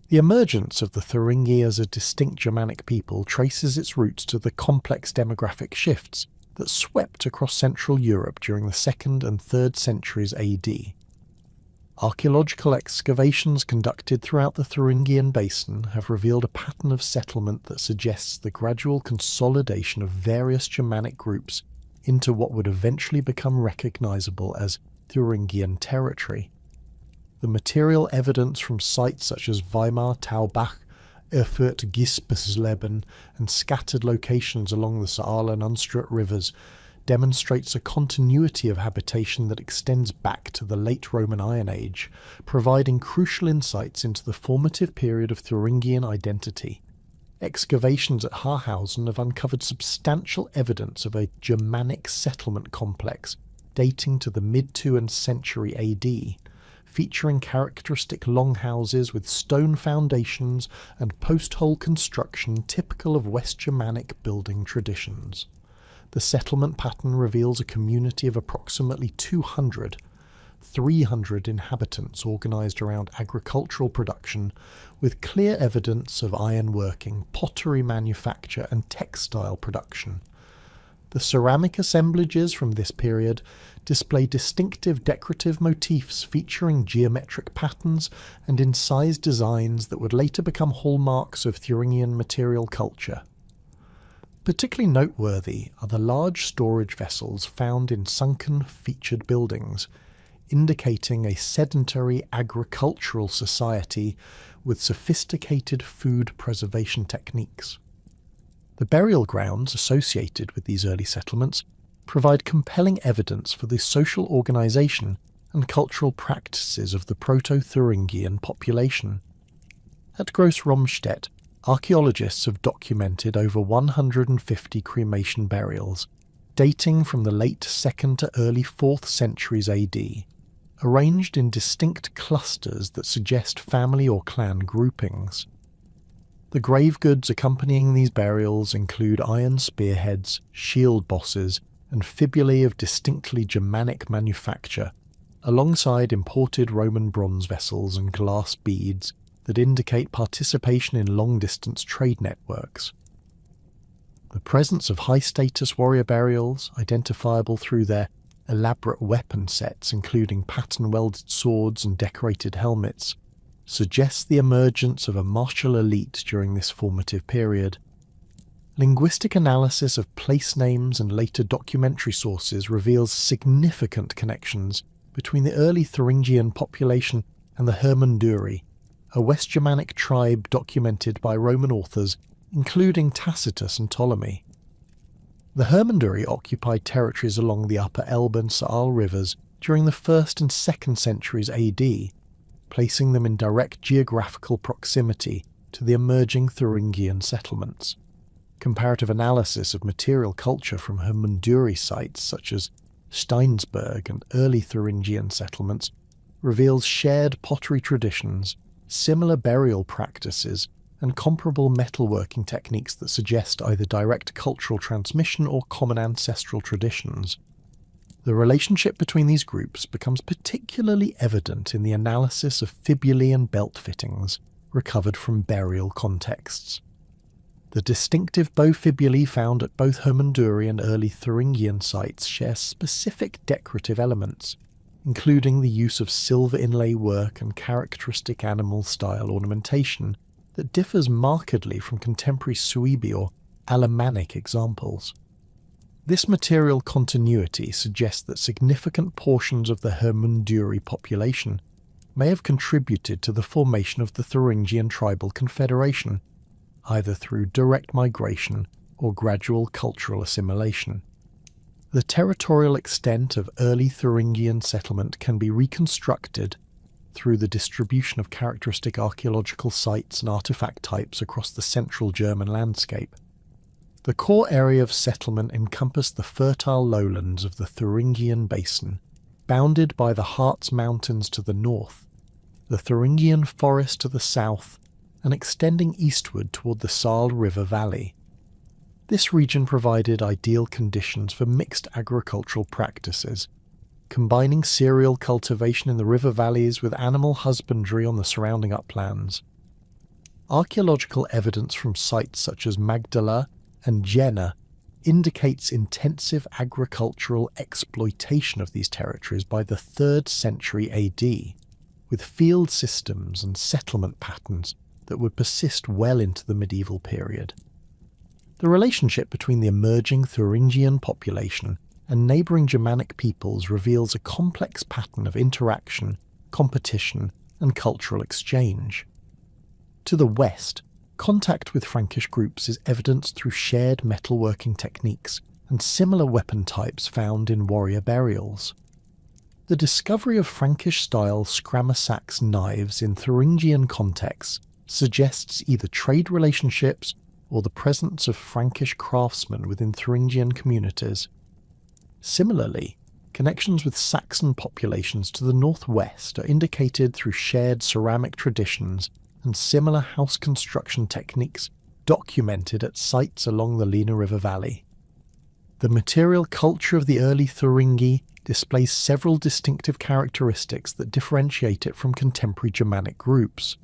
The emergence of the Thuringi as a distinct Germanic people traces its roots to the complex demographic shifts that swept across Central Europe during the 2nd and 3rd centuries AD. Archaeological excavations conducted throughout the Thuringian basin have revealed a pattern of settlement that suggests the gradual consolidation of various Germanic groups into what would eventually become recognizable as Thuringian territory. The material evidence from sites such as Weimar, Taubach, Erfurt, Gispersleben, and scattered locations along the Saale and Unstrut rivers demonstrates a continuity of habitation that extends back to the late Roman Iron Age, providing crucial insights into the formative period of Thuringian identity. Excavations at Haarhausen have uncovered substantial evidence of a Germanic settlement complex dating to the mid-2nd century AD, featuring characteristic longhouses with stone foundations and post-hole construction typical of West Germanic building traditions. The settlement pattern reveals a community of approximately 300 inhabitants organised around agricultural production, with clear evidence of ironworking, pottery manufacture and textile production. The ceramic assemblages from this period display distinctive decorative motifs featuring geometric patterns and incised designs that would later become hallmarks of Thuringian material culture. Particularly noteworthy are the large storage vessels found in sunken featured buildings, indicating a sedentary agricultural society with sophisticated food preservation techniques. The burial grounds associated with these early settlements provide compelling evidence for the social organisation and cultural practices of the Proto-Thuringian population. At Gross-Romstedt, archaeologists have documented over 150 cremation burials, dating from the late 2nd to early 4th centuries AD, arranged in distinct clusters that suggest family or clan groupings. The grave goods accompanying these burials include iron spearheads, shield bosses, and fibulae of distinctly Germanic manufacture, alongside imported Roman bronze vessels and glass beads that indicate participation in long-distance trade networks. The presence of high-status warrior burials, identifiable through their elaborate weapon sets including pattern-welded swords and decorated helmets, suggests the emergence of a martial elite during this formative period. Linguistic analysis of place names and later documentary sources reveals significant connections between the early Thuringian population and the Hermunduri, a West Germanic tribe documented by Roman authors, including Tacitus and Ptolemy. The Hermunduri occupied territories along the upper Elbe and Saale rivers during the 1st and 2nd centuries AD, placing them in direct geographical proximity to the emerging Thuringian settlements. Comparative analysis of material culture from Hermunduri sites such as Steinsberg and early Thuringian settlements reveals shared pottery traditions, similar burial practices, and comparable metalworking techniques that suggest either direct cultural transmission or common ancestral traditions. The relationship between these groups becomes particularly evident in the analysis of fibulae and belt fittings recovered from burial contexts. The distinctive bow fibulae found at both Hermunduri and early Thuringian sites share specific decorative elements, including the use of silver inlay work and characteristic animal-style ornamentation that differs markedly from contemporary Suebi or Alemannic examples. This material continuity suggests that significant portions of the Hermunduri population may have contributed to the formation of the Thuringian tribal confederation, either through direct migration or gradual cultural assimilation. The territorial extent of early Thuringian settlement can be reconstructed through the distribution of characteristic archaeological sites and artifact types across the central German landscape. The core area of settlement encompassed the fertile lowlands of the Thuringian basin, bounded by the Harz Mountains to the north, the Thuringian forest to the south, and extending eastward toward the Saale River Valley. This region provided ideal conditions for mixed agricultural practices, combining cereal cultivation in the river valleys with animal husbandry on the surrounding uplands. Archaeological evidence from sites such as Magdala and Jena indicates intensive agricultural exploitation of these territories by the 3rd century AD, with field systems and settlement patterns that would persist well into the medieval period. The relationship between the emerging Thuringian population and neighbouring Germanic peoples reveals a complex pattern of interaction, competition, and cultural exchange. To the west, contact with Frankish groups is evidenced through shared metalworking techniques and similar weapon types found in warrior burials. The discovery of Frankish-style scramasax knives in Thuringian contexts suggests either trade relationships or the presence of Frankish craftsmen within Thuringian communities. Similarly, connections with Saxon populations to the northwest are indicated through shared ceramic traditions and similar house construction techniques documented at sites along the Lena River Valley. The material culture of the early Thuringi displays several distinctive characteristics that differentiate it from contemporary Germanic groups.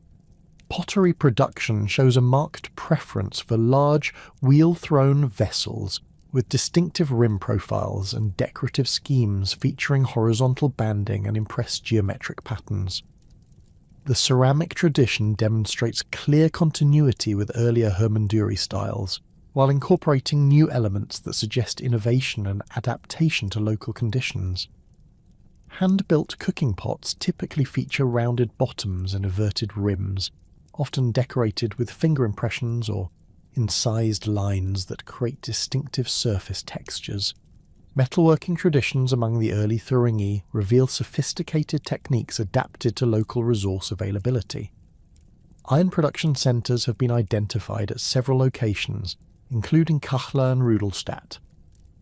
Pottery production shows a marked preference for large, wheel-thrown vessels with distinctive rim profiles and decorative schemes featuring horizontal banding and impressed geometric patterns. The ceramic tradition demonstrates clear continuity with earlier Hermanduri styles, while incorporating new elements that suggest innovation and adaptation to local conditions. Hand-built cooking pots typically feature rounded bottoms and inverted rims, often decorated with finger impressions or incised lines that create distinctive surface textures. Metalworking traditions among the early Thuringi reveal sophisticated techniques adapted to local resource availability. Iron production centres have been identified at several locations, including Kachla and Rudolstadt,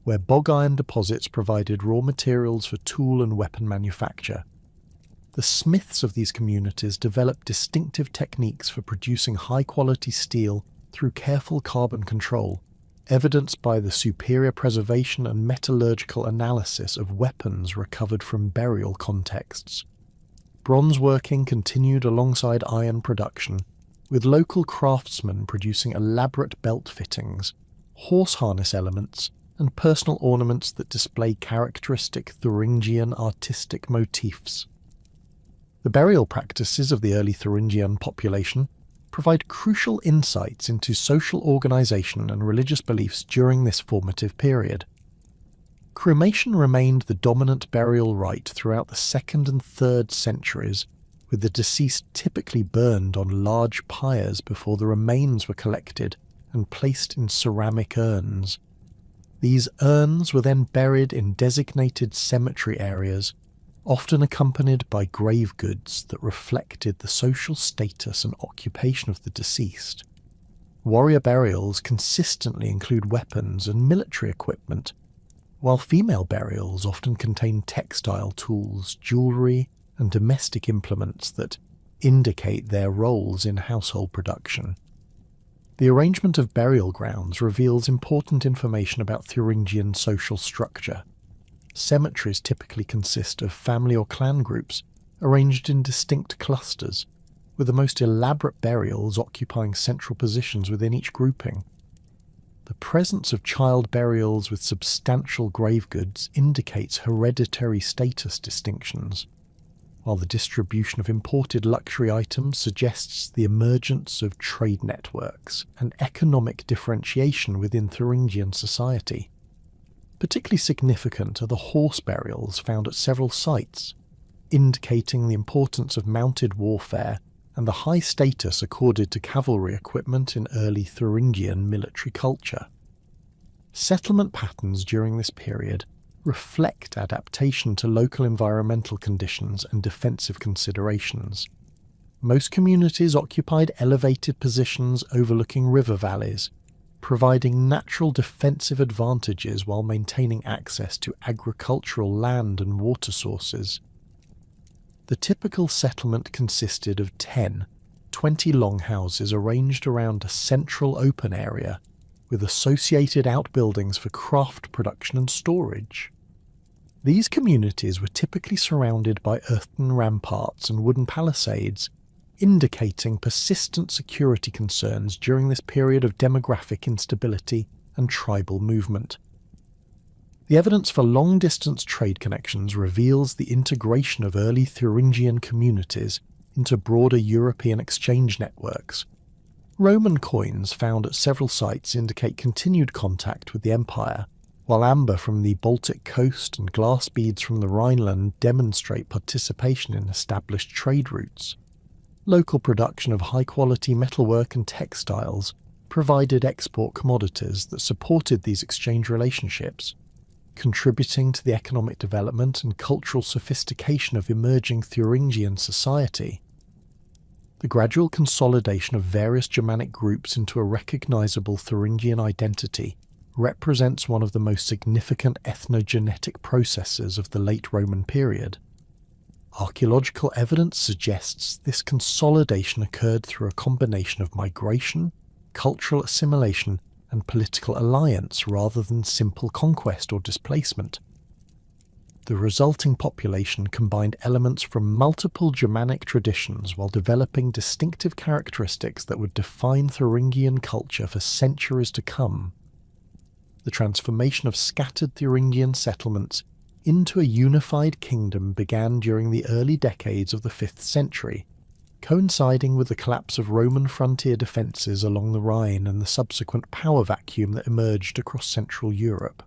where bog iron deposits provided raw materials for tool and weapon manufacture. The smiths of these communities developed distinctive techniques for producing high-quality steel through careful carbon control, evidenced by the superior preservation and metallurgical analysis of weapons recovered from burial contexts. Bronze working continued alongside iron production, with local craftsmen producing elaborate belt fittings, horse harness elements, and personal ornaments that display characteristic Thuringian artistic motifs. The burial practices of the early Thuringian population provide crucial insights into social organisation and religious beliefs during this formative period. Cremation remained the dominant burial rite throughout the 2nd and 3rd centuries, with the deceased typically burned on large pyres before the remains were collected and placed in ceramic urns. These urns were then buried in designated cemetery areas, often accompanied by grave goods that reflected the social status and occupation of the deceased. Warrior burials consistently include weapons and military equipment, while female burials often contain textile tools, jewellery, and domestic implements that indicate their roles in household production. The arrangement of burial grounds reveals important information about Thuringian social structure. Cemeteries typically consist of family or clan groups arranged in distinct clusters, with the most elaborate burials occupying central positions within each grouping. The presence of child burials with substantial grave goods indicates hereditary status distinctions, while the distribution of imported luxury items suggests the emergence of trade networks and economic differentiation within Thuringian society. Particularly significant are the horse burials found at several sites, indicating the importance of mounted warfare and the high status accorded to cavalry equipment in early Thuringian military culture. Settlement patterns during this period reflect adaptation to local environmental conditions and defensive considerations. Most communities occupied elevated positions overlooking river valleys, providing natural defensive advantages while maintaining access to agricultural land and water sources. The typical settlement consisted of 10, 20 longhouses arranged around a central open area, with associated outbuildings for craft production and storage. These communities were typically surrounded by earthen ramparts and wooden palisades, indicating persistent security concerns during this period of demographic instability and tribal movement. The evidence for long-distance trade connections reveals the integration of early Thuringian communities into broader European exchange networks. Roman coins found at several sites indicate continued contact with the empire, while amber from the Baltic coast and glass beads from the Rhineland demonstrate participation in established trade routes. Local production of high-quality metalwork and textiles provided export commodities that supported these exchange relationships, contributing to the economic development and cultural sophistication of emerging Thuringian society. The gradual consolidation of various Germanic groups into a recognisable Thuringian identity represents one of the most significant ethnogenetic processes of the late Roman period. Archaeological evidence suggests this consolidation occurred through a combination of migration, cultural assimilation, and political alliance rather than simple conquest or displacement. The resulting population combined elements from multiple Germanic traditions while developing distinctive characteristics that would define Thuringian culture for centuries to come. The transformation of scattered Thuringian settlements into a unified kingdom began during the early decades of the 5th century, coinciding with the collapse of Roman frontier defences along the Rhine and the subsequent power vacuum that emerged across Central Europe.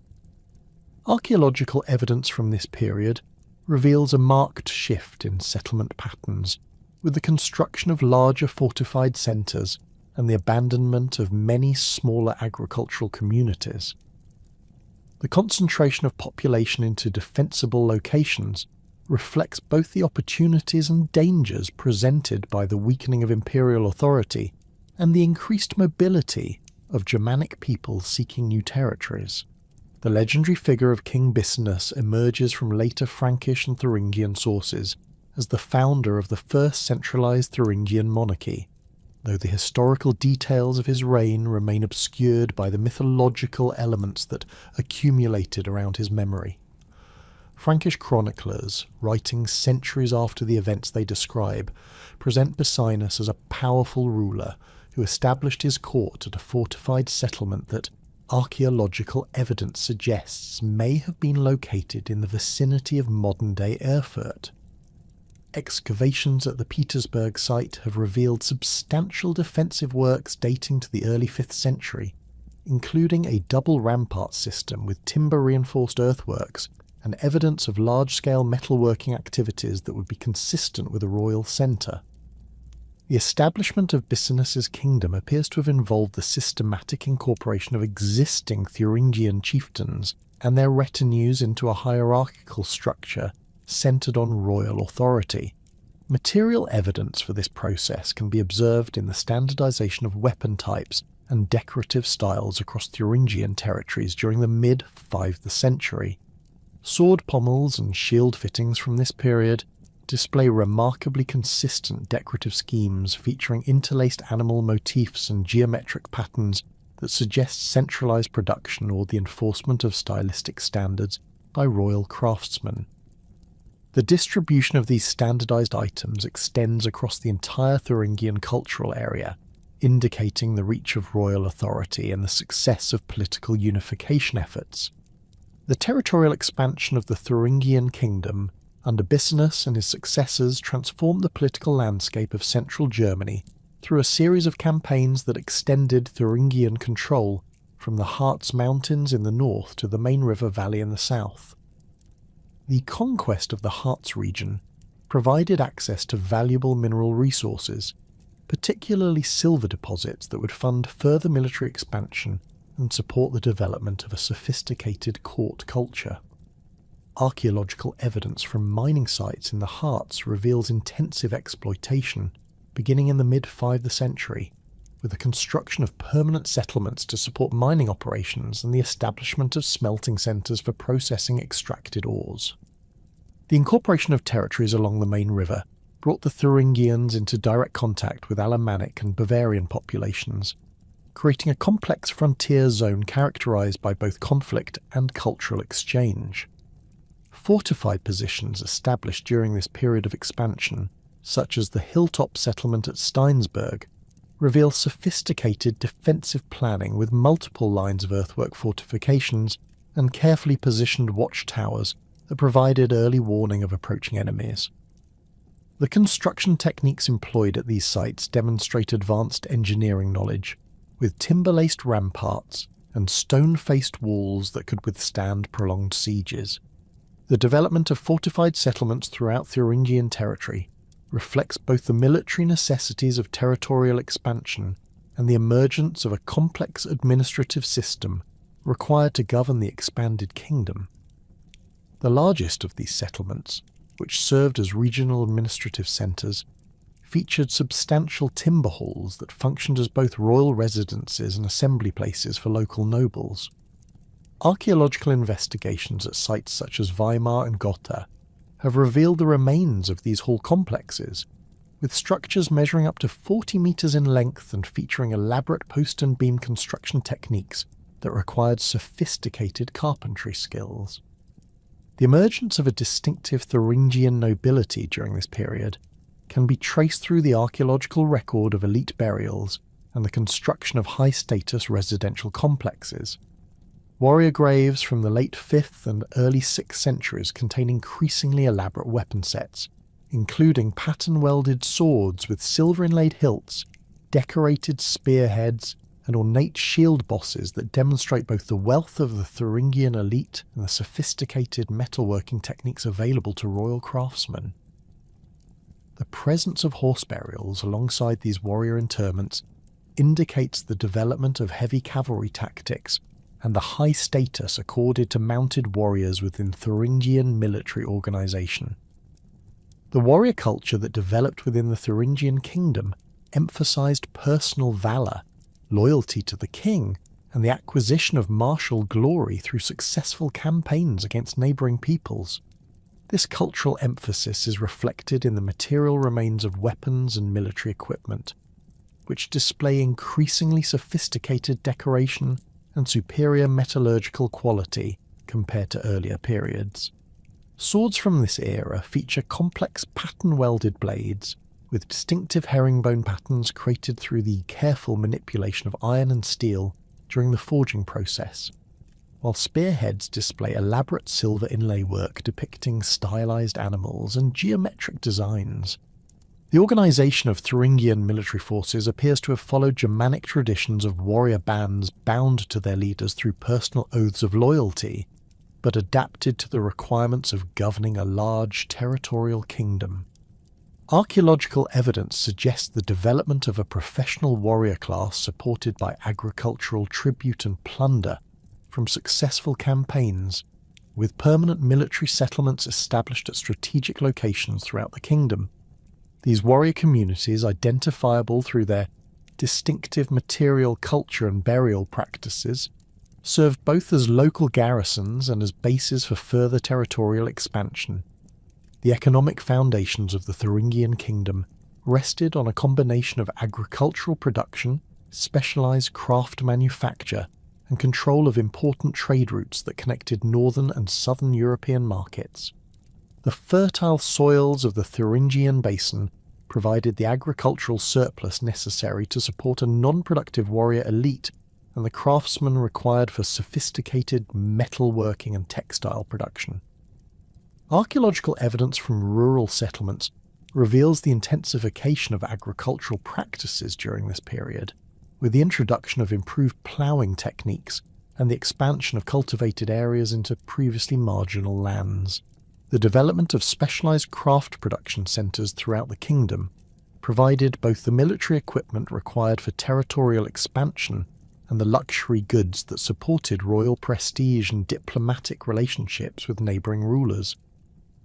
Archaeological evidence from this period reveals a marked shift in settlement patterns, with the construction of larger fortified centres and the abandonment of many smaller agricultural communities. The concentration of population into defensible locations reflects both the opportunities and dangers presented by the weakening of imperial authority and the increased mobility of Germanic peoples seeking new territories. The legendary figure of King Bisinus emerges from later Frankish and Thuringian sources as the founder of the first centralised Thuringian monarchy, though the historical details of his reign remain obscured by the mythological elements that accumulated around his memory. Frankish chroniclers, writing centuries after the events they describe, present Bisinus as a powerful ruler who established his court at a fortified settlement that archaeological evidence suggests may have been located in the vicinity of modern-day Erfurt. Excavations at the Petersburg site have revealed substantial defensive works dating to the early 5th century, including a double rampart system with timber-reinforced earthworks and evidence of large-scale metalworking activities that would be consistent with a royal centre. The establishment of Bisinus's kingdom appears to have involved the systematic incorporation of existing Thuringian chieftains and their retinues into a hierarchical structure centred on royal authority. Material evidence for this process can be observed in the standardisation of weapon types and decorative styles across Thuringian territories during the mid-5th century. Sword pommels and shield fittings from this period display remarkably consistent decorative schemes featuring interlaced animal motifs and geometric patterns that suggest centralised production or the enforcement of stylistic standards by royal craftsmen. The distribution of these standardised items extends across the entire Thuringian cultural area, indicating the reach of royal authority and the success of political unification efforts. The territorial expansion of the Thuringian kingdom under Bisinus and his successors transformed the political landscape of central Germany through a series of campaigns that extended Thuringian control from the Harz Mountains in the north to the main river valley in the south. The conquest of the Harz region provided access to valuable mineral resources, particularly silver deposits that would fund further military expansion and support the development of a sophisticated court culture. Archaeological evidence from mining sites in the Harz reveals intensive exploitation, beginning in the mid-5th century, with the construction of permanent settlements to support mining operations and the establishment of smelting centres for processing extracted ores. The incorporation of territories along the main river brought the Thuringians into direct contact with Alemannic and Bavarian populations, creating a complex frontier zone characterised by both conflict and cultural exchange. Fortified positions established during this period of expansion such as the hilltop settlement at Steinsberg, reveal sophisticated defensive planning with multiple lines of earthwork fortifications and carefully positioned watchtowers that provided early warning of approaching enemies. The construction techniques employed at these sites demonstrate advanced engineering knowledge, with timber-laced ramparts and stone-faced walls that could withstand prolonged sieges. The development of fortified settlements throughout Thuringian territory reflects both the military necessities of territorial expansion and the emergence of a complex administrative system required to govern the expanded kingdom. The largest of these settlements, which served as regional administrative centres, featured substantial timber halls that functioned as both royal residences and assembly places for local nobles. Archaeological investigations at sites such as Weimar and Gotha have revealed the remains of these hall complexes, with structures measuring up to 40 metres in length and featuring elaborate post and beam construction techniques that required sophisticated carpentry skills. The emergence of a distinctive Thuringian nobility during this period can be traced through the archaeological record of elite burials and the construction of high-status residential complexes. Warrior graves from the late 5th and early 6th centuries contain increasingly elaborate weapon sets, including pattern-welded swords with silver-inlaid hilts, decorated spearheads, and ornate shield bosses that demonstrate both the wealth of the Thuringian elite and the sophisticated metalworking techniques available to royal craftsmen. The presence of horse burials alongside these warrior interments indicates the development of heavy cavalry tactics and the high status accorded to mounted warriors within Thuringian military organisation. The warrior culture that developed within the Thuringian kingdom emphasised personal valour, loyalty to the king, and the acquisition of martial glory through successful campaigns against neighbouring peoples. This cultural emphasis is reflected in the material remains of weapons and military equipment, which display increasingly sophisticated decoration and superior metallurgical quality compared to earlier periods. Swords from this era feature complex pattern-welded blades with distinctive herringbone patterns created through the careful manipulation of iron and steel during the forging process, while spearheads display elaborate silver inlay work depicting stylized animals and geometric designs. The organisation of Thuringian military forces appears to have followed Germanic traditions of warrior bands bound to their leaders through personal oaths of loyalty, but adapted to the requirements of governing a large territorial kingdom. Archaeological evidence suggests the development of a professional warrior class supported by agricultural tribute and plunder from successful campaigns, with permanent military settlements established at strategic locations throughout the kingdom. These warrior communities, identifiable through their distinctive material culture and burial practices, served both as local garrisons and as bases for further territorial expansion. The economic foundations of the Thuringian kingdom rested on a combination of agricultural production, specialised craft manufacture, and control of important trade routes that connected northern and southern European markets. The fertile soils of the Thuringian basin provided the agricultural surplus necessary to support a non-productive warrior elite and the craftsmen required for sophisticated metalworking and textile production. Archaeological evidence from rural settlements reveals the intensification of agricultural practices during this period, with the introduction of improved ploughing techniques and the expansion of cultivated areas into previously marginal lands. The development of specialised craft production centres throughout the kingdom provided both the military equipment required for territorial expansion and the luxury goods that supported royal prestige and diplomatic relationships with neighbouring rulers.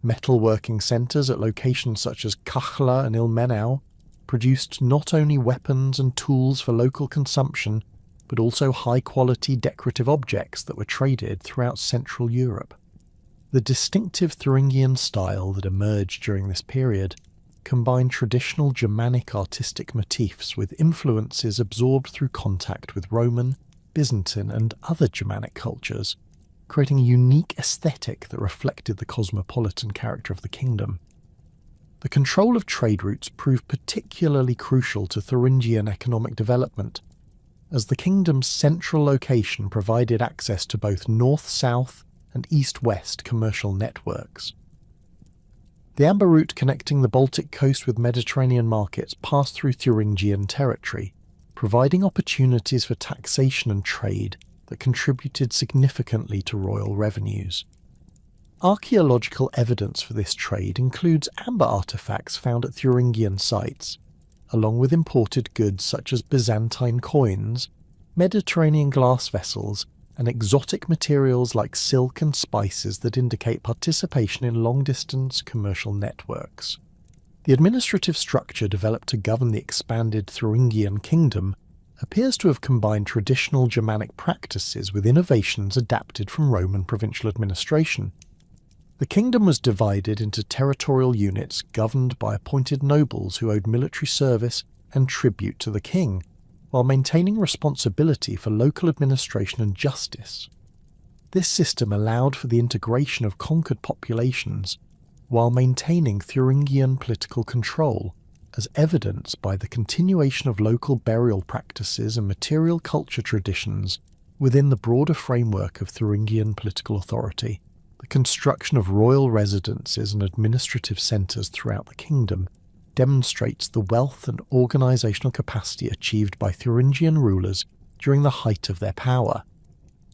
Metalworking centres at locations such as Kachla and Ilmenau produced not only weapons and tools for local consumption, but also high-quality decorative objects that were traded throughout Central Europe. The distinctive Thuringian style that emerged during this period combined traditional Germanic artistic motifs with influences absorbed through contact with Roman, Byzantine and other Germanic cultures, creating a unique aesthetic that reflected the cosmopolitan character of the kingdom. The control of trade routes proved particularly crucial to Thuringian economic development, as the kingdom's central location provided access to both north-south and east-west commercial networks. The amber route connecting the Baltic coast with Mediterranean markets passed through Thuringian territory, providing opportunities for taxation and trade that contributed significantly to royal revenues. Archaeological evidence for this trade includes amber artifacts found at Thuringian sites, along with imported goods such as Byzantine coins, Mediterranean glass vessels, and exotic materials like silk and spices that indicate participation in long-distance commercial networks. The administrative structure developed to govern the expanded Thuringian kingdom appears to have combined traditional Germanic practices with innovations adapted from Roman provincial administration. The kingdom was divided into territorial units governed by appointed nobles who owed military service and tribute to the king, while maintaining responsibility for local administration and justice. This system allowed for the integration of conquered populations while maintaining Thuringian political control, as evidenced by the continuation of local burial practices and material culture traditions within the broader framework of Thuringian political authority. The construction of royal residences and administrative centres throughout the kingdom demonstrates the wealth and organisational capacity achieved by Thuringian rulers during the height of their power.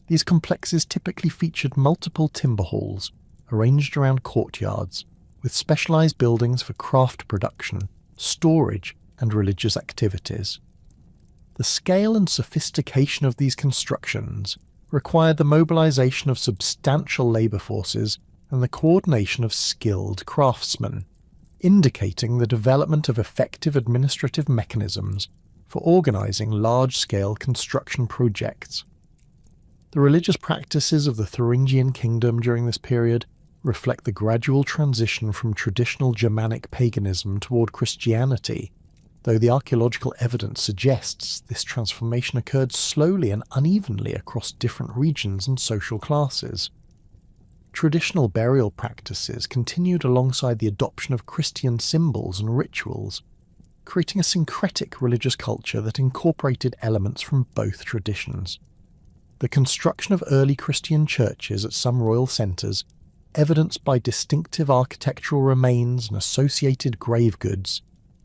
These complexes typically featured multiple timber halls, arranged around courtyards, with specialised buildings for craft production, storage, and religious activities. The scale and sophistication of these constructions required the mobilisation of substantial labour forces and the coordination of skilled craftsmen, indicating the development of effective administrative mechanisms for organising large-scale construction projects. The religious practices of the Thuringian kingdom during this period reflect the gradual transition from traditional Germanic paganism toward Christianity, though the archaeological evidence suggests this transformation occurred slowly and unevenly across different regions and social classes. Traditional burial practices continued alongside the adoption of Christian symbols and rituals, creating a syncretic religious culture that incorporated elements from both traditions. The construction of early Christian churches at some royal centres, evidenced by distinctive architectural remains and associated grave goods,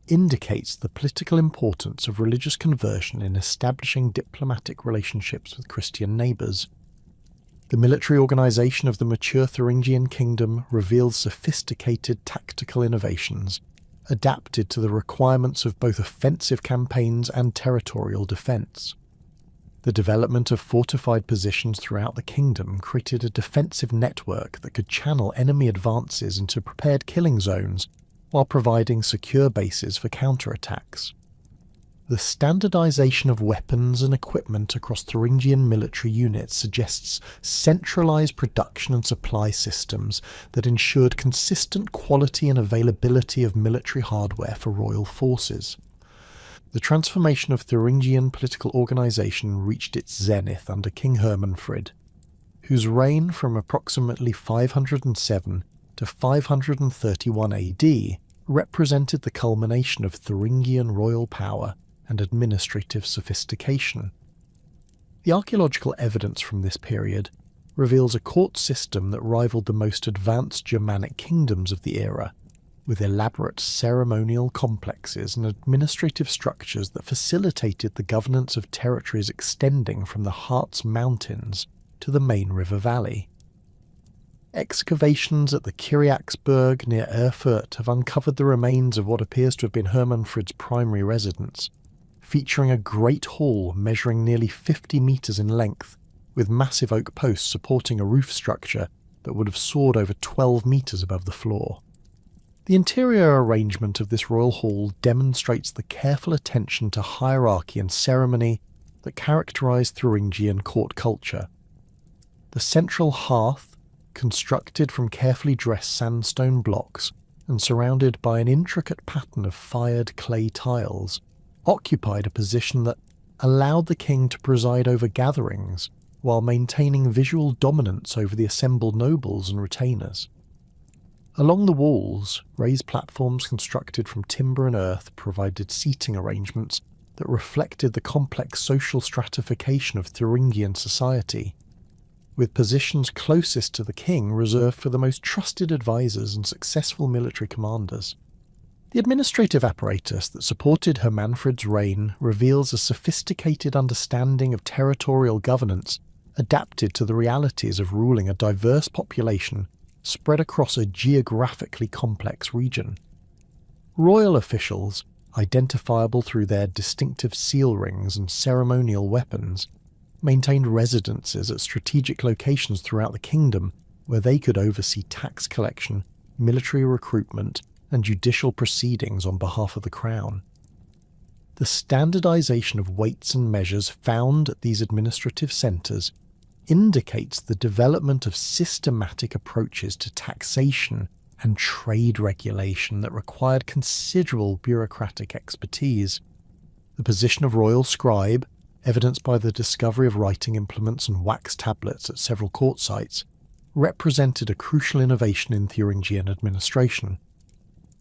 indicates the political importance of religious conversion in establishing diplomatic relationships with Christian neighbours. The military organisation of the mature Thuringian kingdom reveals sophisticated tactical innovations, adapted to the requirements of both offensive campaigns and territorial defence. The development of fortified positions throughout the kingdom created a defensive network that could channel enemy advances into prepared killing zones while providing secure bases for counterattacks. The standardization of weapons and equipment across Thuringian military units suggests centralized production and supply systems that ensured consistent quality and availability of military hardware for royal forces. The transformation of Thuringian political organization reached its zenith under King Hermanafrid, whose reign from approximately 507 to 531 AD represented the culmination of Thuringian royal power and administrative sophistication. The archaeological evidence from this period reveals a court system that rivaled the most advanced Germanic kingdoms of the era, with elaborate ceremonial complexes and administrative structures that facilitated the governance of territories extending from the Harz Mountains to the main river valley. Excavations at the Kyriaksberg near Erfurt have uncovered the remains of what appears to have been Hermanafrid's primary residence, featuring a great hall measuring nearly 50 metres in length, with massive oak posts supporting a roof structure that would have soared over 12 metres above the floor. The interior arrangement of this royal hall demonstrates the careful attention to hierarchy and ceremony that characterised Thuringian court culture. The central hearth, constructed from carefully dressed sandstone blocks and surrounded by an intricate pattern of fired clay tiles, occupied a position that allowed the king to preside over gatherings while maintaining visual dominance over the assembled nobles and retainers. Along the walls, raised platforms constructed from timber and earth provided seating arrangements that reflected the complex social stratification of Thuringian society, with positions closest to the king reserved for the most trusted advisors and successful military commanders. The administrative apparatus that supported Hermanfrid's reign reveals a sophisticated understanding of territorial governance adapted to the realities of ruling a diverse population spread across a geographically complex region. Royal officials, identifiable through their distinctive seal rings and ceremonial weapons, maintained residences at strategic locations throughout the kingdom where they could oversee tax collection, military recruitment, and judicial proceedings on behalf of the crown. The standardization of weights and measures found at these administrative centres indicates the development of systematic approaches to taxation and trade regulation that required considerable bureaucratic expertise. The position of royal scribe, evidenced by the discovery of writing implements and wax tablets at several court sites, represented a crucial innovation in Thuringian administration.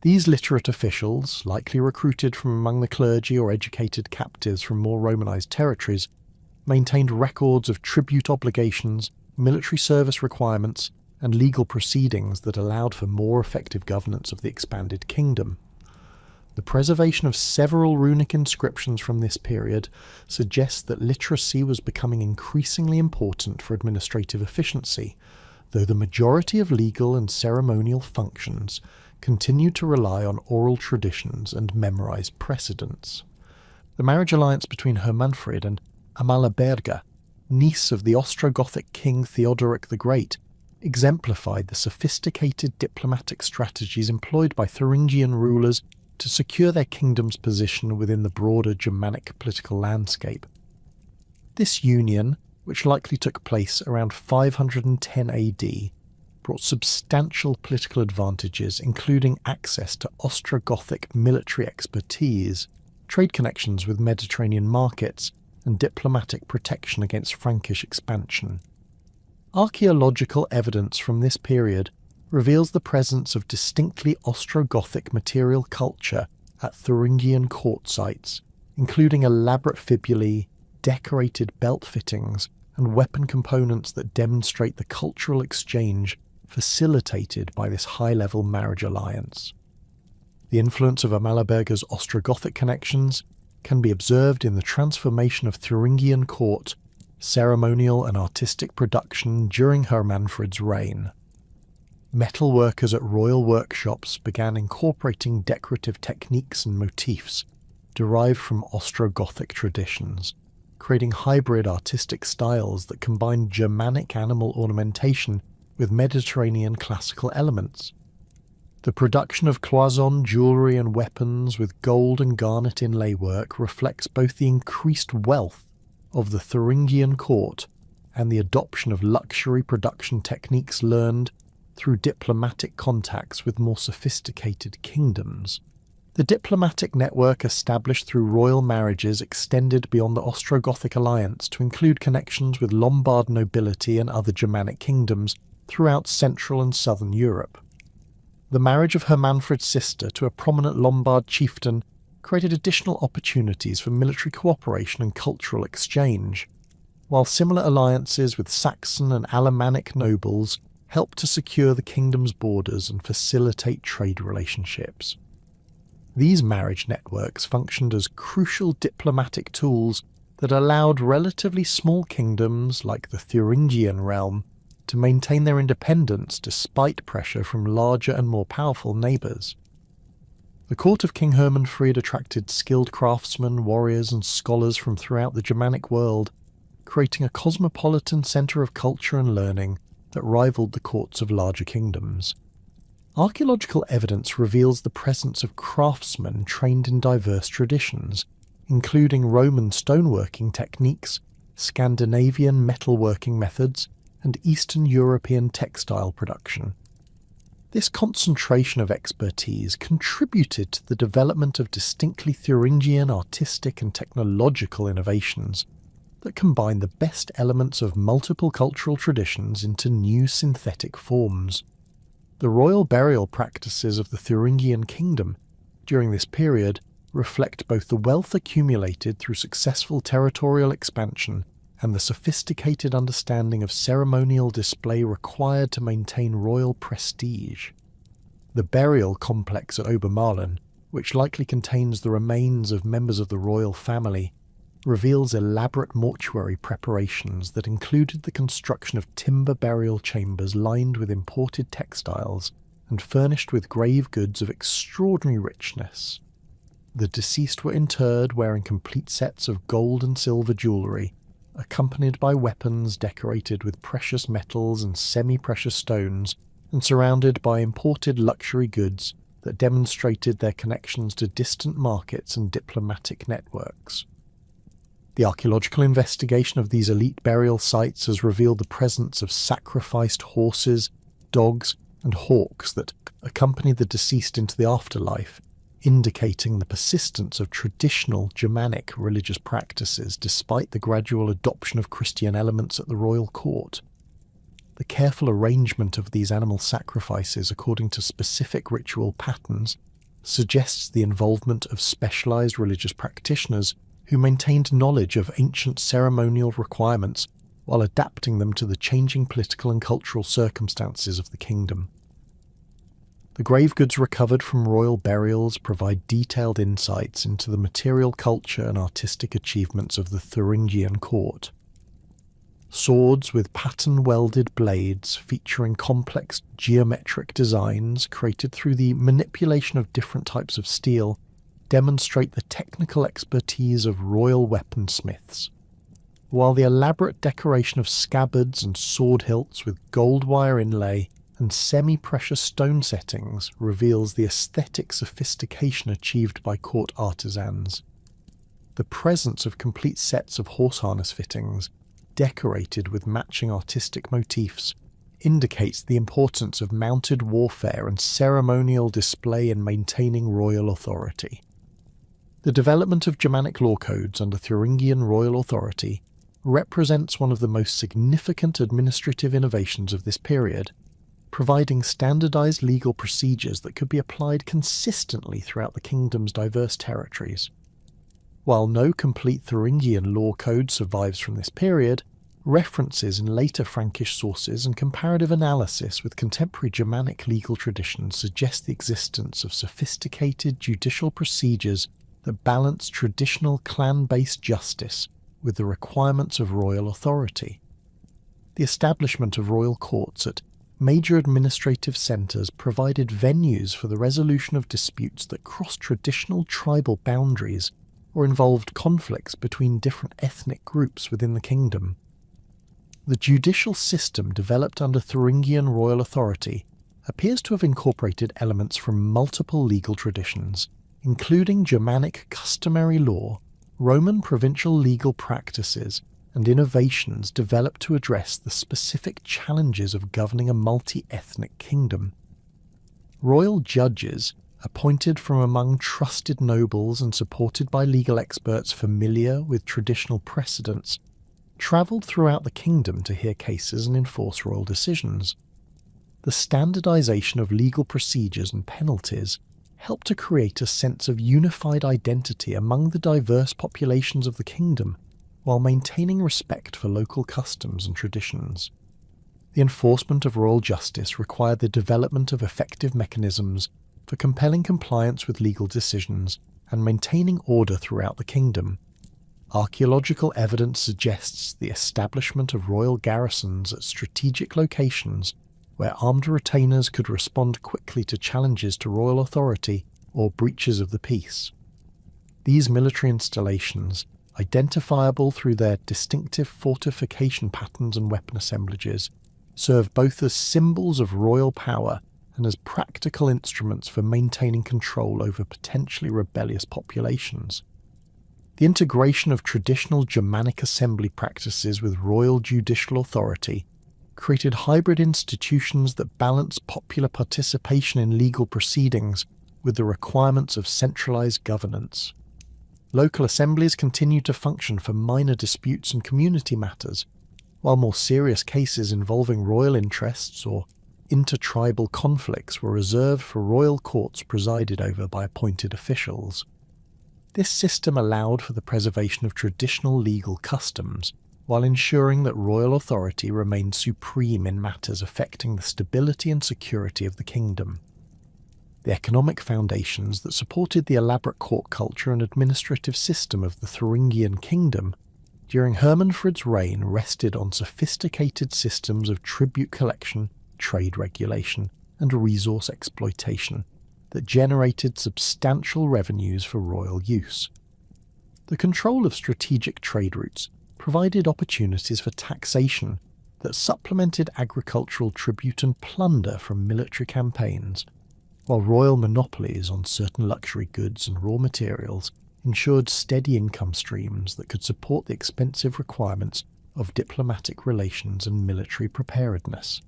These literate officials, likely recruited from among the clergy or educated captives from more Romanized territories, maintained records of tribute obligations, military service requirements, and legal proceedings that allowed for more effective governance of the expanded kingdom. The preservation of several runic inscriptions from this period suggests that literacy was becoming increasingly important for administrative efficiency, though the majority of legal and ceremonial functions continued to rely on oral traditions and memorized precedents. The marriage alliance between Hermanfrid and Amalaberga, niece of the Ostrogothic king Theodoric the Great, exemplified the sophisticated diplomatic strategies employed by Thuringian rulers to secure their kingdom's position within the broader Germanic political landscape. This union, which likely took place around 510 AD, brought substantial political advantages, including access to Ostrogothic military expertise, trade connections with Mediterranean markets, and diplomatic protection against Frankish expansion. Archaeological evidence from this period reveals the presence of distinctly Ostrogothic material culture at Thuringian court sites, including elaborate fibulae, decorated belt fittings, and weapon components that demonstrate the cultural exchange facilitated by this high-level marriage alliance. The influence of Amalaberga's Ostrogothic connections can be observed in the transformation of Thuringian court, ceremonial and artistic production during Hermanfrid's reign. Metalworkers at royal workshops began incorporating decorative techniques and motifs derived from Ostrogothic traditions, creating hybrid artistic styles that combined Germanic animal ornamentation with Mediterranean classical elements. The production of cloison, jewellery and weapons with gold and garnet inlay work reflects both the increased wealth of the Thuringian court and the adoption of luxury production techniques learned through diplomatic contacts with more sophisticated kingdoms. The diplomatic network established through royal marriages extended beyond the Ostrogothic alliance to include connections with Lombard nobility and other Germanic kingdoms throughout Central and Southern Europe. The marriage of Hermanfrid's sister to a prominent Lombard chieftain created additional opportunities for military cooperation and cultural exchange, while similar alliances with Saxon and Alemannic nobles helped to secure the kingdom's borders and facilitate trade relationships. These marriage networks functioned as crucial diplomatic tools that allowed relatively small kingdoms like the Thuringian realm to maintain their independence despite pressure from larger and more powerful neighbours. The court of King Hermanfrid attracted skilled craftsmen, warriors and scholars from throughout the Germanic world, creating a cosmopolitan centre of culture and learning that rivaled the courts of larger kingdoms. Archaeological evidence reveals the presence of craftsmen trained in diverse traditions, including Roman stoneworking techniques, Scandinavian metalworking methods, and Eastern European textile production. This concentration of expertise contributed to the development of distinctly Thuringian artistic and technological innovations that combine the best elements of multiple cultural traditions into new synthetic forms. The royal burial practices of the Thuringian kingdom during this period reflect both the wealth accumulated through successful territorial expansion and the sophisticated understanding of ceremonial display required to maintain royal prestige. The burial complex at Obermalen, which likely contains the remains of members of the royal family, reveals elaborate mortuary preparations that included the construction of timber burial chambers lined with imported textiles and furnished with grave goods of extraordinary richness. The deceased were interred wearing complete sets of gold and silver jewellery, accompanied by weapons decorated with precious metals and semi-precious stones, and surrounded by imported luxury goods that demonstrated their connections to distant markets and diplomatic networks. The archaeological investigation of these elite burial sites has revealed the presence of sacrificed horses, dogs, and hawks that accompanied the deceased into the afterlife, indicating the persistence of traditional Germanic religious practices despite the gradual adoption of Christian elements at the royal court. The careful arrangement of these animal sacrifices according to specific ritual patterns suggests the involvement of specialized religious practitioners who maintained knowledge of ancient ceremonial requirements while adapting them to the changing political and cultural circumstances of the kingdom. The grave goods recovered from royal burials provide detailed insights into the material culture and artistic achievements of the Thuringian court. Swords with pattern-welded blades featuring complex geometric designs created through the manipulation of different types of steel demonstrate the technical expertise of royal weaponsmiths, while the elaborate decoration of scabbards and sword hilts with gold wire inlay and semi-precious stone settings reveals the aesthetic sophistication achieved by court artisans. The presence of complete sets of horse harness fittings, decorated with matching artistic motifs, indicates the importance of mounted warfare and ceremonial display in maintaining royal authority. The development of Germanic law codes under Thuringian royal authority represents one of the most significant administrative innovations of this period, providing standardized legal procedures that could be applied consistently throughout the kingdom's diverse territories. While no complete Thuringian law code survives from this period, references in later Frankish sources and comparative analysis with contemporary Germanic legal traditions suggest the existence of sophisticated judicial procedures that balance traditional clan-based justice with the requirements of royal authority. The establishment of royal courts at major administrative centres provided venues for the resolution of disputes that crossed traditional tribal boundaries or involved conflicts between different ethnic groups within the kingdom. The judicial system developed under Thuringian royal authority appears to have incorporated elements from multiple legal traditions, including Germanic customary law, Roman provincial legal practices, and innovations developed to address the specific challenges of governing a multi-ethnic kingdom. Royal judges, appointed from among trusted nobles and supported by legal experts familiar with traditional precedents, travelled throughout the kingdom to hear cases and enforce royal decisions. The standardization of legal procedures and penalties helped to create a sense of unified identity among the diverse populations of the kingdom, while maintaining respect for local customs and traditions. The enforcement of royal justice required the development of effective mechanisms for compelling compliance with legal decisions and maintaining order throughout the kingdom. Archaeological evidence suggests the establishment of royal garrisons at strategic locations where armed retainers could respond quickly to challenges to royal authority or breaches of the peace. These military installations, identifiable through their distinctive fortification patterns and weapon assemblages, serve both as symbols of royal power and as practical instruments for maintaining control over potentially rebellious populations. The integration of traditional Germanic assembly practices with royal judicial authority created hybrid institutions that balance popular participation in legal proceedings with the requirements of centralized governance. Local assemblies continued to function for minor disputes and community matters, while more serious cases involving royal interests or intertribal conflicts were reserved for royal courts presided over by appointed officials. This system allowed for the preservation of traditional legal customs, while ensuring that royal authority remained supreme in matters affecting the stability and security of the kingdom. The economic foundations that supported the elaborate court culture and administrative system of the Thuringian kingdom during Hermanfrid's reign rested on sophisticated systems of tribute collection, trade regulation, and resource exploitation that generated substantial revenues for royal use. The control of strategic trade routes provided opportunities for taxation that supplemented agricultural tribute and plunder from military campaigns, while royal monopolies on certain luxury goods and raw materials ensured steady income streams that could support the expensive requirements of diplomatic relations and military preparedness.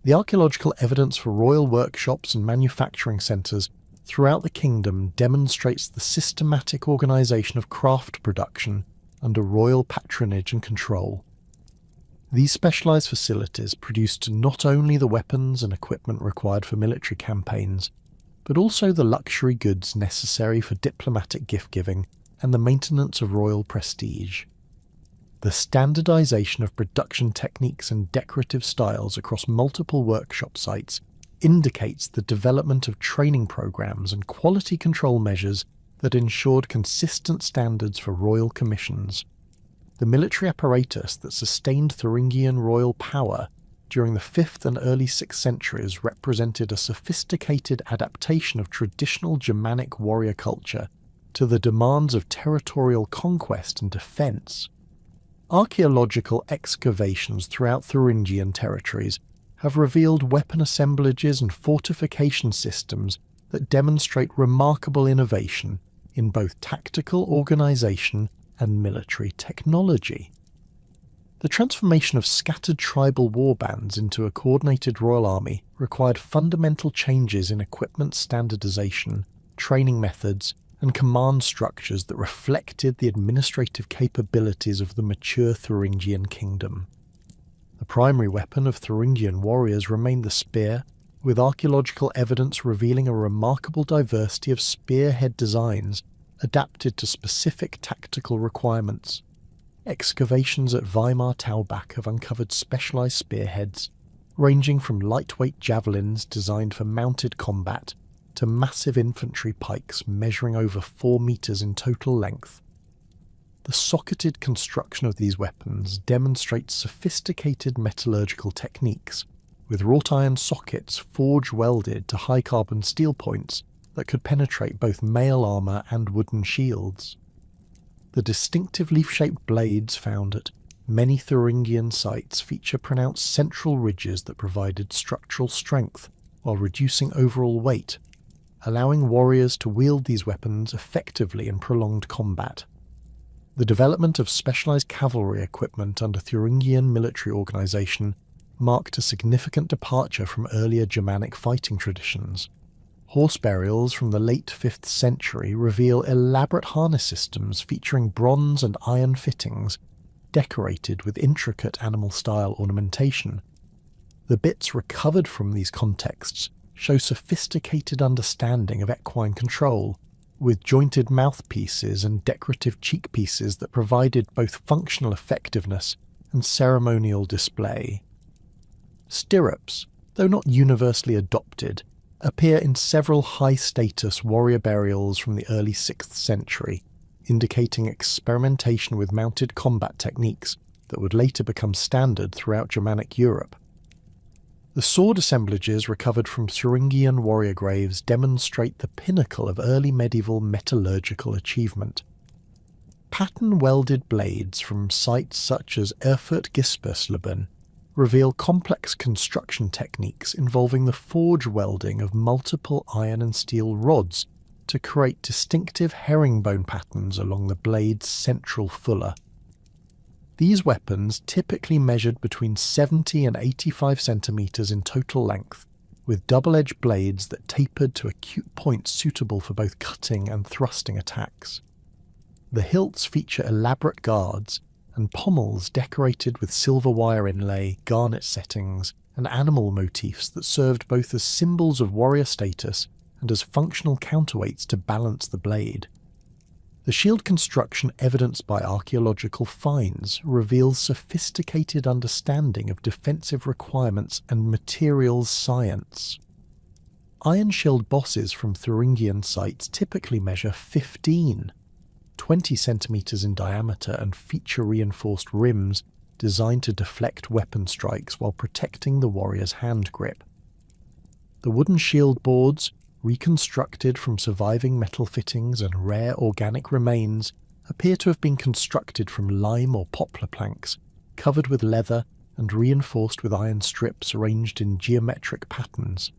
The archaeological evidence for royal workshops and manufacturing centres throughout the kingdom demonstrates the systematic organisation of craft production under royal patronage and control. These specialised facilities produced not only the weapons and equipment required for military campaigns, but also the luxury goods necessary for diplomatic gift-giving and the maintenance of royal prestige. The standardisation of production techniques and decorative styles across multiple workshop sites indicates the development of training programs and quality control measures that ensured consistent standards for royal commissions. The military apparatus that sustained Thuringian royal power during the 5th and early 6th centuries represented a sophisticated adaptation of traditional Germanic warrior culture to the demands of territorial conquest and defence. Archaeological excavations throughout Thuringian territories have revealed weapon assemblages and fortification systems that demonstrate remarkable innovation in both tactical organisation and military technology. The transformation of scattered tribal warbands into a coordinated royal army required fundamental changes in equipment standardisation, training methods, and command structures that reflected the administrative capabilities of the mature Thuringian kingdom. The primary weapon of Thuringian warriors remained the spear, with archaeological evidence revealing a remarkable diversity of spearhead designs adapted to specific tactical requirements. Excavations at Weimar Taubach have uncovered specialised spearheads, ranging from lightweight javelins designed for mounted combat to massive infantry pikes measuring over 4 metres in total length. The socketed construction of these weapons demonstrates sophisticated metallurgical techniques, with wrought iron sockets forge-welded to high-carbon steel points that could penetrate both mail armour and wooden shields. The distinctive leaf-shaped blades found at many Thuringian sites feature pronounced central ridges that provided structural strength while reducing overall weight, allowing warriors to wield these weapons effectively in prolonged combat. The development of specialised cavalry equipment under Thuringian military organisation marked a significant departure from earlier Germanic fighting traditions. Horse burials from the late 5th century reveal elaborate harness systems featuring bronze and iron fittings, decorated with intricate animal-style ornamentation. The bits recovered from these contexts show sophisticated understanding of equine control, with jointed mouthpieces and decorative cheekpieces that provided both functional effectiveness and ceremonial display. Stirrups, though not universally adopted, appear in several high-status warrior burials from the early 6th century, indicating experimentation with mounted combat techniques that would later become standard throughout Germanic Europe. The sword assemblages recovered from Thuringian warrior graves demonstrate the pinnacle of early medieval metallurgical achievement. Pattern-welded blades from sites such as Erfurt-Gispersleben reveal complex construction techniques involving the forge welding of multiple iron and steel rods to create distinctive herringbone patterns along the blade's central fuller. These weapons typically measured between 70 and 85 centimetres in total length, with double-edged blades that tapered to acute points suitable for both cutting and thrusting attacks. The hilts feature elaborate guards, and pommels decorated with silver wire inlay, garnet settings, and animal motifs that served both as symbols of warrior status and as functional counterweights to balance the blade. The shield construction evidenced by archaeological finds reveals sophisticated understanding of defensive requirements and materials science. Iron-shelled bosses from Thuringian sites typically measure 20 centimeters in diameter and feature reinforced rims designed to deflect weapon strikes while protecting the warrior's hand grip. The wooden shield boards, reconstructed from surviving metal fittings and rare organic remains, appear to have been constructed from lime or poplar planks, covered with leather and reinforced with iron strips arranged in geometric patterns.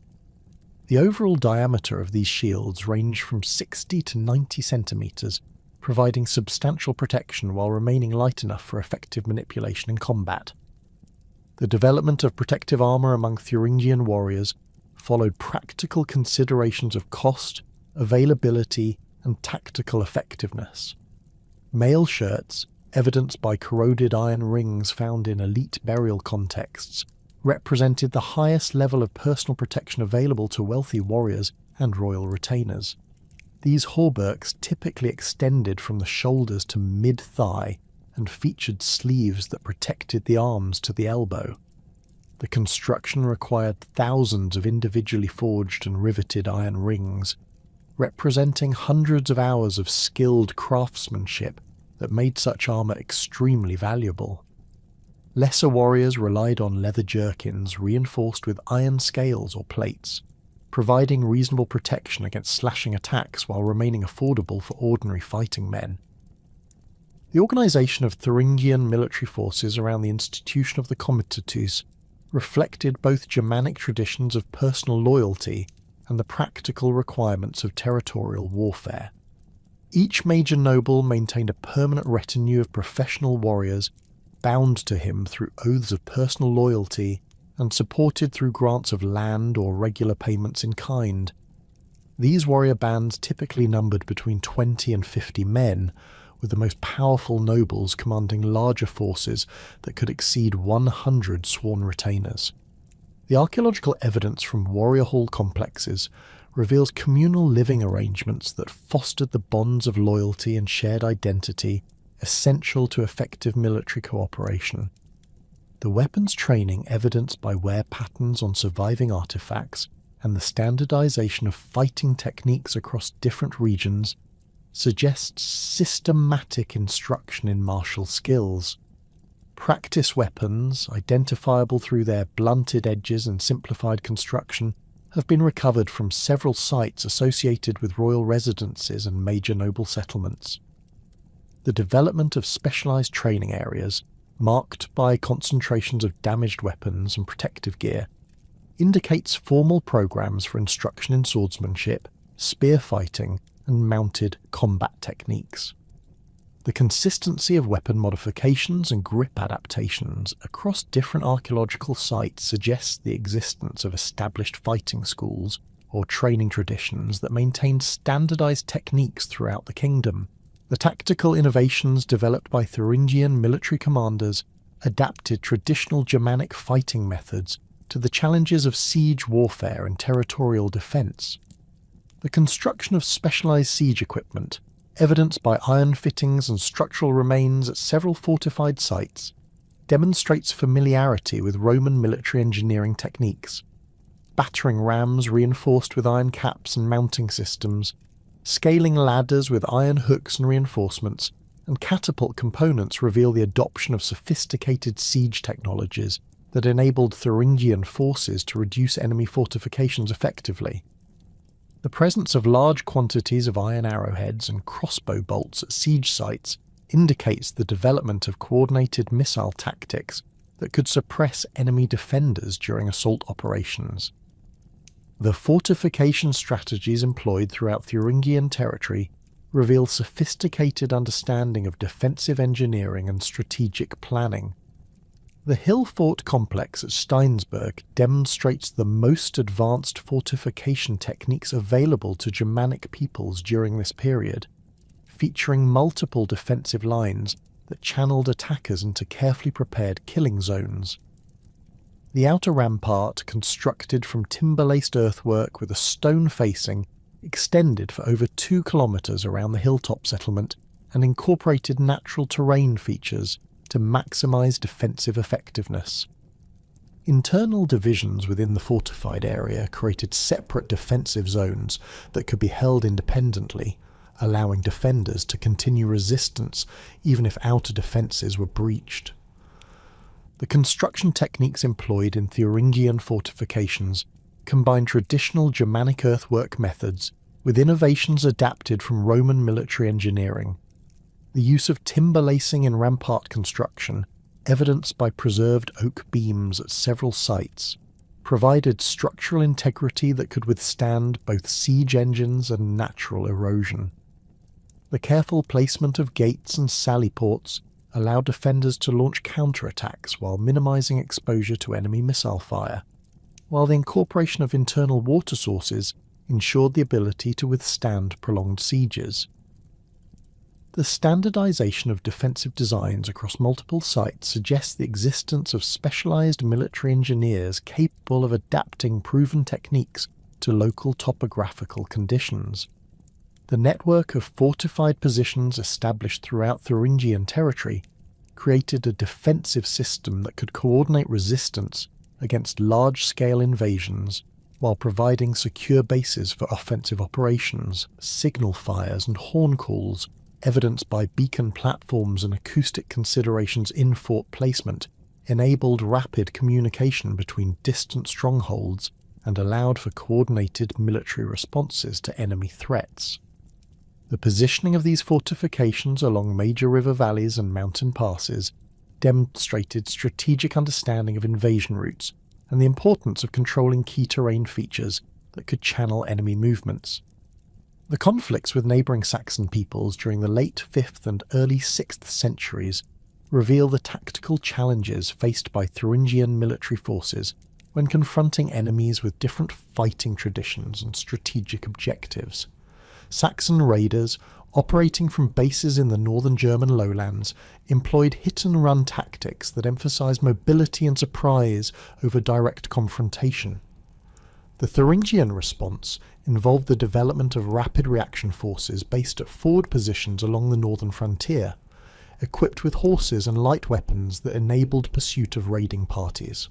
The overall diameter of these shields ranged from 60 to 90 centimeters, providing substantial protection while remaining light enough for effective manipulation in combat. The development of protective armour among Thuringian warriors followed practical considerations of cost, availability, and tactical effectiveness. Mail shirts, evidenced by corroded iron rings found in elite burial contexts, represented the highest level of personal protection available to wealthy warriors and royal retainers. These hauberks typically extended from the shoulders to mid-thigh and featured sleeves that protected the arms to the elbow. The construction required thousands of individually forged and riveted iron rings, representing hundreds of hours of skilled craftsmanship that made such armour extremely valuable. Lesser warriors relied on leather jerkins reinforced with iron scales or plates, providing reasonable protection against slashing attacks while remaining affordable for ordinary fighting men. The organisation of Thuringian military forces around the institution of the comitatus reflected both Germanic traditions of personal loyalty and the practical requirements of territorial warfare. Each major noble maintained a permanent retinue of professional warriors bound to him through oaths of personal loyalty and supported through grants of land or regular payments in kind. These warrior bands typically numbered between 20 and 50 men, with the most powerful nobles commanding larger forces that could exceed 100 sworn retainers. The archaeological evidence from warrior hall complexes reveals communal living arrangements that fostered the bonds of loyalty and shared identity essential to effective military cooperation. The weapons training evidenced by wear patterns on surviving artifacts and the standardization of fighting techniques across different regions suggests systematic instruction in martial skills. Practice weapons, identifiable through their blunted edges and simplified construction, have been recovered from several sites associated with royal residences and major noble settlements. The development of specialized training areas, marked by concentrations of damaged weapons and protective gear, indicates formal programs for instruction in swordsmanship, spear fighting, and mounted combat techniques. The consistency of weapon modifications and grip adaptations across different archaeological sites suggests the existence of established fighting schools or training traditions that maintained standardized techniques throughout the kingdom. The tactical innovations developed by Thuringian military commanders adapted traditional Germanic fighting methods to the challenges of siege warfare and territorial defense. The construction of specialized siege equipment, evidenced by iron fittings and structural remains at several fortified sites, demonstrates familiarity with Roman military engineering techniques. Battering rams reinforced with iron caps and mounting systems, scaling ladders with iron hooks and reinforcements, and catapult components reveal the adoption of sophisticated siege technologies that enabled Thuringian forces to reduce enemy fortifications effectively. The presence of large quantities of iron arrowheads and crossbow bolts at siege sites indicates the development of coordinated missile tactics that could suppress enemy defenders during assault operations. The fortification strategies employed throughout Thuringian territory reveal sophisticated understanding of defensive engineering and strategic planning. The hill fort complex at Steinsberg demonstrates the most advanced fortification techniques available to Germanic peoples during this period, featuring multiple defensive lines that channeled attackers into carefully prepared killing zones. The outer rampart, constructed from timber-laced earthwork with a stone facing, extended for over 2 kilometres around the hilltop settlement and incorporated natural terrain features to maximise defensive effectiveness. Internal divisions within the fortified area created separate defensive zones that could be held independently, allowing defenders to continue resistance even if outer defences were breached. The construction techniques employed in Thuringian fortifications combine traditional Germanic earthwork methods with innovations adapted from Roman military engineering. The use of timber lacing in rampart construction, evidenced by preserved oak beams at several sites, provided structural integrity that could withstand both siege engines and natural erosion. The careful placement of gates and sally ports allowed defenders to launch counterattacks while minimising exposure to enemy missile fire, while the incorporation of internal water sources ensured the ability to withstand prolonged sieges. The standardisation of defensive designs across multiple sites suggests the existence of specialised military engineers capable of adapting proven techniques to local topographical conditions. The network of fortified positions established throughout Thuringian territory created a defensive system that could coordinate resistance against large-scale invasions while providing secure bases for offensive operations, signal fires and horn calls, evidenced by beacon platforms and acoustic considerations in fort placement, enabled rapid communication between distant strongholds and allowed for coordinated military responses to enemy threats. The positioning of these fortifications along major river valleys and mountain passes demonstrated strategic understanding of invasion routes and the importance of controlling key terrain features that could channel enemy movements. The conflicts with neighbouring Saxon peoples during the late 5th and early 6th centuries reveal the tactical challenges faced by Thuringian military forces when confronting enemies with different fighting traditions and strategic objectives. Saxon raiders, operating from bases in the northern German lowlands, employed hit-and-run tactics that emphasised mobility and surprise over direct confrontation. The Thuringian response involved the development of rapid reaction forces based at forward positions along the northern frontier, equipped with horses and light weapons that enabled pursuit of raiding parties.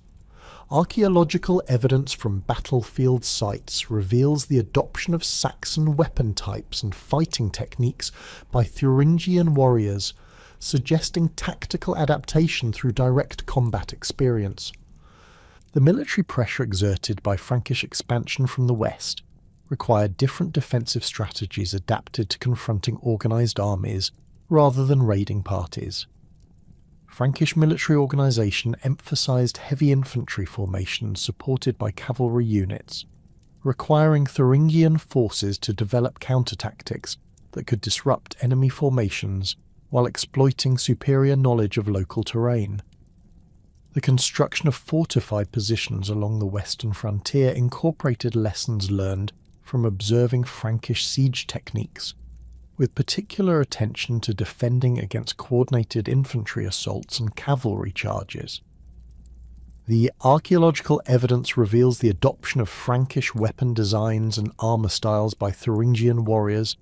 Archaeological evidence from battlefield sites reveals the adoption of Saxon weapon types and fighting techniques by Thuringian warriors, suggesting tactical adaptation through direct combat experience. The military pressure exerted by Frankish expansion from the west required different defensive strategies adapted to confronting organised armies rather than raiding parties. Frankish military organisation emphasised heavy infantry formations supported by cavalry units, requiring Thuringian forces to develop counter-tactics that could disrupt enemy formations while exploiting superior knowledge of local terrain. The construction of fortified positions along the western frontier incorporated lessons learned from observing Frankish siege techniques, with particular attention to defending against coordinated infantry assaults and cavalry charges. The archaeological evidence reveals the adoption of Frankish weapon designs and armour styles by Thuringian warriors,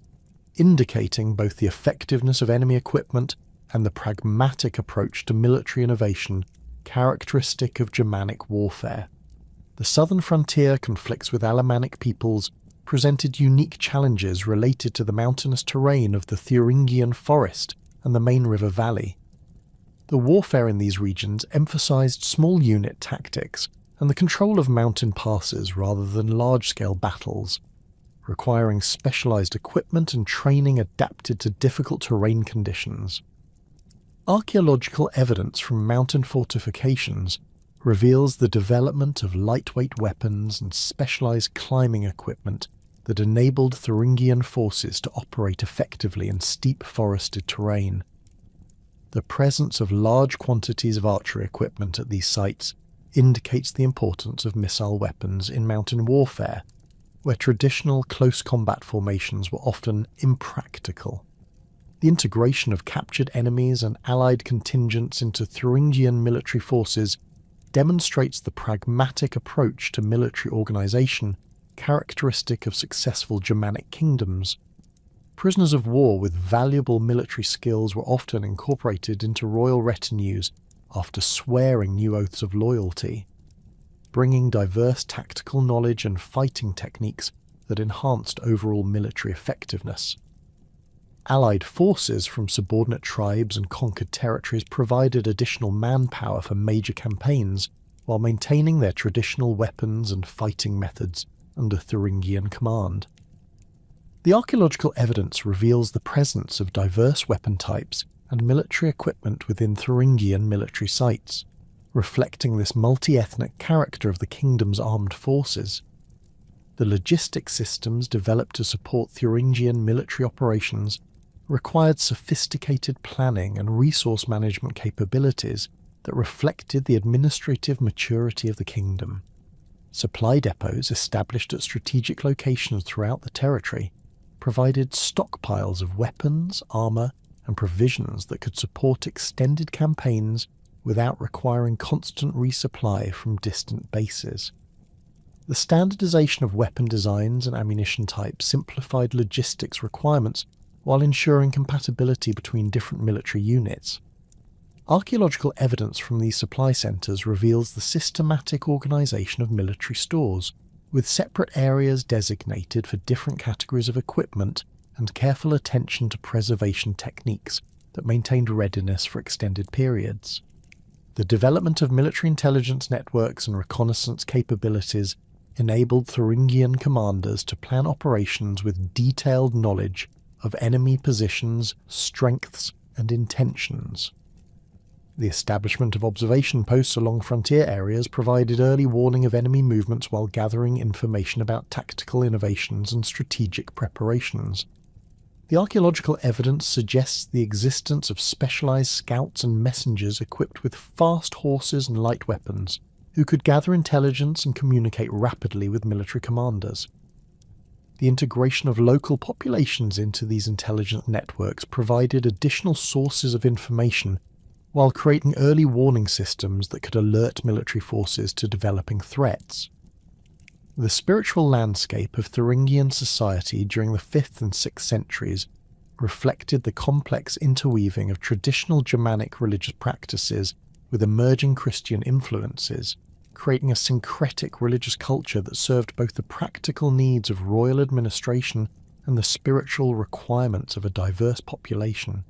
indicating both the effectiveness of enemy equipment and the pragmatic approach to military innovation characteristic of Germanic warfare. The southern frontier conflicts with Alemannic peoples presented unique challenges related to the mountainous terrain of the Thuringian forest and the main river valley. The warfare in these regions emphasised small unit tactics and the control of mountain passes rather than large-scale battles, requiring specialised equipment and training adapted to difficult terrain conditions. Archaeological evidence from mountain fortifications reveals the development of lightweight weapons and specialised climbing equipment that enabled Thuringian forces to operate effectively in steep forested terrain. The presence of large quantities of archery equipment at these sites indicates the importance of missile weapons in mountain warfare, where traditional close combat formations were often impractical. The integration of captured enemies and allied contingents into Thuringian military forces demonstrates the pragmatic approach to military organisation characteristic of successful Germanic kingdoms. Prisoners of war with valuable military skills were often incorporated into royal retinues after swearing new oaths of loyalty, bringing diverse tactical knowledge and fighting techniques that enhanced overall military effectiveness. Allied forces from subordinate tribes and conquered territories provided additional manpower for major campaigns while maintaining their traditional weapons and fighting methods under Thuringian command. The archaeological evidence reveals the presence of diverse weapon types and military equipment within Thuringian military sites, reflecting this multi-ethnic character of the kingdom's armed forces. The logistic systems developed to support Thuringian military operations required sophisticated planning and resource management capabilities that reflected the administrative maturity of the kingdom. Supply depots established at strategic locations throughout the territory provided stockpiles of weapons, armour, and provisions that could support extended campaigns without requiring constant resupply from distant bases. The standardization of weapon designs and ammunition types simplified logistics requirements while ensuring compatibility between different military units. Archaeological evidence from these supply centres reveals the systematic organisation of military stores, with separate areas designated for different categories of equipment and careful attention to preservation techniques that maintained readiness for extended periods. The development of military intelligence networks and reconnaissance capabilities enabled Thuringian commanders to plan operations with detailed knowledge of enemy positions, strengths, and intentions. The establishment of observation posts along frontier areas provided early warning of enemy movements while gathering information about tactical innovations and strategic preparations. The archaeological evidence suggests the existence of specialized scouts and messengers equipped with fast horses and light weapons, who could gather intelligence and communicate rapidly with military commanders. The integration of local populations into these intelligence networks provided additional sources of information while creating early warning systems that could alert military forces to developing threats. The spiritual landscape of Thuringian society during the 5th and 6th centuries reflected the complex interweaving of traditional Germanic religious practices with emerging Christian influences, creating a syncretic religious culture that served both the practical needs of royal administration and the spiritual requirements of a diverse population.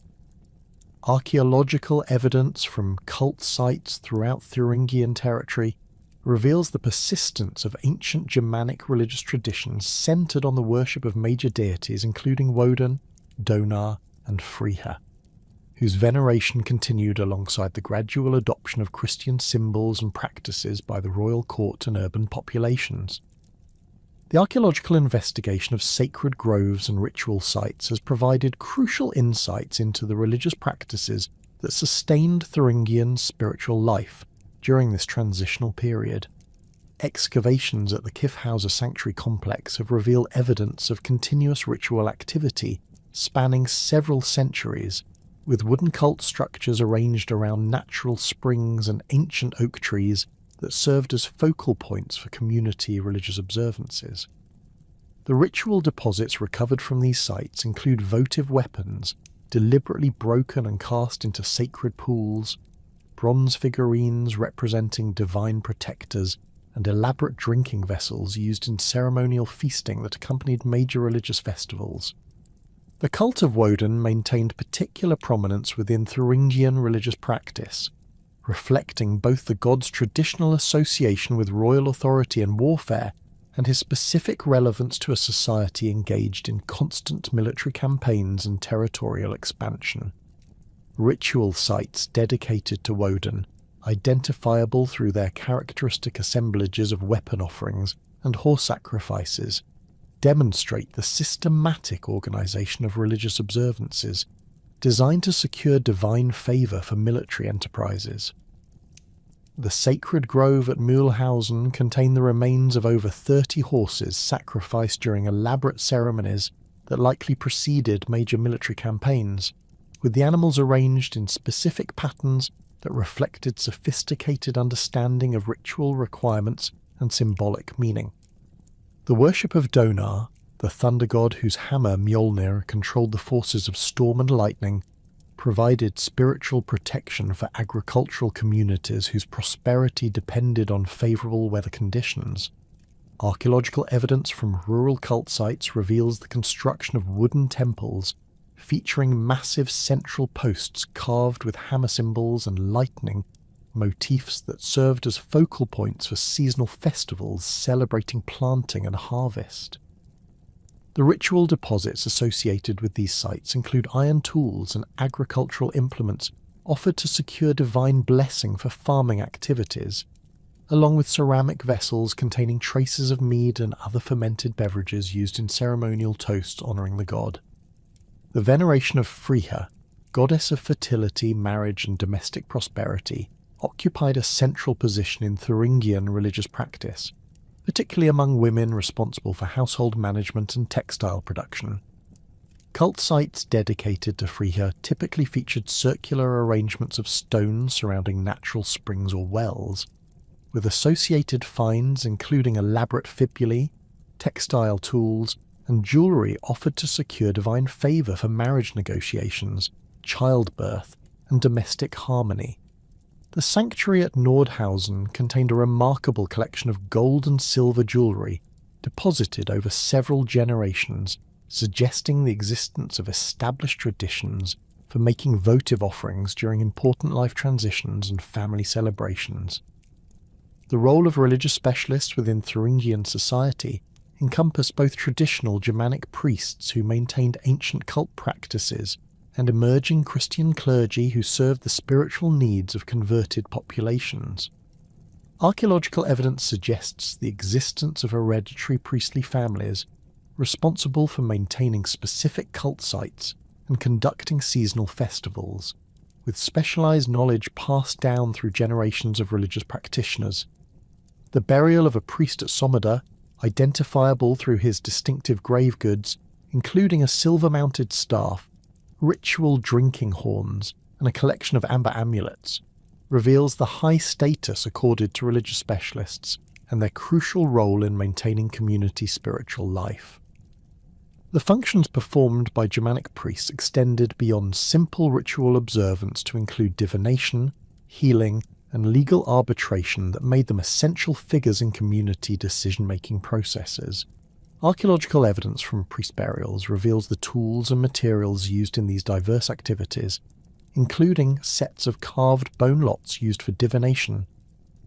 Archaeological evidence from cult sites throughout Thuringian territory reveals the persistence of ancient Germanic religious traditions centered on the worship of major deities including Woden, Donar, and Freyja, whose veneration continued alongside the gradual adoption of Christian symbols and practices by the royal court and urban populations. The archaeological investigation of sacred groves and ritual sites has provided crucial insights into the religious practices that sustained Thuringian spiritual life during this transitional period. Excavations at the Kyffhauser Sanctuary Complex have revealed evidence of continuous ritual activity spanning several centuries, with wooden cult structures arranged around natural springs and ancient oak trees that served as focal points for community religious observances. The ritual deposits recovered from these sites include votive weapons, deliberately broken and cast into sacred pools, bronze figurines representing divine protectors, and elaborate drinking vessels used in ceremonial feasting that accompanied major religious festivals. The cult of Woden maintained particular prominence within Thuringian religious practice, reflecting both the god's traditional association with royal authority and warfare and his specific relevance to a society engaged in constant military campaigns and territorial expansion. Ritual sites dedicated to Woden, identifiable through their characteristic assemblages of weapon offerings and horse sacrifices, demonstrate the systematic organisation of religious observances designed to secure divine favour for military enterprises. The sacred grove at Mühlhausen contained the remains of over 30 horses sacrificed during elaborate ceremonies that likely preceded major military campaigns, with the animals arranged in specific patterns that reflected sophisticated understanding of ritual requirements and symbolic meaning. The worship of Donar, the thunder god whose hammer Mjolnir controlled the forces of storm and lightning, provided spiritual protection for agricultural communities whose prosperity depended on favourable weather conditions. Archaeological evidence from rural cult sites reveals the construction of wooden temples featuring massive central posts carved with hammer symbols and lightning motifs that served as focal points for seasonal festivals celebrating planting and harvest. The ritual deposits associated with these sites include iron tools and agricultural implements offered to secure divine blessing for farming activities, along with ceramic vessels containing traces of mead and other fermented beverages used in ceremonial toasts honouring the god. The veneration of Frigga, goddess of fertility, marriage and domestic prosperity, occupied a central position in Thuringian religious practice, particularly among women responsible for household management and textile production. Cult sites dedicated to Frigga typically featured circular arrangements of stones surrounding natural springs or wells, with associated finds including elaborate fibulae, textile tools, and jewellery offered to secure divine favour for marriage negotiations, childbirth, and domestic harmony. The sanctuary at Nordhausen contained a remarkable collection of gold and silver jewellery deposited over several generations, suggesting the existence of established traditions for making votive offerings during important life transitions and family celebrations. The role of religious specialists within Thuringian society encompassed both traditional Germanic priests who maintained ancient cult practices and emerging Christian clergy who served the spiritual needs of converted populations. Archaeological evidence suggests the existence of hereditary priestly families responsible for maintaining specific cult sites and conducting seasonal festivals, with specialized knowledge passed down through generations of religious practitioners. The burial of a priest at Someda, identifiable through his distinctive grave goods, including a silver-mounted staff, ritual drinking horns, and a collection of amber amulets, reveals the high status accorded to religious specialists and their crucial role in maintaining community spiritual life. The functions performed by Germanic priests extended beyond simple ritual observance to include divination, healing, and legal arbitration that made them essential figures in community decision-making processes. Archaeological evidence from priest burials reveals the tools and materials used in these diverse activities, including sets of carved bone lots used for divination,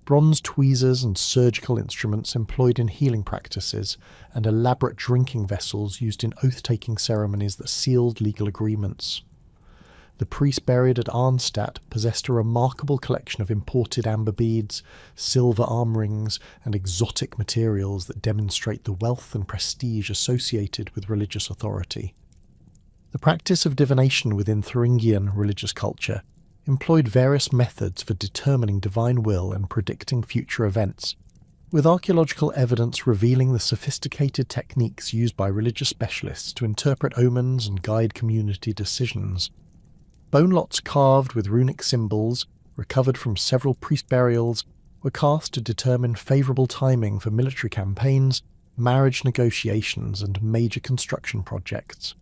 bronze tweezers and surgical instruments employed in healing practices, and elaborate drinking vessels used in oath-taking ceremonies that sealed legal agreements. The priest buried at Arnstadt possessed a remarkable collection of imported amber beads, silver arm rings, and exotic materials that demonstrate the wealth and prestige associated with religious authority. The practice of divination within Thuringian religious culture employed various methods for determining divine will and predicting future events, with archaeological evidence revealing the sophisticated techniques used by religious specialists to interpret omens and guide community decisions. Bone lots carved with runic symbols, recovered from several priest burials, were cast to determine favourable timing for military campaigns, marriage negotiations, and major construction projects.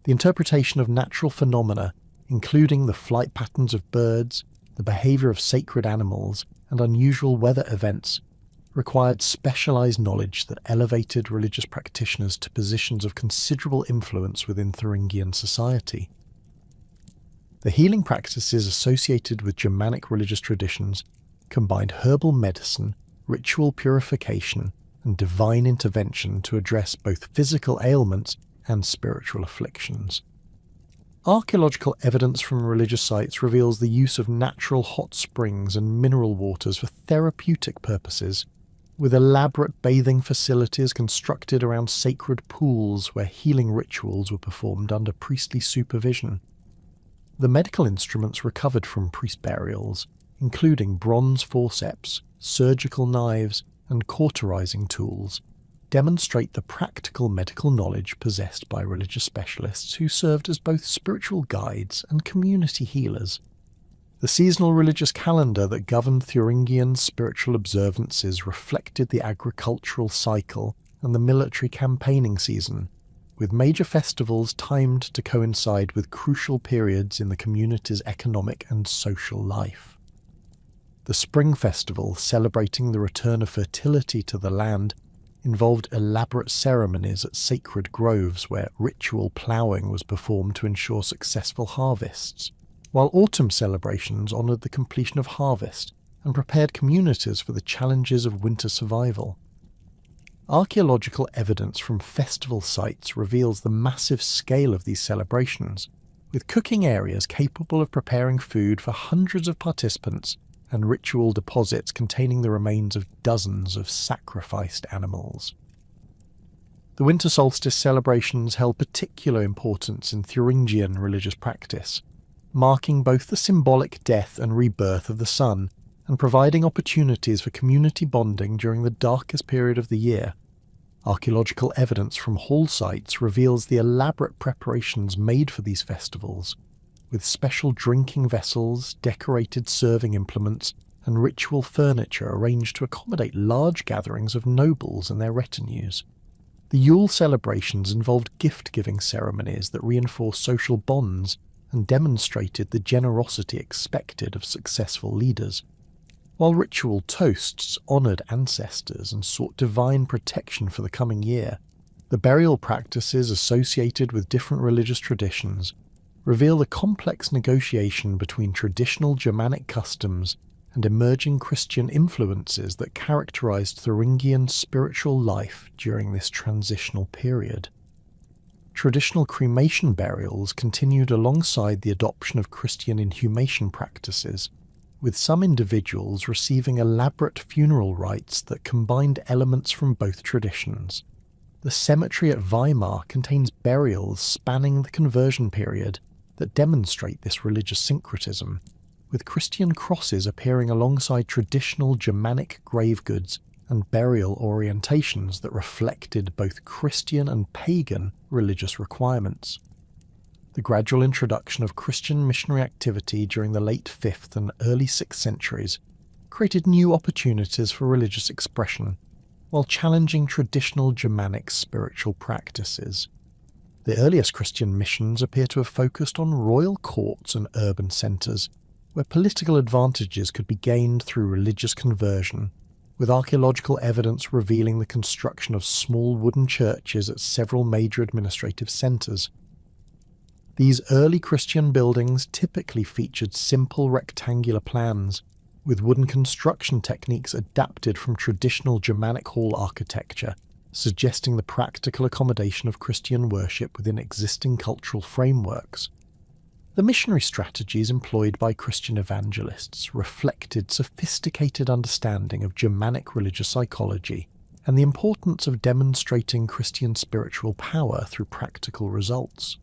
The interpretation of natural phenomena, including the flight patterns of birds, the behaviour of sacred animals, and unusual weather events, required specialised knowledge that elevated religious practitioners to positions of considerable influence within Thuringian society. The healing practices associated with Germanic religious traditions combined herbal medicine, ritual purification, and divine intervention to address both physical ailments and spiritual afflictions. Archaeological evidence from religious sites reveals the use of natural hot springs and mineral waters for therapeutic purposes, with elaborate bathing facilities constructed around sacred pools where healing rituals were performed under priestly supervision. The medical instruments recovered from priest burials, including bronze forceps, surgical knives, and cauterizing tools, demonstrate the practical medical knowledge possessed by religious specialists who served as both spiritual guides and community healers. The seasonal religious calendar that governed Thuringian spiritual observances reflected the agricultural cycle and the military campaigning season, with major festivals timed to coincide with crucial periods in the community's economic and social life. The spring festival, celebrating the return of fertility to the land, involved elaborate ceremonies at sacred groves where ritual ploughing was performed to ensure successful harvests, while autumn celebrations honoured the completion of harvest and prepared communities for the challenges of winter survival. Archaeological evidence from festival sites reveals the massive scale of these celebrations, with cooking areas capable of preparing food for hundreds of participants and ritual deposits containing the remains of dozens of sacrificed animals. The winter solstice celebrations held particular importance in Thuringian religious practice, marking both the symbolic death and rebirth of the sun, and providing opportunities for community bonding during the darkest period of the year. Archaeological evidence from hall sites reveals the elaborate preparations made for these festivals, with special drinking vessels, decorated serving implements, and ritual furniture arranged to accommodate large gatherings of nobles and their retinues. The Yule celebrations involved gift-giving ceremonies that reinforced social bonds and demonstrated the generosity expected of successful leaders, while ritual toasts honoured ancestors and sought divine protection for the coming year. The burial practices associated with different religious traditions reveal the complex negotiation between traditional Germanic customs and emerging Christian influences that characterized Thuringian spiritual life during this transitional period. Traditional cremation burials continued alongside the adoption of Christian inhumation practices, with some individuals receiving elaborate funeral rites that combined elements from both traditions. The cemetery at Weimar contains burials spanning the conversion period that demonstrate this religious syncretism, with Christian crosses appearing alongside traditional Germanic grave goods and burial orientations that reflected both Christian and pagan religious requirements. The gradual introduction of Christian missionary activity during the late 5th and early 6th centuries created new opportunities for religious expression, while challenging traditional Germanic spiritual practices. The earliest Christian missions appear to have focused on royal courts and urban centres, where political advantages could be gained through religious conversion, with archaeological evidence revealing the construction of small wooden churches at several major administrative centres. These early Christian buildings typically featured simple rectangular plans, with wooden construction techniques adapted from traditional Germanic hall architecture, suggesting the practical accommodation of Christian worship within existing cultural frameworks. The missionary strategies employed by Christian evangelists reflected sophisticated understanding of Germanic religious psychology and the importance of demonstrating Christian spiritual power through practical results.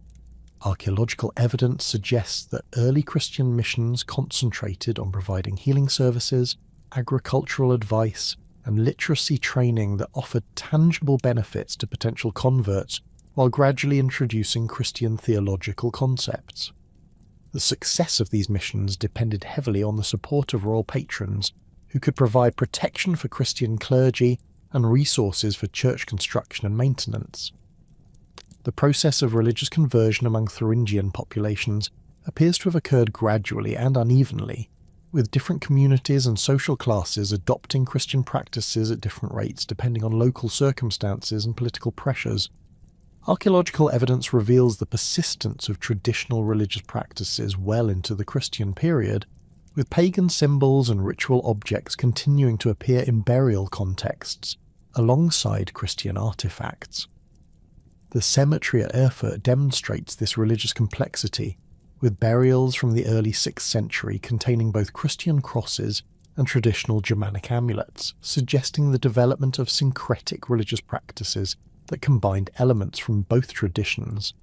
Archaeological evidence suggests that early Christian missions concentrated on providing healing services, agricultural advice, and literacy training that offered tangible benefits to potential converts while gradually introducing Christian theological concepts. The success of these missions depended heavily on the support of royal patrons, who could provide protection for Christian clergy and resources for church construction and maintenance. The process of religious conversion among Thuringian populations appears to have occurred gradually and unevenly, with different communities and social classes adopting Christian practices at different rates depending on local circumstances and political pressures. Archaeological evidence reveals the persistence of traditional religious practices well into the Christian period, with pagan symbols and ritual objects continuing to appear in burial contexts, alongside Christian artifacts. The cemetery at Erfurt demonstrates this religious complexity, with burials from the early 6th century containing both Christian crosses and traditional Germanic amulets, suggesting the development of syncretic religious practices that combined elements from both traditions.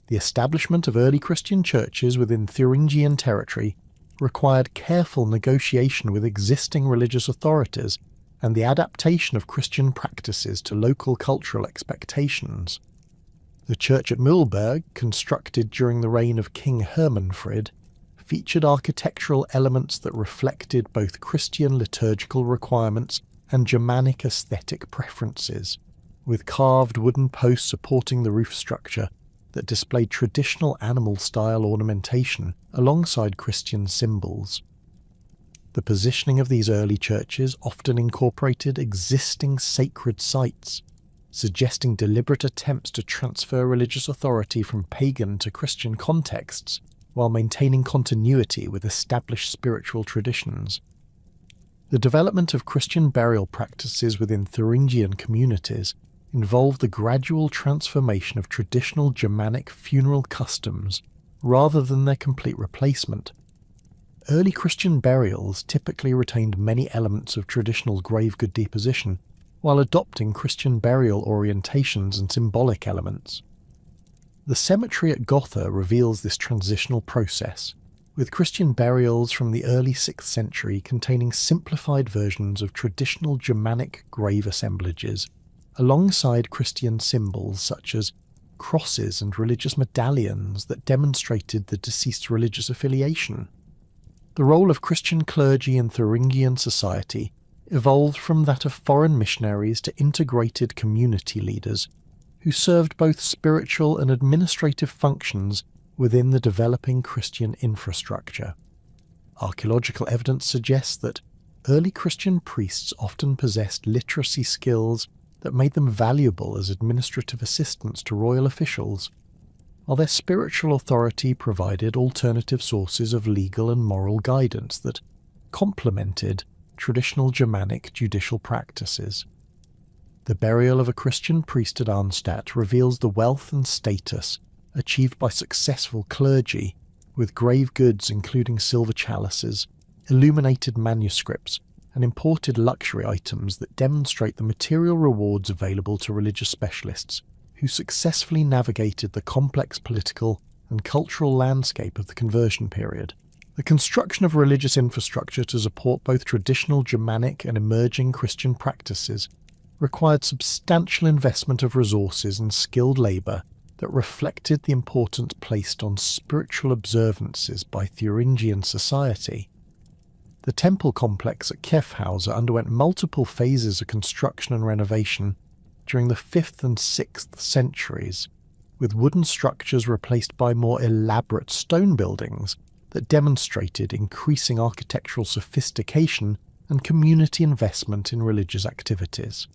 The establishment of early Christian churches within Thuringian territory required careful negotiation with existing religious authorities and the adaptation of Christian practices to local cultural expectations. The church at Mühlberg, constructed during the reign of King Hermanafrid, featured architectural elements that reflected both Christian liturgical requirements and Germanic aesthetic preferences, with carved wooden posts supporting the roof structure that displayed traditional animal-style ornamentation alongside Christian symbols. The positioning of these early churches often incorporated existing sacred sites, suggesting deliberate attempts to transfer religious authority from pagan to Christian contexts while maintaining continuity with established spiritual traditions. The development of Christian burial practices within Thuringian communities involved the gradual transformation of traditional Germanic funeral customs rather than their complete replacement. Early Christian burials typically retained many elements of traditional gravegood deposition, while adopting Christian burial orientations and symbolic elements. The cemetery at Gotha reveals this transitional process, with Christian burials from the early 6th century containing simplified versions of traditional Germanic grave assemblages, alongside Christian symbols such as crosses and religious medallions that demonstrated the deceased's religious affiliation. The role of Christian clergy in Thuringian society evolved from that of foreign missionaries to integrated community leaders, who served both spiritual and administrative functions within the developing Christian infrastructure. Archaeological evidence suggests that early Christian priests often possessed literacy skills that made them valuable as administrative assistants to royal officials, while their spiritual authority provided alternative sources of legal and moral guidance that complemented traditional Germanic judicial practices. The burial of a Christian priest at Arnstadt reveals the wealth and status achieved by successful clergy, with grave goods including silver chalices, illuminated manuscripts, and imported luxury items that demonstrate the material rewards available to religious specialists who successfully navigated the complex political and cultural landscape of the conversion period. The construction of religious infrastructure to support both traditional Germanic and emerging Christian practices required substantial investment of resources and skilled labour that reflected the importance placed on spiritual observances by Thuringian society. The temple complex at Kyffhauser underwent multiple phases of construction and renovation during the 5th and 6th centuries, with wooden structures replaced by more elaborate stone buildings that demonstrated increasing architectural sophistication and community investment in religious activities.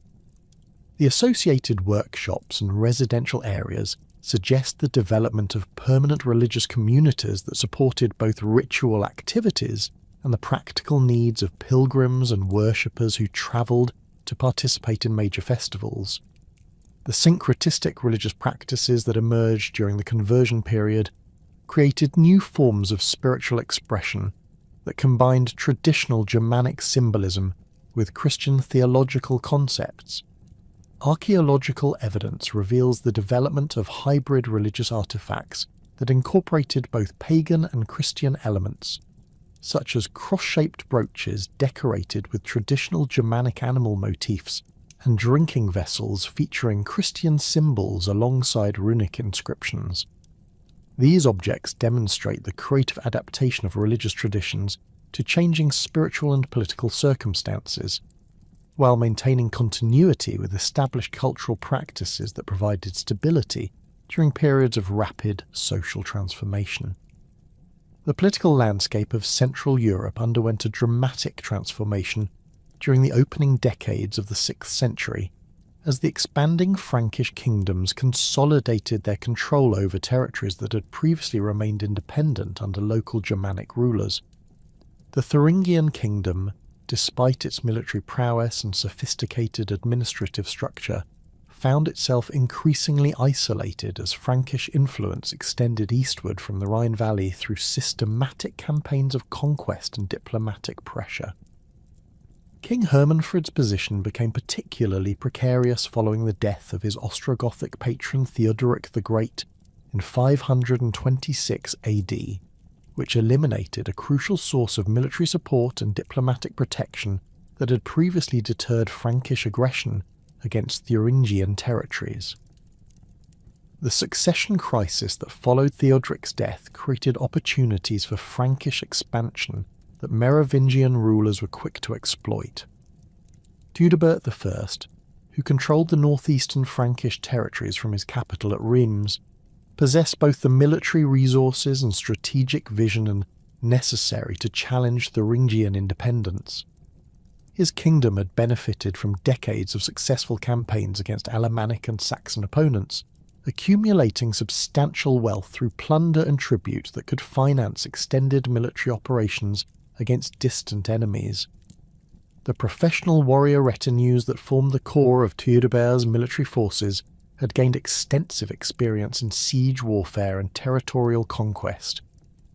The associated workshops and residential areas suggest the development of permanent religious communities that supported both ritual activities and the practical needs of pilgrims and worshippers who travelled to participate in major festivals. The syncretistic religious practices that emerged during the conversion period created new forms of spiritual expression that combined traditional Germanic symbolism with Christian theological concepts. Archaeological evidence reveals the development of hybrid religious artifacts that incorporated both pagan and Christian elements, such as cross-shaped brooches decorated with traditional Germanic animal motifs and drinking vessels featuring Christian symbols alongside runic inscriptions. These objects demonstrate the creative adaptation of religious traditions to changing spiritual and political circumstances, while maintaining continuity with established cultural practices that provided stability during periods of rapid social transformation. The political landscape of Central Europe underwent a dramatic transformation during the opening decades of the 6th century, as the expanding Frankish kingdoms consolidated their control over territories that had previously remained independent under local Germanic rulers. The Thuringian kingdom, despite its military prowess and sophisticated administrative structure, found itself increasingly isolated as Frankish influence extended eastward from the Rhine Valley through systematic campaigns of conquest and diplomatic pressure. King Hermanafrid's position became particularly precarious following the death of his Ostrogothic patron Theodoric the Great in 526 AD, which eliminated a crucial source of military support and diplomatic protection that had previously deterred Frankish aggression against Thuringian territories. The succession crisis that followed Theodoric's death created opportunities for Frankish expansion that Merovingian rulers were quick to exploit. Theudebert I, who controlled the northeastern Frankish territories from his capital at Reims, possessed both the military resources and strategic vision necessary to challenge Thuringian independence. His kingdom had benefited from decades of successful campaigns against Alemannic and Saxon opponents, accumulating substantial wealth through plunder and tribute that could finance extended military operations against distant enemies. The professional warrior retinues that formed the core of Theodebert's military forces had gained extensive experience in siege warfare and territorial conquest,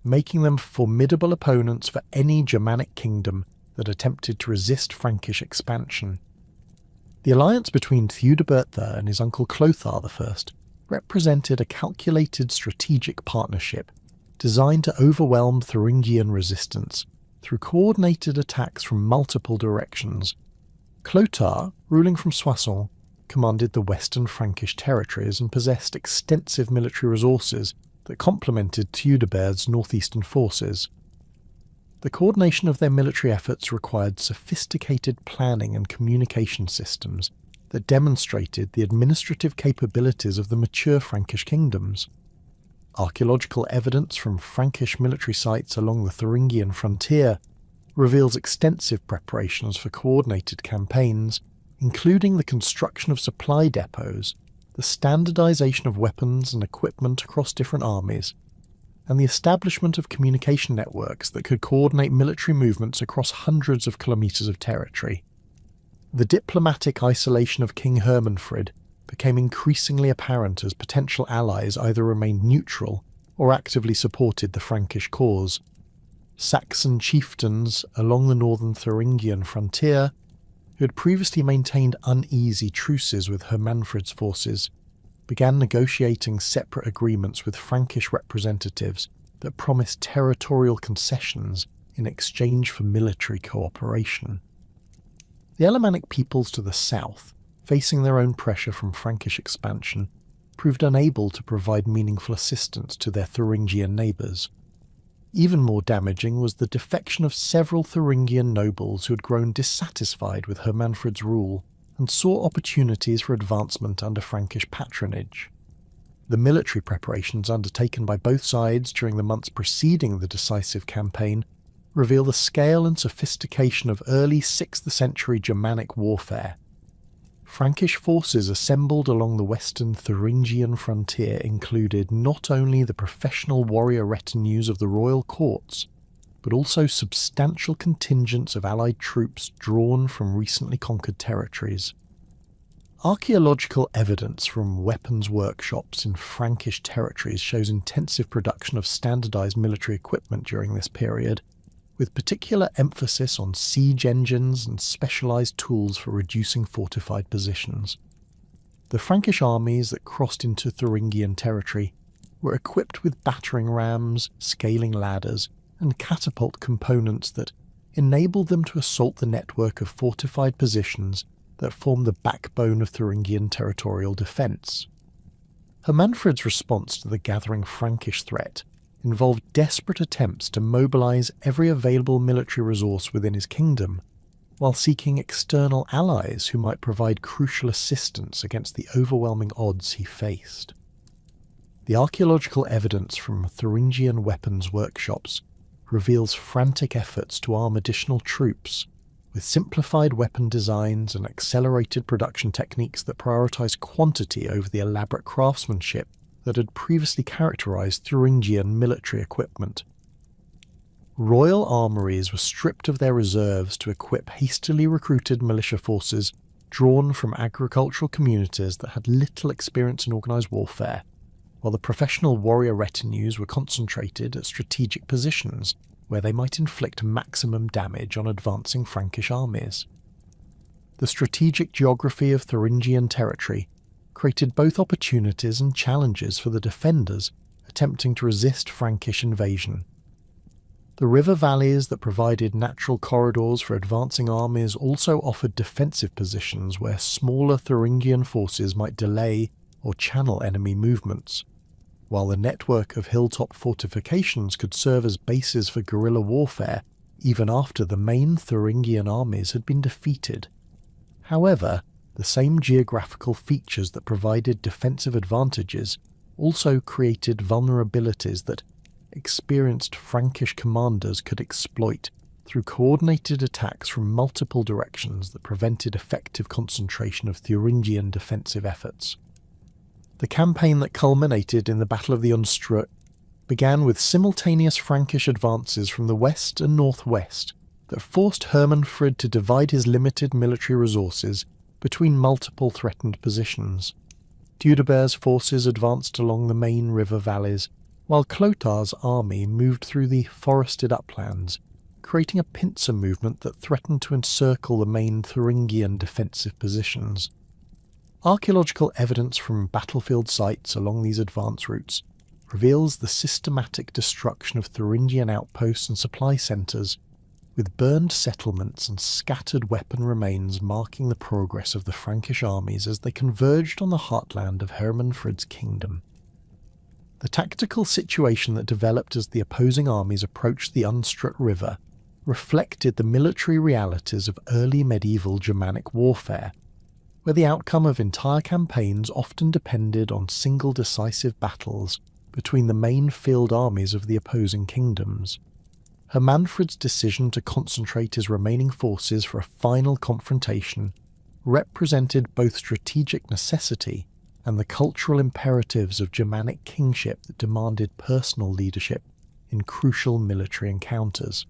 making them formidable opponents for any Germanic kingdom that attempted to resist Frankish expansion. The alliance between Theudebert I and his uncle Clothar I represented a calculated strategic partnership designed to overwhelm Thuringian resistance through coordinated attacks from multiple directions. Clothar, ruling from Soissons, commanded the western Frankish territories and possessed extensive military resources that complemented Theudebert's northeastern forces. The coordination of their military efforts required sophisticated planning and communication systems that demonstrated the administrative capabilities of the mature Frankish kingdoms. Archaeological evidence from Frankish military sites along the Thuringian frontier reveals extensive preparations for coordinated campaigns, including the construction of supply depots, the standardization of weapons and equipment across different armies, and the establishment of communication networks that could coordinate military movements across hundreds of kilometres of territory. The diplomatic isolation of King Hermanafrid became increasingly apparent as potential allies either remained neutral or actively supported the Frankish cause. Saxon chieftains along the northern Thuringian frontier, who had previously maintained uneasy truces with Hermanfrid's forces, began negotiating separate agreements with Frankish representatives that promised territorial concessions in exchange for military cooperation. The Alemannic peoples to the south, facing their own pressure from Frankish expansion, proved unable to provide meaningful assistance to their Thuringian neighbours. Even more damaging was the defection of several Thuringian nobles who had grown dissatisfied with Hermanfrid's rule and saw opportunities for advancement under Frankish patronage. The military preparations undertaken by both sides during the months preceding the decisive campaign reveal the scale and sophistication of early 6th century Germanic warfare. Frankish forces assembled along the western Thuringian frontier included not only the professional warrior retinues of the royal courts, but also substantial contingents of allied troops drawn from recently conquered territories. Archaeological evidence from weapons workshops in Frankish territories shows intensive production of standardized military equipment during this period, with particular emphasis on siege engines and specialized tools for reducing fortified positions. The Frankish armies that crossed into Thuringian territory were equipped with battering rams, scaling ladders, and catapult components that enabled them to assault the network of fortified positions that formed the backbone of Thuringian territorial defence. Hermanfrid's response to the gathering Frankish threat involved desperate attempts to mobilise every available military resource within his kingdom, while seeking external allies who might provide crucial assistance against the overwhelming odds he faced. The archaeological evidence from Thuringian weapons workshops reveals frantic efforts to arm additional troops, with simplified weapon designs and accelerated production techniques that prioritise quantity over the elaborate craftsmanship that had previously characterised Thuringian military equipment. Royal armories were stripped of their reserves to equip hastily recruited militia forces drawn from agricultural communities that had little experience in organised warfare, while the professional warrior retinues were concentrated at strategic positions where they might inflict maximum damage on advancing Frankish armies. The strategic geography of Thuringian territory created both opportunities and challenges for the defenders attempting to resist Frankish invasion. The river valleys that provided natural corridors for advancing armies also offered defensive positions where smaller Thuringian forces might delay or channel enemy movements, while the network of hilltop fortifications could serve as bases for guerrilla warfare even after the main Thuringian armies had been defeated. However, the same geographical features that provided defensive advantages also created vulnerabilities that experienced Frankish commanders could exploit through coordinated attacks from multiple directions that prevented effective concentration of Thuringian defensive efforts. The campaign that culminated in the Battle of the Unstrut began with simultaneous Frankish advances from the west and northwest that forced Hermanfrid to divide his limited military resources between multiple threatened positions. Theudebald's forces advanced along the main river valleys, while Clotar's army moved through the forested uplands, creating a pincer movement that threatened to encircle the main Thuringian defensive positions. Archaeological evidence from battlefield sites along these advance routes reveals the systematic destruction of Thuringian outposts and supply centres, with burned settlements and scattered weapon remains marking the progress of the Frankish armies as they converged on the heartland of Hermanfrid's kingdom. The tactical situation that developed as the opposing armies approached the Unstrut River reflected the military realities of early medieval Germanic warfare, where the outcome of entire campaigns often depended on single decisive battles between the main field armies of the opposing kingdoms. Hermanfrid's decision to concentrate his remaining forces for a final confrontation represented both strategic necessity and the cultural imperatives of Germanic kingship that demanded personal leadership in crucial military encounters.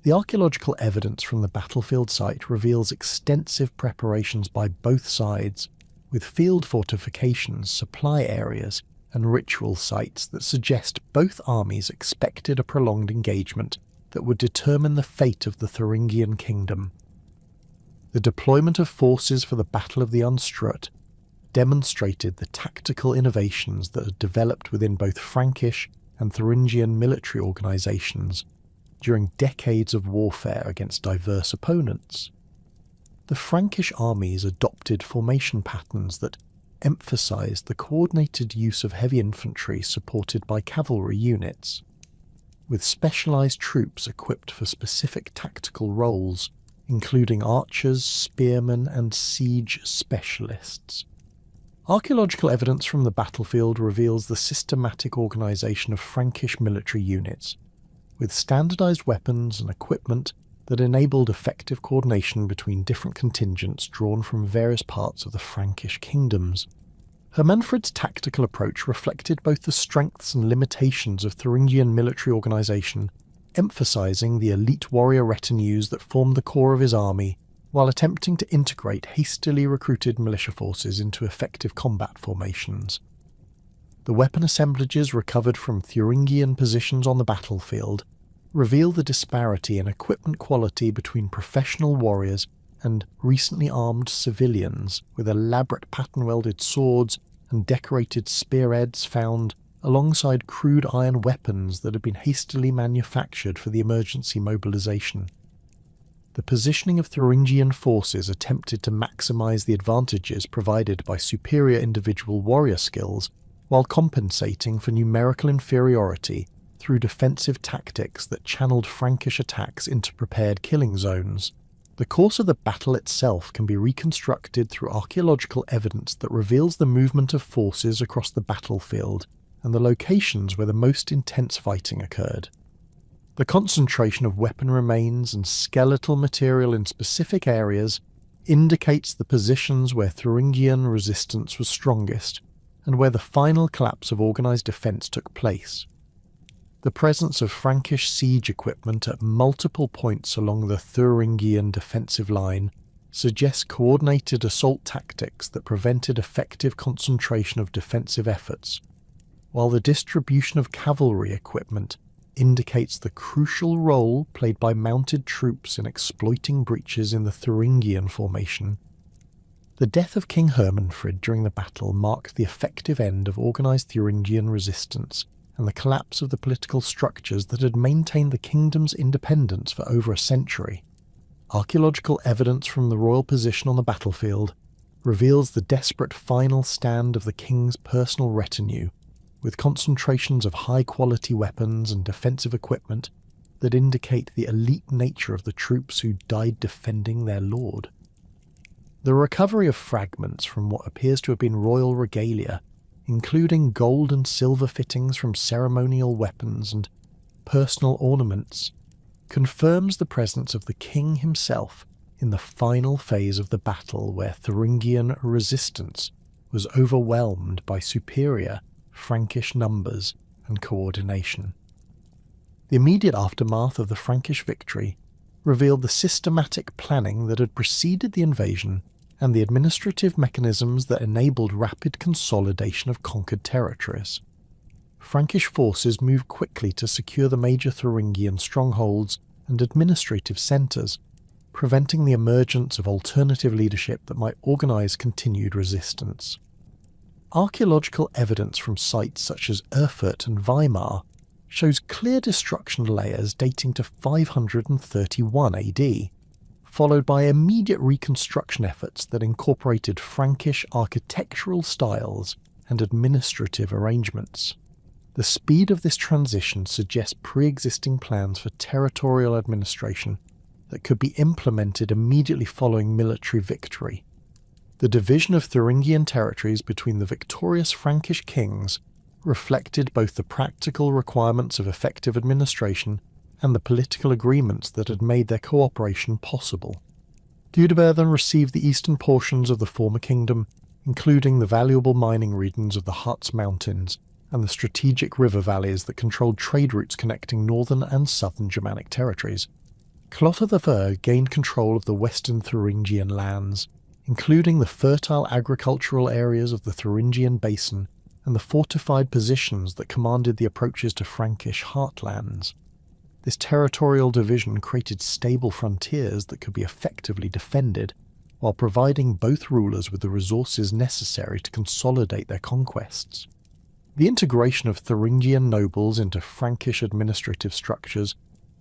The archaeological evidence from the battlefield site reveals extensive preparations by both sides, with field fortifications, supply areas, and ritual sites that suggest both armies expected a prolonged engagement that would determine the fate of the Thuringian kingdom. The deployment of forces for the Battle of the Unstrut demonstrated the tactical innovations that had developed within both Frankish and Thuringian military organisations during decades of warfare against diverse opponents. The Frankish armies adopted formation patterns that emphasised the coordinated use of heavy infantry supported by cavalry units, with specialised troops equipped for specific tactical roles, including archers, spearmen, and siege specialists. Archaeological evidence from the battlefield reveals the systematic organisation of Frankish military units, with standardised weapons and equipment that enabled effective coordination between different contingents drawn from various parts of the Frankish kingdoms. Hermanfrid's tactical approach reflected both the strengths and limitations of Thuringian military organisation, emphasising the elite warrior retinues that formed the core of his army, while attempting to integrate hastily recruited militia forces into effective combat formations. The weapon assemblages recovered from Thuringian positions on the battlefield reveal the disparity in equipment quality between professional warriors and recently armed civilians, with elaborate pattern-welded swords and decorated spearheads found alongside crude iron weapons that had been hastily manufactured for the emergency mobilization. The positioning of Thuringian forces attempted to maximise the advantages provided by superior individual warrior skills while compensating for numerical inferiority through defensive tactics that channeled Frankish attacks into prepared killing zones. The course of the battle itself can be reconstructed through archaeological evidence that reveals the movement of forces across the battlefield and the locations where the most intense fighting occurred. The concentration of weapon remains and skeletal material in specific areas indicates the positions where Thuringian resistance was strongest and where the final collapse of organised defence took place. The presence of Frankish siege equipment at multiple points along the Thuringian defensive line suggests coordinated assault tactics that prevented effective concentration of defensive efforts, while the distribution of cavalry equipment indicates the crucial role played by mounted troops in exploiting breaches in the Thuringian formation. The death of King Hermanfrid during the battle marked the effective end of organised Thuringian resistance and the collapse of the political structures that had maintained the kingdom's independence for over a century. Archaeological evidence from the royal position on the battlefield reveals the desperate final stand of the king's personal retinue, with concentrations of high-quality weapons and defensive equipment that indicate the elite nature of the troops who died defending their lord. The recovery of fragments from what appears to have been royal regalia, including gold and silver fittings from ceremonial weapons and personal ornaments, confirms the presence of the king himself in the final phase of the battle where Thuringian resistance was overwhelmed by superior Frankish numbers and coordination. The immediate aftermath of the Frankish victory revealed the systematic planning that had preceded the invasion and the administrative mechanisms that enabled rapid consolidation of conquered territories. Frankish forces moved quickly to secure the major Thuringian strongholds and administrative centres, preventing the emergence of alternative leadership that might organise continued resistance. Archaeological evidence from sites such as Erfurt and Weimar shows clear destruction layers dating to 531 AD, followed by immediate reconstruction efforts that incorporated Frankish architectural styles and administrative arrangements. The speed of this transition suggests pre-existing plans for territorial administration that could be implemented immediately following military victory. The division of Thuringian territories between the victorious Frankish kings reflected both the practical requirements of effective administration and the political agreements that had made their cooperation possible. Dudebert then received the eastern portions of the former kingdom, including the valuable mining regions of the Harz Mountains and the strategic river valleys that controlled trade routes connecting northern and southern Germanic territories. Clothar III gained control of the western Thuringian lands, including the fertile agricultural areas of the Thuringian basin and the fortified positions that commanded the approaches to Frankish heartlands. This territorial division created stable frontiers that could be effectively defended, while providing both rulers with the resources necessary to consolidate their conquests. The integration of Thuringian nobles into Frankish administrative structures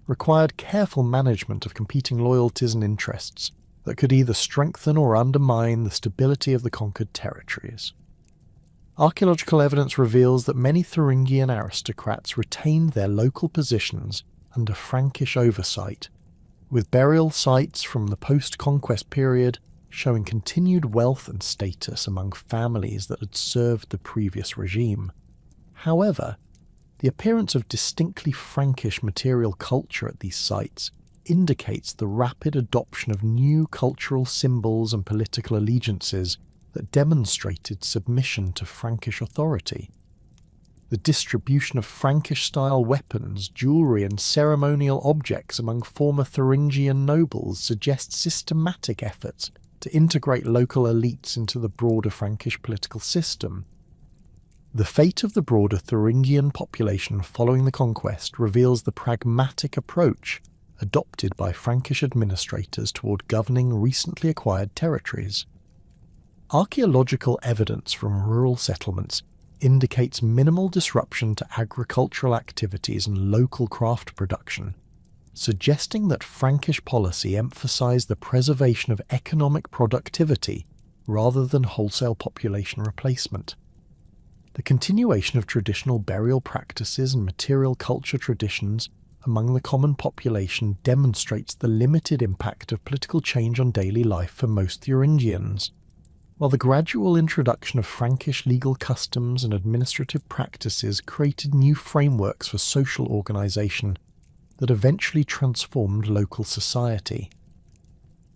required careful management of competing loyalties and interests that could either strengthen or undermine the stability of the conquered territories. Archaeological evidence reveals that many Thuringian aristocrats retained their local positions under Frankish oversight, with burial sites from the post-conquest period showing continued wealth and status among families that had served the previous regime. However, the appearance of distinctly Frankish material culture at these sites indicates the rapid adoption of new cultural symbols and political allegiances that demonstrated submission to Frankish authority. The distribution of Frankish-style weapons, jewellery and ceremonial objects among former Thuringian nobles suggests systematic efforts to integrate local elites into the broader Frankish political system. The fate of the broader Thuringian population following the conquest reveals the pragmatic approach adopted by Frankish administrators toward governing recently acquired territories. Archaeological evidence from rural settlements indicates minimal disruption to agricultural activities and local craft production, suggesting that Frankish policy emphasized the preservation of economic productivity rather than wholesale population replacement. The continuation of traditional burial practices and material culture traditions among the common population demonstrates the limited impact of political change on daily life for most Thuringians, while the gradual introduction of Frankish legal customs and administrative practices created new frameworks for social organisation that eventually transformed local society.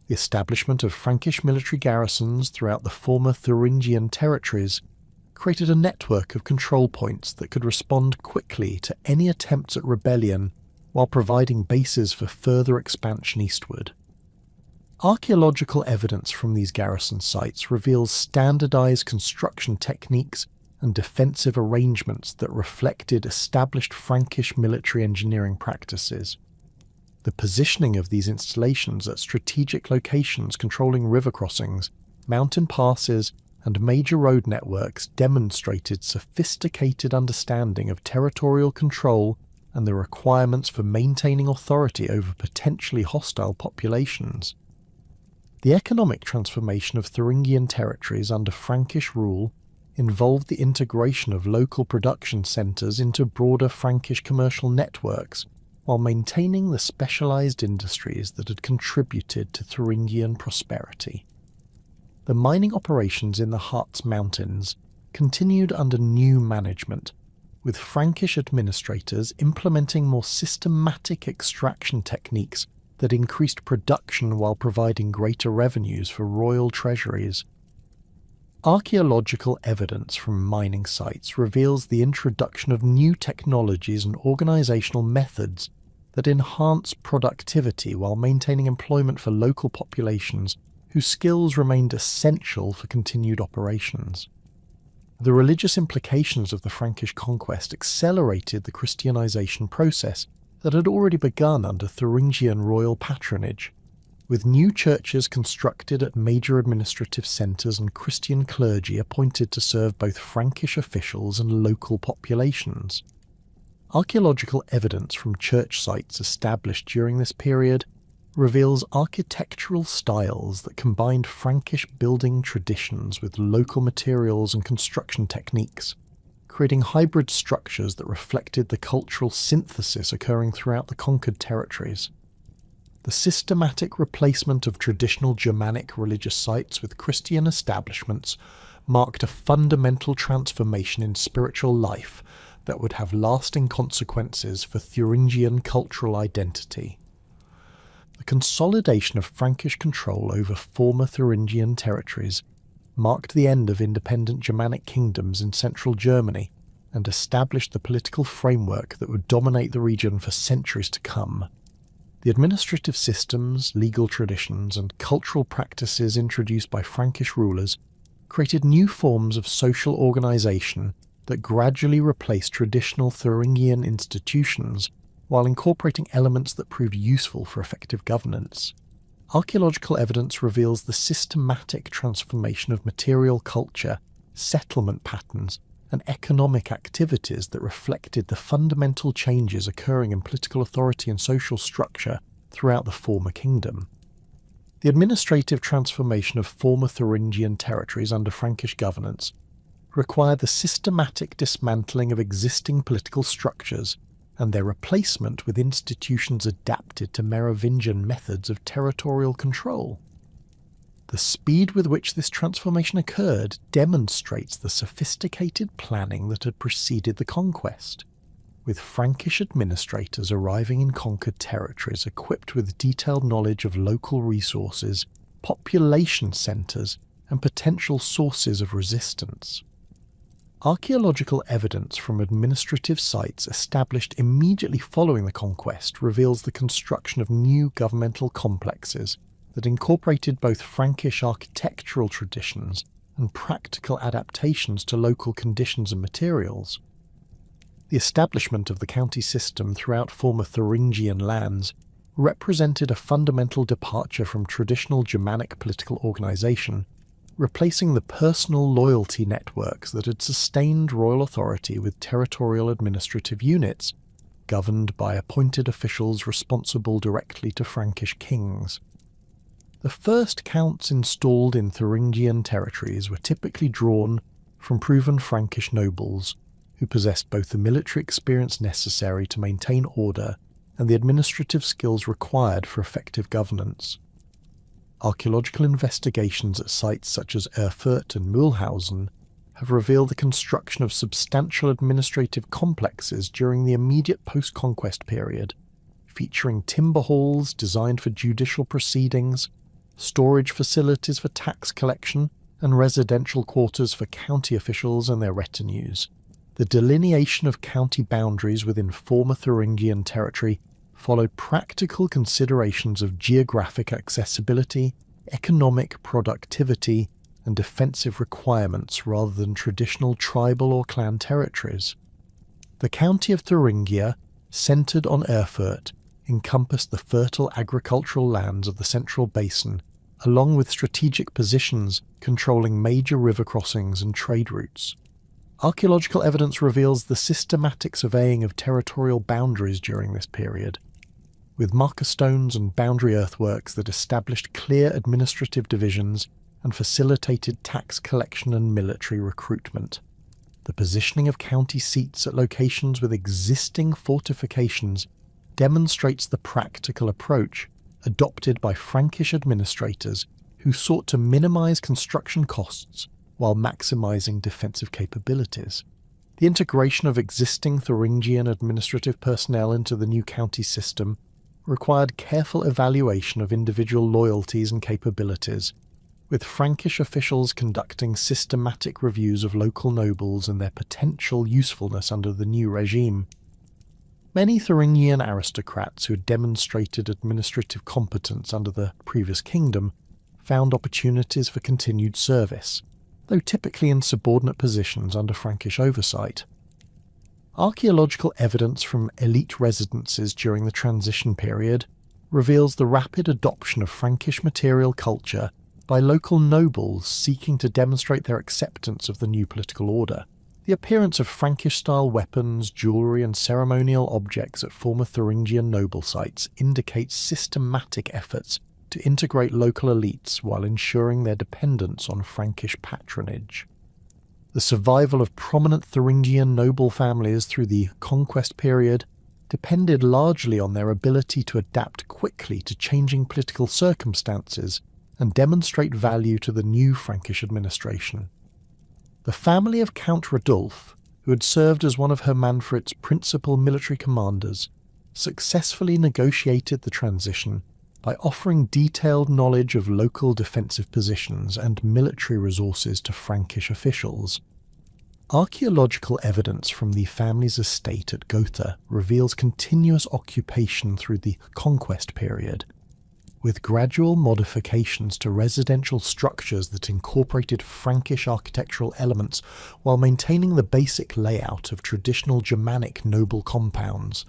The establishment of Frankish military garrisons throughout the former Thuringian territories created a network of control points that could respond quickly to any attempts at rebellion while providing bases for further expansion eastward. Archaeological evidence from these garrison sites reveals standardized construction techniques and defensive arrangements that reflected established Frankish military engineering practices. The positioning of these installations at strategic locations controlling river crossings, mountain passes, and major road networks demonstrated sophisticated understanding of territorial control and the requirements for maintaining authority over potentially hostile populations. The economic transformation of Thuringian territories under Frankish rule involved the integration of local production centres into broader Frankish commercial networks, while maintaining the specialised industries that had contributed to Thuringian prosperity. The mining operations in the Harz Mountains continued under new management, with Frankish administrators implementing more systematic extraction techniques that increased production while providing greater revenues for royal treasuries. Archaeological evidence from mining sites reveals the introduction of new technologies and organisational methods that enhance productivity while maintaining employment for local populations whose skills remained essential for continued operations. The religious implications of the Frankish conquest accelerated the Christianization process that had already begun under Thuringian royal patronage, with new churches constructed at major administrative centres and Christian clergy appointed to serve both Frankish officials and local populations. Archaeological evidence from church sites established during this period reveals architectural styles that combined Frankish building traditions with local materials and construction techniques, creating hybrid structures that reflected the cultural synthesis occurring throughout the conquered territories. The systematic replacement of traditional Germanic religious sites with Christian establishments marked a fundamental transformation in spiritual life that would have lasting consequences for Thuringian cultural identity. The consolidation of Frankish control over former Thuringian territories marked the end of independent Germanic kingdoms in central Germany and established the political framework that would dominate the region for centuries to come. The administrative systems, legal traditions, and cultural practices introduced by Frankish rulers created new forms of social organisation that gradually replaced traditional Thuringian institutions while incorporating elements that proved useful for effective governance. Archaeological evidence reveals the systematic transformation of material culture, settlement patterns, and economic activities that reflected the fundamental changes occurring in political authority and social structure throughout the former kingdom. The administrative transformation of former Thuringian territories under Frankish governance required the systematic dismantling of existing political structures and their replacement with institutions adapted to Merovingian methods of territorial control. The speed with which this transformation occurred demonstrates the sophisticated planning that had preceded the conquest, with Frankish administrators arriving in conquered territories equipped with detailed knowledge of local resources, population centres, and potential sources of resistance. Archaeological evidence from administrative sites established immediately following the conquest reveals the construction of new governmental complexes that incorporated both Frankish architectural traditions and practical adaptations to local conditions and materials. The establishment of the county system throughout former Thuringian lands represented a fundamental departure from traditional Germanic political organisation, replacing the personal loyalty networks that had sustained royal authority with territorial administrative units, governed by appointed officials responsible directly to Frankish kings. The first counts installed in Thuringian territories were typically drawn from proven Frankish nobles, who possessed both the military experience necessary to maintain order and the administrative skills required for effective governance. Archaeological investigations at sites such as Erfurt and Mühlhausen have revealed the construction of substantial administrative complexes during the immediate post-conquest period, featuring timber halls designed for judicial proceedings, storage facilities for tax collection, and residential quarters for county officials and their retinues. The delineation of county boundaries within former Thuringian territory followed practical considerations of geographic accessibility, economic productivity, and defensive requirements rather than traditional tribal or clan territories. The county of Thuringia, centred on Erfurt, encompassed the fertile agricultural lands of the central basin, along with strategic positions controlling major river crossings and trade routes. Archaeological evidence reveals the systematic surveying of territorial boundaries during this period. with marker stones and boundary earthworks that established clear administrative divisions and facilitated tax collection and military recruitment. The positioning of county seats at locations with existing fortifications demonstrates the practical approach adopted by Frankish administrators who sought to minimize construction costs while maximizing defensive capabilities. The integration of existing Thuringian administrative personnel into the new county system required careful evaluation of individual loyalties and capabilities, with Frankish officials conducting systematic reviews of local nobles and their potential usefulness under the new regime. Many Thuringian aristocrats who had demonstrated administrative competence under the previous kingdom found opportunities for continued service, though typically in subordinate positions under Frankish oversight. Archaeological evidence from elite residences during the transition period reveals the rapid adoption of Frankish material culture by local nobles seeking to demonstrate their acceptance of the new political order. The appearance of Frankish-style weapons, jewellery and ceremonial objects at former Thuringian noble sites indicates systematic efforts to integrate local elites while ensuring their dependence on Frankish patronage. The survival of prominent Thuringian noble families through the conquest period depended largely on their ability to adapt quickly to changing political circumstances and demonstrate value to the new Frankish administration. The family of Count Radulf, who had served as one of Hermanafrid's principal military commanders, successfully negotiated the transition by offering detailed knowledge of local defensive positions and military resources to Frankish officials. Archaeological evidence from the family's estate at Gotha reveals continuous occupation through the conquest period, with gradual modifications to residential structures that incorporated Frankish architectural elements while maintaining the basic layout of traditional Germanic noble compounds.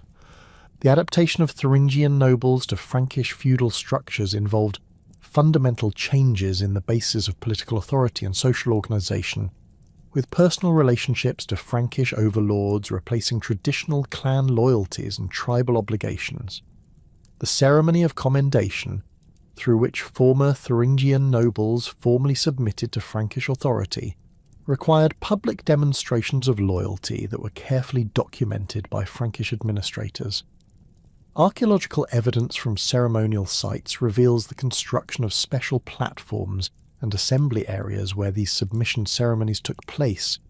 The adaptation of Thuringian nobles to Frankish feudal structures involved fundamental changes in the basis of political authority and social organisation, with personal relationships to Frankish overlords replacing traditional clan loyalties and tribal obligations. The ceremony of commendation, through which former Thuringian nobles formally submitted to Frankish authority, required public demonstrations of loyalty that were carefully documented by Frankish administrators. Archaeological evidence from ceremonial sites reveals the construction of special platforms and assembly areas where these submission ceremonies took place,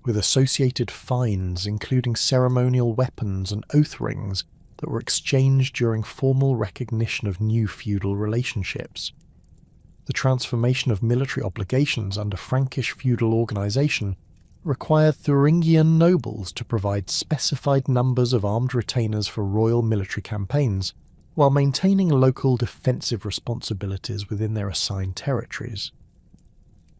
with associated finds including ceremonial weapons and oath rings that were exchanged during formal recognition of new feudal relationships. The transformation of military obligations under Frankish feudal organisation required Thuringian nobles to provide specified numbers of armed retainers for royal military campaigns, while maintaining local defensive responsibilities within their assigned territories.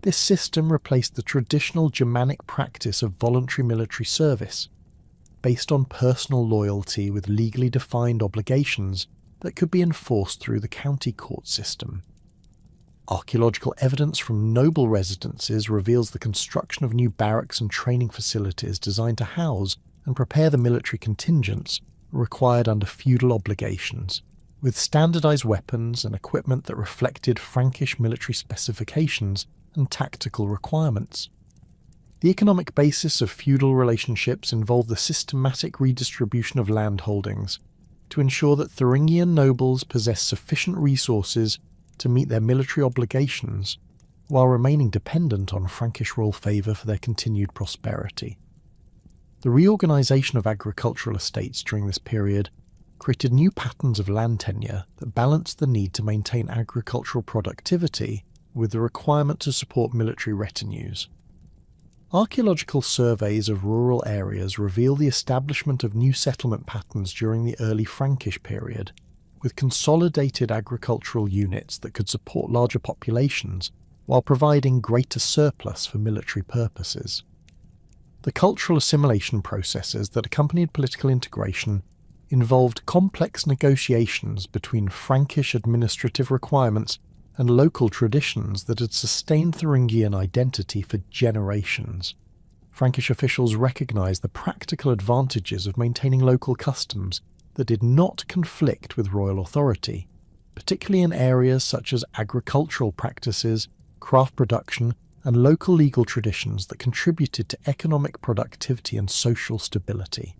This system replaced the traditional Germanic practice of voluntary military service, based on personal loyalty with legally defined obligations that could be enforced through the county court system. Archaeological evidence from noble residences reveals the construction of new barracks and training facilities designed to house and prepare the military contingents required under feudal obligations, with standardized weapons and equipment that reflected Frankish military specifications and tactical requirements. The economic basis of feudal relationships involved the systematic redistribution of land holdings to ensure that Thuringian nobles possessed sufficient resources to meet their military obligations, while remaining dependent on Frankish royal favour for their continued prosperity. The reorganisation of agricultural estates during this period created new patterns of land tenure that balanced the need to maintain agricultural productivity with the requirement to support military retinues. Archaeological surveys of rural areas reveal the establishment of new settlement patterns during the early Frankish period, with consolidated agricultural units that could support larger populations while providing greater surplus for military purposes. The cultural assimilation processes that accompanied political integration involved complex negotiations between Frankish administrative requirements and local traditions that had sustained Thuringian identity for generations. Frankish officials recognised the practical advantages of maintaining local customs that did not conflict with royal authority, particularly in areas such as agricultural practices, craft production, and local legal traditions that contributed to economic productivity and social stability.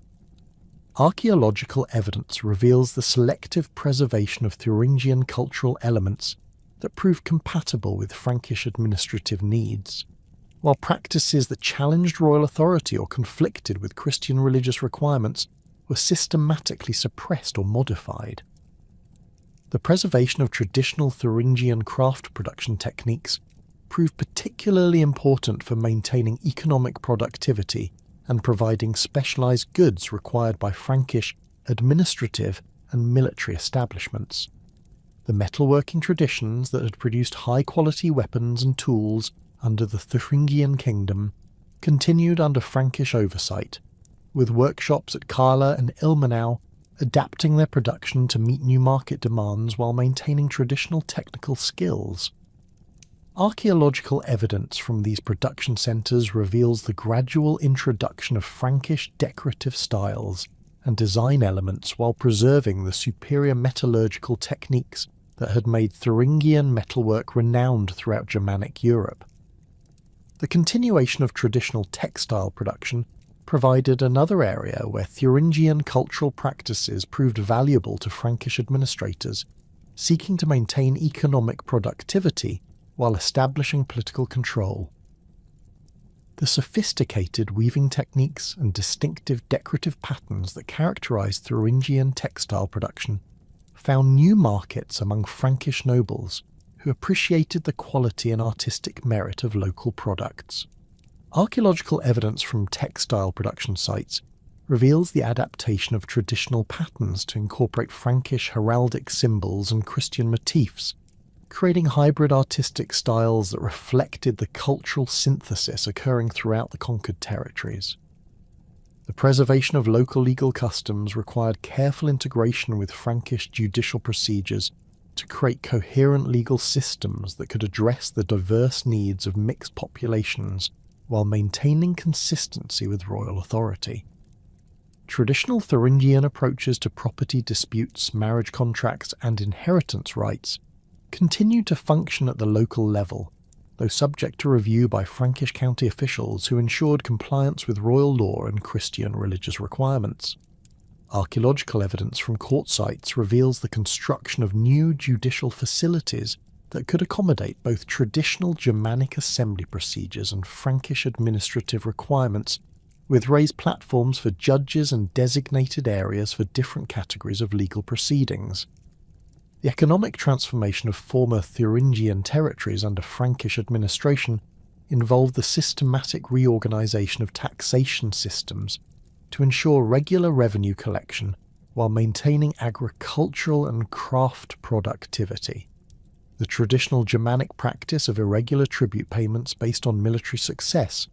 Archaeological evidence reveals the selective preservation of Thuringian cultural elements that proved compatible with Frankish administrative needs, while practices that challenged royal authority or conflicted with Christian religious requirements were systematically suppressed or modified. The preservation of traditional Thuringian craft production techniques proved particularly important for maintaining economic productivity and providing specialized goods required by Frankish administrative and military establishments. The metalworking traditions that had produced high-quality weapons and tools under the Thuringian kingdom continued under Frankish oversight, with workshops at Kala and Ilmenau adapting their production to meet new market demands while maintaining traditional technical skills. Archaeological evidence from these production centres reveals the gradual introduction of Frankish decorative styles and design elements while preserving the superior metallurgical techniques that had made Thuringian metalwork renowned throughout Germanic Europe. The continuation of traditional textile production provided another area where Thuringian cultural practices proved valuable to Frankish administrators, seeking to maintain economic productivity while establishing political control. The sophisticated weaving techniques and distinctive decorative patterns that characterized Thuringian textile production found new markets among Frankish nobles who appreciated the quality and artistic merit of local products. Archaeological evidence from textile production sites reveals the adaptation of traditional patterns to incorporate Frankish heraldic symbols and Christian motifs, creating hybrid artistic styles that reflected the cultural synthesis occurring throughout the conquered territories. The preservation of local legal customs required careful integration with Frankish judicial procedures to create coherent legal systems that could address the diverse needs of mixed populations while maintaining consistency with royal authority. Traditional Thuringian approaches to property disputes, marriage contracts, and inheritance rights continued to function at the local level, though subject to review by Frankish county officials who ensured compliance with royal law and Christian religious requirements. Archaeological evidence from court sites reveals the construction of new judicial facilities that could accommodate both traditional Germanic assembly procedures and Frankish administrative requirements, with raised platforms for judges and designated areas for different categories of legal proceedings. The economic transformation of former Thuringian territories under Frankish administration involved the systematic reorganization of taxation systems to ensure regular revenue collection while maintaining agricultural and craft productivity. The traditional Germanic practice of irregular tribute payments based on military success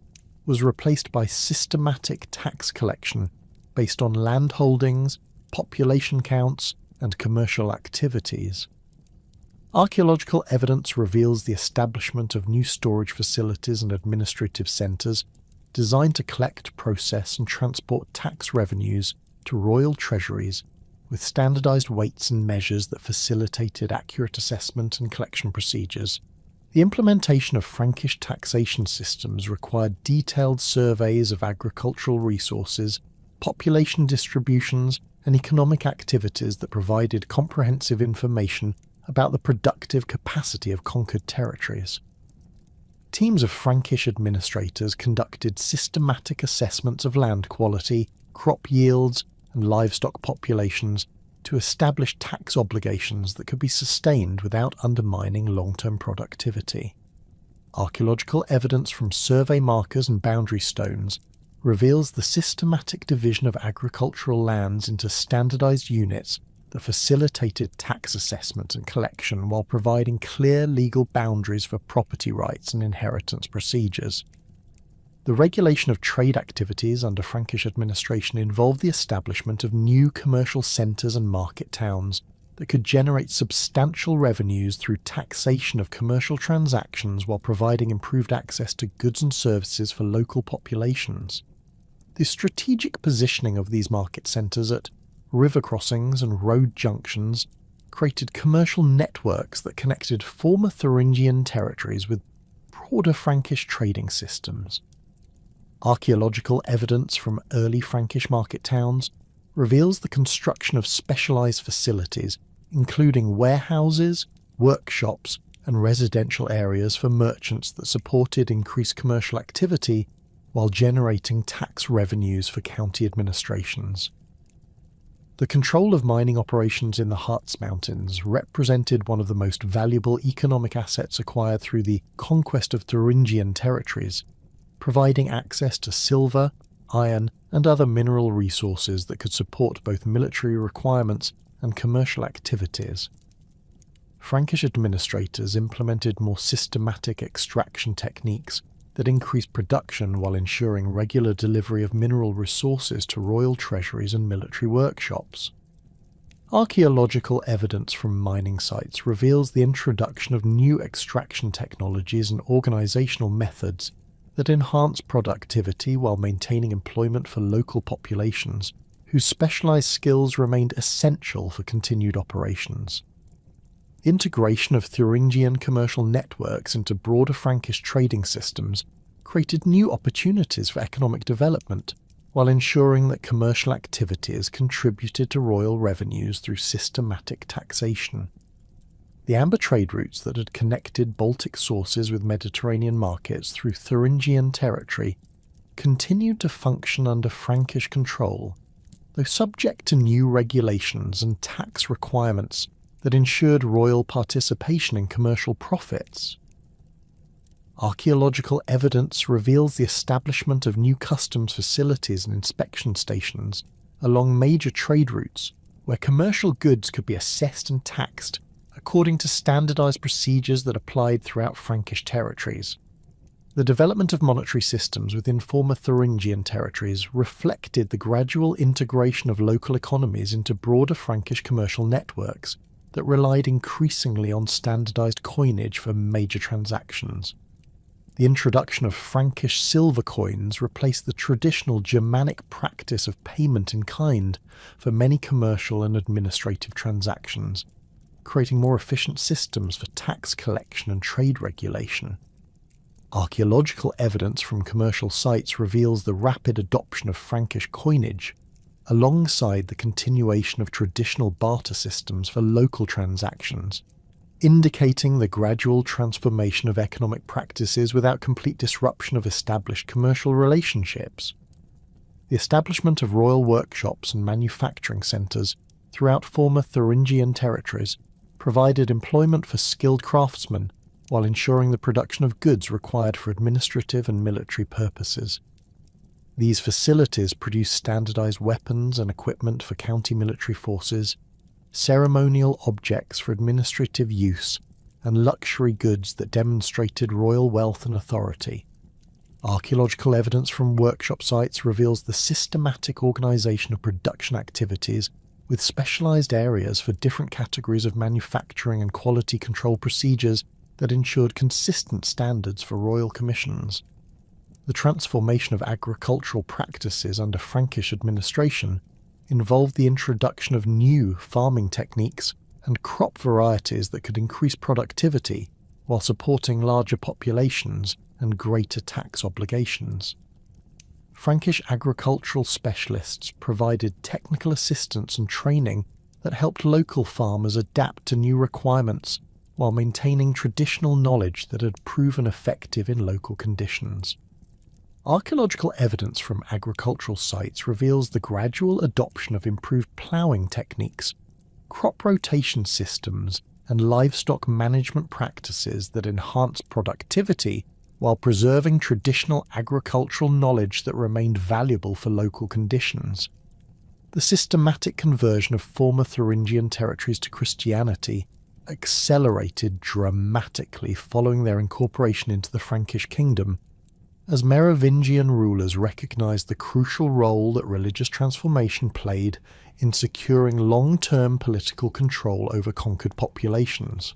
was replaced by systematic tax collection based on land holdings, population counts, and commercial activities. Archaeological evidence reveals the establishment of new storage facilities and administrative centres designed to collect, process, and transport tax revenues to royal treasuries, with standardized weights and measures that facilitated accurate assessment and collection procedures. The implementation of Frankish taxation systems required detailed surveys of agricultural resources, population distributions, and economic activities that provided comprehensive information about the productive capacity of conquered territories. Teams of Frankish administrators conducted systematic assessments of land quality, crop yields, and livestock populations to establish tax obligations that could be sustained without undermining long-term productivity. Archaeological evidence from survey markers and boundary stones reveals the systematic division of agricultural lands into standardized units that facilitated tax assessment and collection while providing clear legal boundaries for property rights and inheritance procedures. The regulation of trade activities under Frankish administration involved the establishment of new commercial centres and market towns that could generate substantial revenues through taxation of commercial transactions while providing improved access to goods and services for local populations. The strategic positioning of these market centres at river crossings and road junctions created commercial networks that connected former Thuringian territories with broader Frankish trading systems. Archaeological evidence from early Frankish market towns reveals the construction of specialised facilities, including warehouses, workshops, and residential areas for merchants that supported increased commercial activity while generating tax revenues for county administrations. The control of mining operations in the Harz Mountains represented one of the most valuable economic assets acquired through the conquest of Thuringian territories, providing access to silver, iron, and other mineral resources that could support both military requirements and commercial activities. Frankish administrators implemented more systematic extraction techniques that increased production while ensuring regular delivery of mineral resources to royal treasuries and military workshops. Archaeological evidence from mining sites reveals the introduction of new extraction technologies and organisational methods that enhance productivity while maintaining employment for local populations, whose specialised skills remained essential for continued operations. Integration of Thuringian commercial networks into broader Frankish trading systems created new opportunities for economic development, while ensuring that commercial activities contributed to royal revenues through systematic taxation. The amber trade routes that had connected Baltic sources with Mediterranean markets through Thuringian territory continued to function under Frankish control, though subject to new regulations and tax requirements that ensured royal participation in commercial profits. Archaeological evidence reveals the establishment of new customs facilities and inspection stations along major trade routes where commercial goods could be assessed and taxed according to standardised procedures that applied throughout Frankish territories. The development of monetary systems within former Thuringian territories reflected the gradual integration of local economies into broader Frankish commercial networks that relied increasingly on standardised coinage for major transactions. The introduction of Frankish silver coins replaced the traditional Germanic practice of payment in kind for many commercial and administrative transactions, creating more efficient systems for tax collection and trade regulation. Archaeological evidence from commercial sites reveals the rapid adoption of Frankish coinage, alongside the continuation of traditional barter systems for local transactions, indicating the gradual transformation of economic practices without complete disruption of established commercial relationships. The establishment of royal workshops and manufacturing centres throughout former Thuringian territories provided employment for skilled craftsmen while ensuring the production of goods required for administrative and military purposes. These facilities produced standardised weapons and equipment for county military forces, ceremonial objects for administrative use, and luxury goods that demonstrated royal wealth and authority. Archaeological evidence from workshop sites reveals the systematic organisation of production activities with specialised areas for different categories of manufacturing and quality control procedures that ensured consistent standards for royal commissions. The transformation of agricultural practices under Frankish administration involved the introduction of new farming techniques and crop varieties that could increase productivity while supporting larger populations and greater tax obligations. Frankish agricultural specialists provided technical assistance and training that helped local farmers adapt to new requirements while maintaining traditional knowledge that had proven effective in local conditions. Archaeological evidence from agricultural sites reveals the gradual adoption of improved ploughing techniques, crop rotation systems, and livestock management practices that enhance productivity while preserving traditional agricultural knowledge that remained valuable for local conditions. The systematic conversion of former Thuringian territories to Christianity accelerated dramatically following their incorporation into the Frankish kingdom, as Merovingian rulers recognised the crucial role that religious transformation played in securing long-term political control over conquered populations.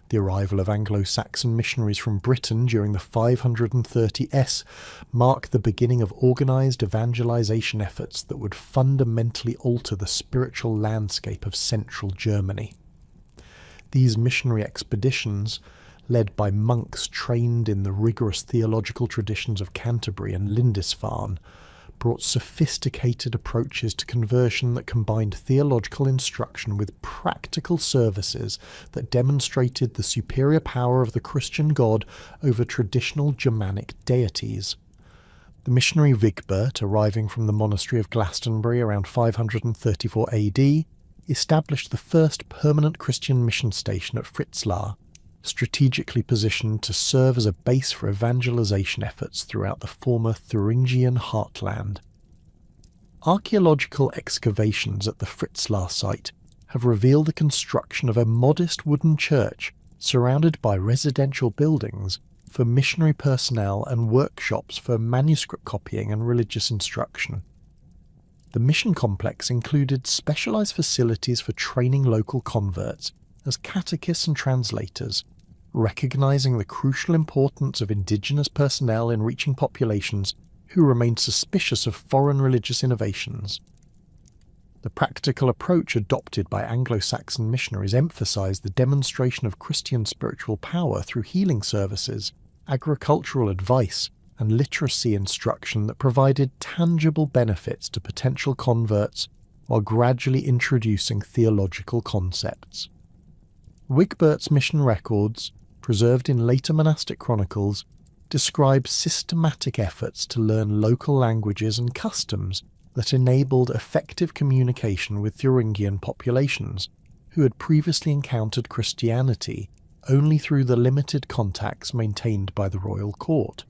The arrival of Anglo-Saxon missionaries from Britain during the 530s marked the beginning of organised evangelisation efforts that would fundamentally alter the spiritual landscape of central Germany. These missionary expeditions, led by monks trained in the rigorous theological traditions of Canterbury and Lindisfarne, brought sophisticated approaches to conversion that combined theological instruction with practical services that demonstrated the superior power of the Christian God over traditional Germanic deities. The missionary Wigbert, arriving from the monastery of Glastonbury around 534 AD, established the first permanent Christian mission station at Fritzlar, strategically positioned to serve as a base for evangelization efforts throughout the former Thuringian heartland. Archaeological excavations at the Fritzlar site have revealed the construction of a modest wooden church surrounded by residential buildings for missionary personnel and workshops for manuscript copying and religious instruction. The mission complex included specialized facilities for training local converts as catechists and translators, recognizing the crucial importance of indigenous personnel in reaching populations who remained suspicious of foreign religious innovations. The practical approach adopted by Anglo-Saxon missionaries emphasized the demonstration of Christian spiritual power through healing services, agricultural advice, and literacy instruction that provided tangible benefits to potential converts while gradually introducing theological concepts. Wigbert's mission records, preserved in later monastic chronicles, describe systematic efforts to learn local languages and customs that enabled effective communication with Thuringian populations who had previously encountered Christianity only through the limited contacts maintained by the royal court.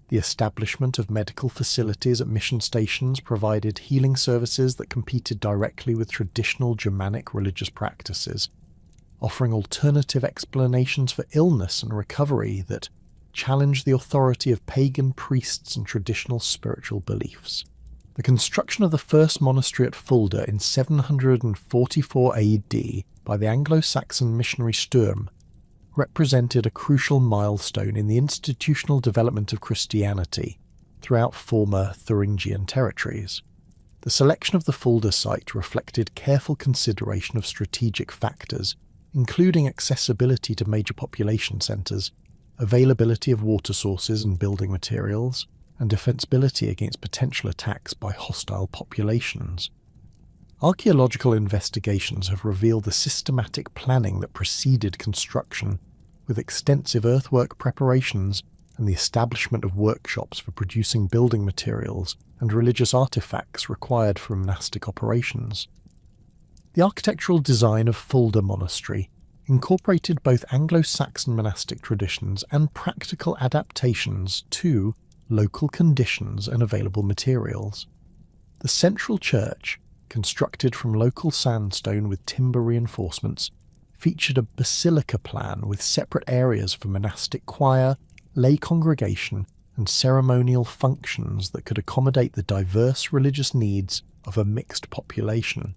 The establishment of medical facilities at mission stations provided healing services that competed directly with traditional Germanic religious practices, offering alternative explanations for illness and recovery that challenged the authority of pagan priests and traditional spiritual beliefs. The construction of the first monastery at Fulda in 744 AD by the Anglo-Saxon missionary Sturm represented a crucial milestone in the institutional development of Christianity throughout former Thuringian territories. The selection of the Fulda site reflected careful consideration of strategic factors, including accessibility to major population centres, availability of water sources and building materials, and defensibility against potential attacks by hostile populations. Archaeological investigations have revealed the systematic planning that preceded construction, with extensive earthwork preparations and the establishment of workshops for producing building materials and religious artifacts required for monastic operations. The architectural design of Fulda Monastery incorporated both Anglo-Saxon monastic traditions and practical adaptations to local conditions and available materials. The central church, constructed from local sandstone with timber reinforcements, featured a basilica plan with separate areas for monastic choir, lay congregation, and ceremonial functions that could accommodate the diverse religious needs of a mixed population.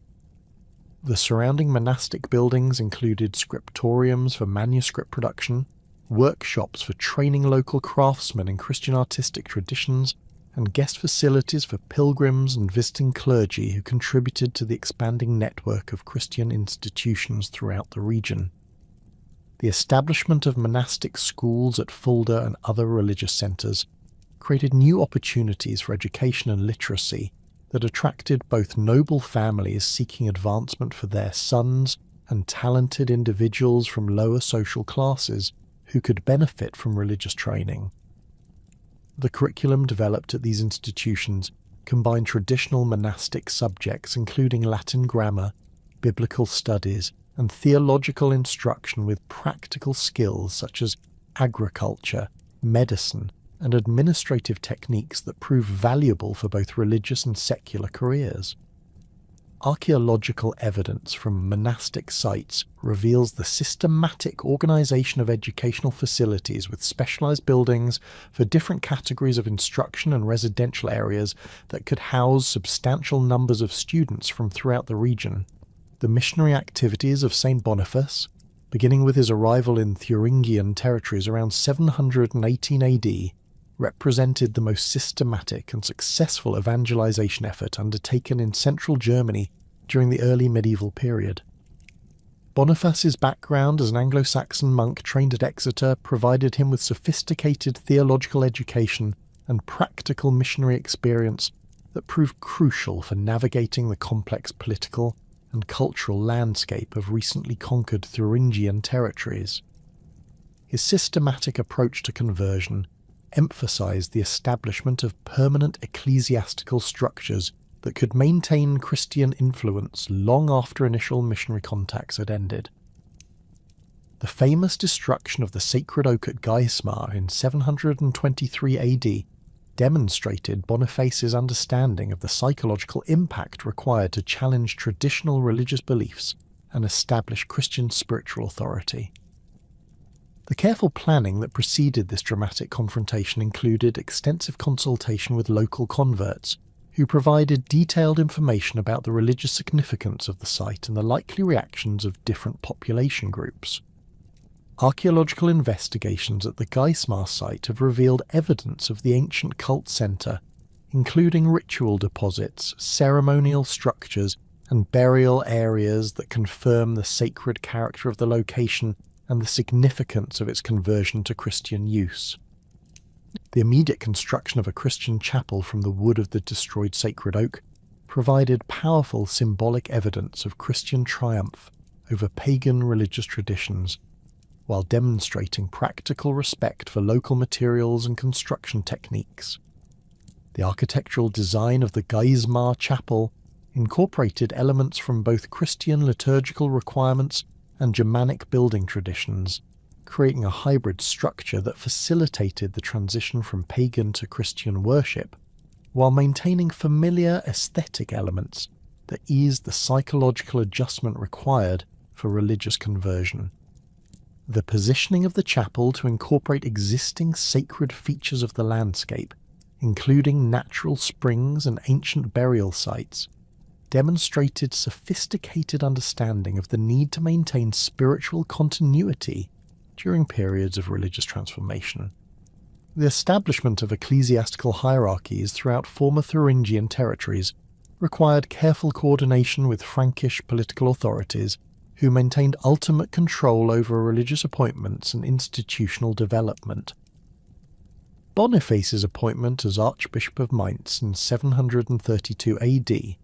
The surrounding monastic buildings included scriptoriums for manuscript production, workshops for training local craftsmen in Christian artistic traditions, and guest facilities for pilgrims and visiting clergy who contributed to the expanding network of Christian institutions throughout the region. The establishment of monastic schools at Fulda and other religious centres created new opportunities for education and literacy that attracted both noble families seeking advancement for their sons and talented individuals from lower social classes who could benefit from religious training. The curriculum developed at these institutions combined traditional monastic subjects including Latin grammar, biblical studies, and theological instruction with practical skills such as agriculture, medicine, and administrative techniques that prove valuable for both religious and secular careers. Archaeological evidence from monastic sites reveals the systematic organisation of educational facilities with specialised buildings for different categories of instruction and residential areas that could house substantial numbers of students from throughout the region. The missionary activities of St. Boniface, beginning with his arrival in Thuringian territories around 718 AD, represented the most systematic and successful evangelization effort undertaken in central Germany during the early medieval period. Boniface's background as an Anglo-Saxon monk trained at Exeter provided him with sophisticated theological education and practical missionary experience that proved crucial for navigating the complex political and cultural landscape of recently conquered Thuringian territories. His systematic approach to conversion emphasized the establishment of permanent ecclesiastical structures that could maintain Christian influence long after initial missionary contacts had ended. The famous destruction of the sacred oak at Geismar in 723 AD demonstrated Boniface's understanding of the psychological impact required to challenge traditional religious beliefs and establish Christian spiritual authority. The careful planning that preceded this dramatic confrontation included extensive consultation with local converts, who provided detailed information about the religious significance of the site and the likely reactions of different population groups. Archaeological investigations at the Geismar site have revealed evidence of the ancient cult centre, including ritual deposits, ceremonial structures, and burial areas that confirm the sacred character of the location and the significance of its conversion to Christian use. The immediate construction of a Christian chapel from the wood of the destroyed sacred oak provided powerful symbolic evidence of Christian triumph over pagan religious traditions, while demonstrating practical respect for local materials and construction techniques. The architectural design of the Geismar chapel incorporated elements from both Christian liturgical requirements and Germanic building traditions, creating a hybrid structure that facilitated the transition from pagan to Christian worship, while maintaining familiar aesthetic elements that eased the psychological adjustment required for religious conversion. The positioning of the chapel to incorporate existing sacred features of the landscape, including natural springs and ancient burial sites, demonstrated sophisticated understanding of the need to maintain spiritual continuity during periods of religious transformation. The establishment of ecclesiastical hierarchies throughout former Thuringian territories required careful coordination with Frankish political authorities, who maintained ultimate control over religious appointments and institutional development. Boniface's appointment as Archbishop of Mainz in 732 AD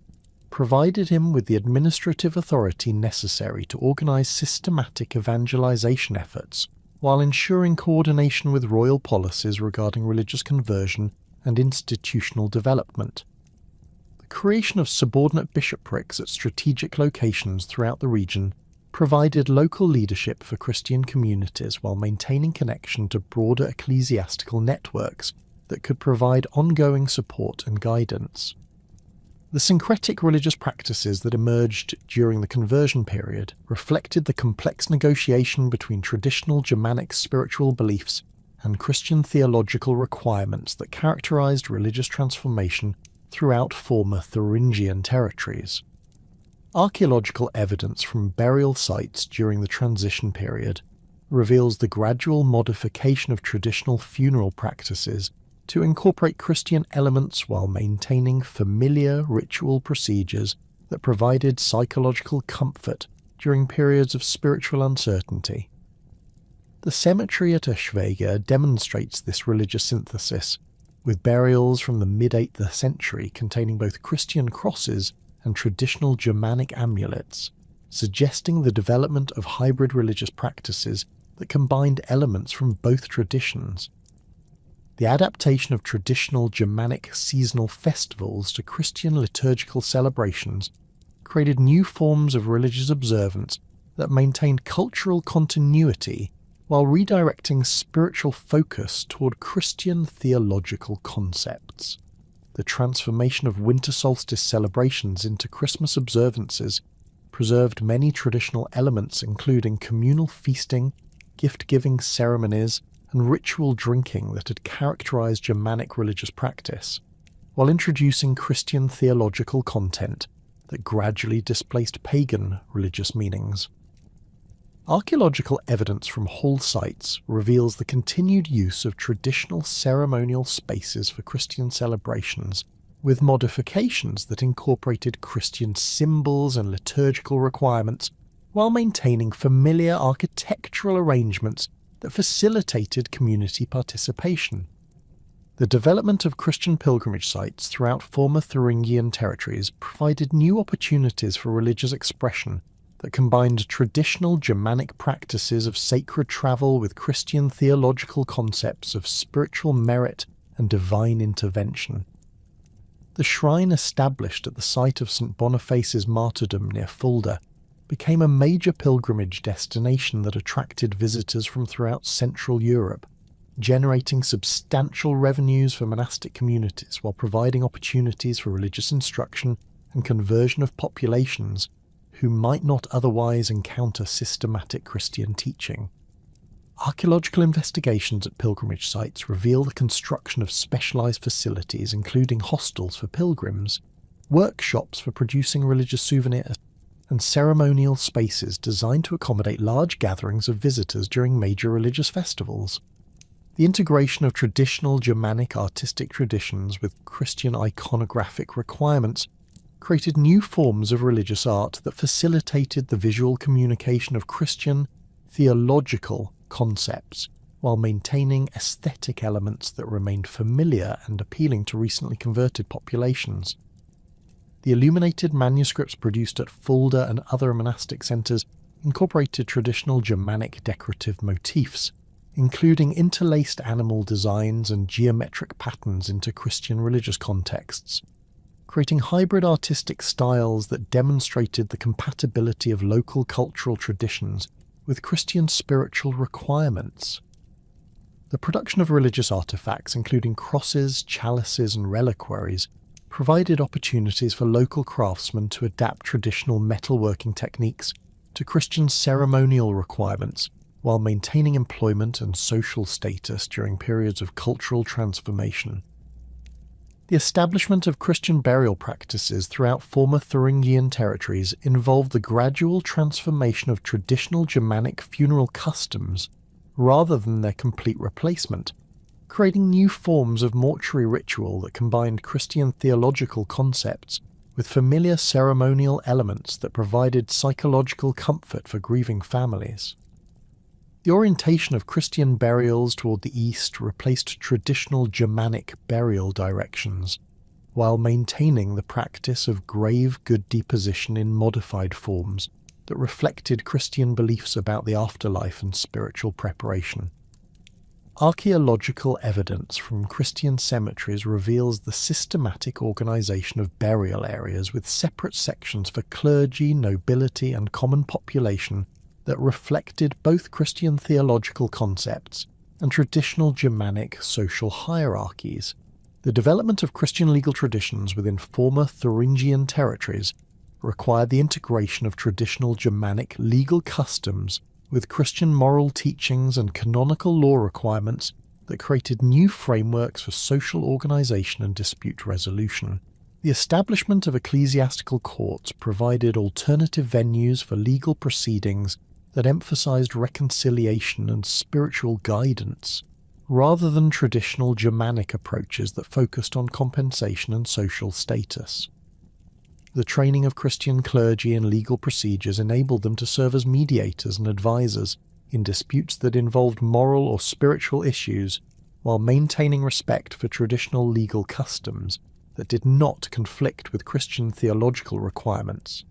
provided him with the administrative authority necessary to organize systematic evangelization efforts, while ensuring coordination with royal policies regarding religious conversion and institutional development. The creation of subordinate bishoprics at strategic locations throughout the region provided local leadership for Christian communities while maintaining connection to broader ecclesiastical networks that could provide ongoing support and guidance. The syncretic religious practices that emerged during the conversion period reflected the complex negotiation between traditional Germanic spiritual beliefs and Christian theological requirements that characterized religious transformation throughout former Thuringian territories. Archaeological evidence from burial sites during the transition period reveals the gradual modification of traditional funeral practices to incorporate Christian elements while maintaining familiar ritual procedures that provided psychological comfort during periods of spiritual uncertainty. The cemetery at Eschwege demonstrates this religious synthesis, with burials from the mid-8th century containing both Christian crosses and traditional Germanic amulets, suggesting the development of hybrid religious practices that combined elements from both traditions. The adaptation of traditional Germanic seasonal festivals to Christian liturgical celebrations created new forms of religious observance that maintained cultural continuity while redirecting spiritual focus toward Christian theological concepts. The transformation of winter solstice celebrations into Christmas observances preserved many traditional elements, including communal feasting, gift-giving ceremonies, and ritual drinking that had characterized Germanic religious practice, while introducing Christian theological content that gradually displaced pagan religious meanings. Archaeological evidence from Hall sites reveals the continued use of traditional ceremonial spaces for Christian celebrations, with modifications that incorporated Christian symbols and liturgical requirements while maintaining familiar architectural arrangements that facilitated community participation. The development of Christian pilgrimage sites throughout former Thuringian territories provided new opportunities for religious expression that combined traditional Germanic practices of sacred travel with Christian theological concepts of spiritual merit and divine intervention. The shrine established at the site of St. Boniface's martyrdom near Fulda became a major pilgrimage destination that attracted visitors from throughout Central Europe, generating substantial revenues for monastic communities while providing opportunities for religious instruction and conversion of populations who might not otherwise encounter systematic Christian teaching. Archaeological investigations at pilgrimage sites reveal the construction of specialized facilities including hostels for pilgrims, workshops for producing religious souvenirs, and ceremonial spaces designed to accommodate large gatherings of visitors during major religious festivals. The integration of traditional Germanic artistic traditions with Christian iconographic requirements created new forms of religious art that facilitated the visual communication of Christian, theological concepts, while maintaining aesthetic elements that remained familiar and appealing to recently converted populations. The illuminated manuscripts produced at Fulda and other monastic centres incorporated traditional Germanic decorative motifs, including interlaced animal designs and geometric patterns into Christian religious contexts, creating hybrid artistic styles that demonstrated the compatibility of local cultural traditions with Christian spiritual requirements. The production of religious artefacts, including crosses, chalices, and reliquaries, provided opportunities for local craftsmen to adapt traditional metalworking techniques to Christian ceremonial requirements while maintaining employment and social status during periods of cultural transformation. The establishment of Christian burial practices throughout former Thuringian territories involved the gradual transformation of traditional Germanic funeral customs rather than their complete replacement, creating new forms of mortuary ritual that combined Christian theological concepts with familiar ceremonial elements that provided psychological comfort for grieving families. The orientation of Christian burials toward the east replaced traditional Germanic burial directions, while maintaining the practice of grave good deposition in modified forms that reflected Christian beliefs about the afterlife and spiritual preparation. Archaeological evidence from Christian cemeteries reveals the systematic organization of burial areas with separate sections for clergy, nobility, and common population that reflected both Christian theological concepts and traditional Germanic social hierarchies. The development of Christian legal traditions within former Thuringian territories required the integration of traditional Germanic legal customs with Christian moral teachings and canonical law requirements that created new frameworks for social organization and dispute resolution. The establishment of ecclesiastical courts provided alternative venues for legal proceedings that emphasized reconciliation and spiritual guidance, rather than traditional Germanic approaches that focused on compensation and social status. The training of Christian clergy in legal procedures enabled them to serve as mediators and advisors in disputes that involved moral or spiritual issues, while maintaining respect for traditional legal customs that did not conflict with Christian theological requirements.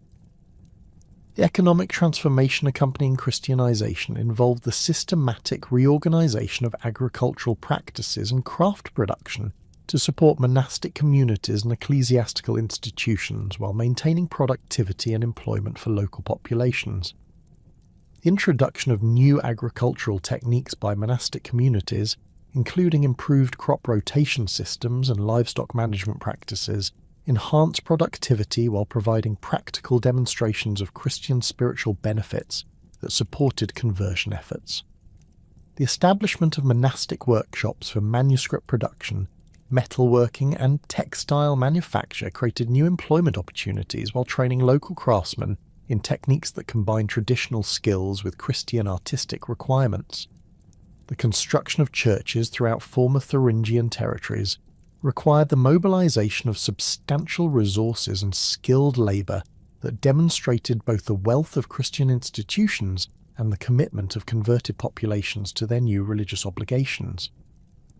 The economic transformation accompanying Christianization involved the systematic reorganization of agricultural practices and craft production to support monastic communities and ecclesiastical institutions while maintaining productivity and employment for local populations. The introduction of new agricultural techniques by monastic communities, including improved crop rotation systems and livestock management practices, enhanced productivity while providing practical demonstrations of Christian spiritual benefits that supported conversion efforts. The establishment of monastic workshops for manuscript production, metalworking, and textile manufacture created new employment opportunities while training local craftsmen in techniques that combine traditional skills with Christian artistic requirements. The construction of churches throughout former Thuringian territories required the mobilization of substantial resources and skilled labour that demonstrated both the wealth of Christian institutions and the commitment of converted populations to their new religious obligations.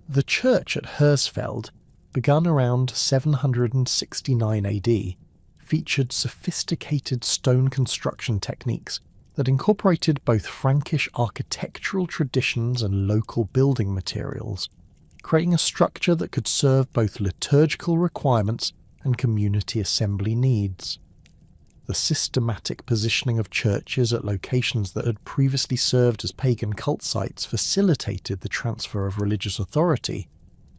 The church at Hersfeld, begun around 769 AD, featured sophisticated stone construction techniques that incorporated both Frankish architectural traditions and local building materials, creating a structure that could serve both liturgical requirements and community assembly needs. The systematic positioning of churches at locations that had previously served as pagan cult sites facilitated the transfer of religious authority,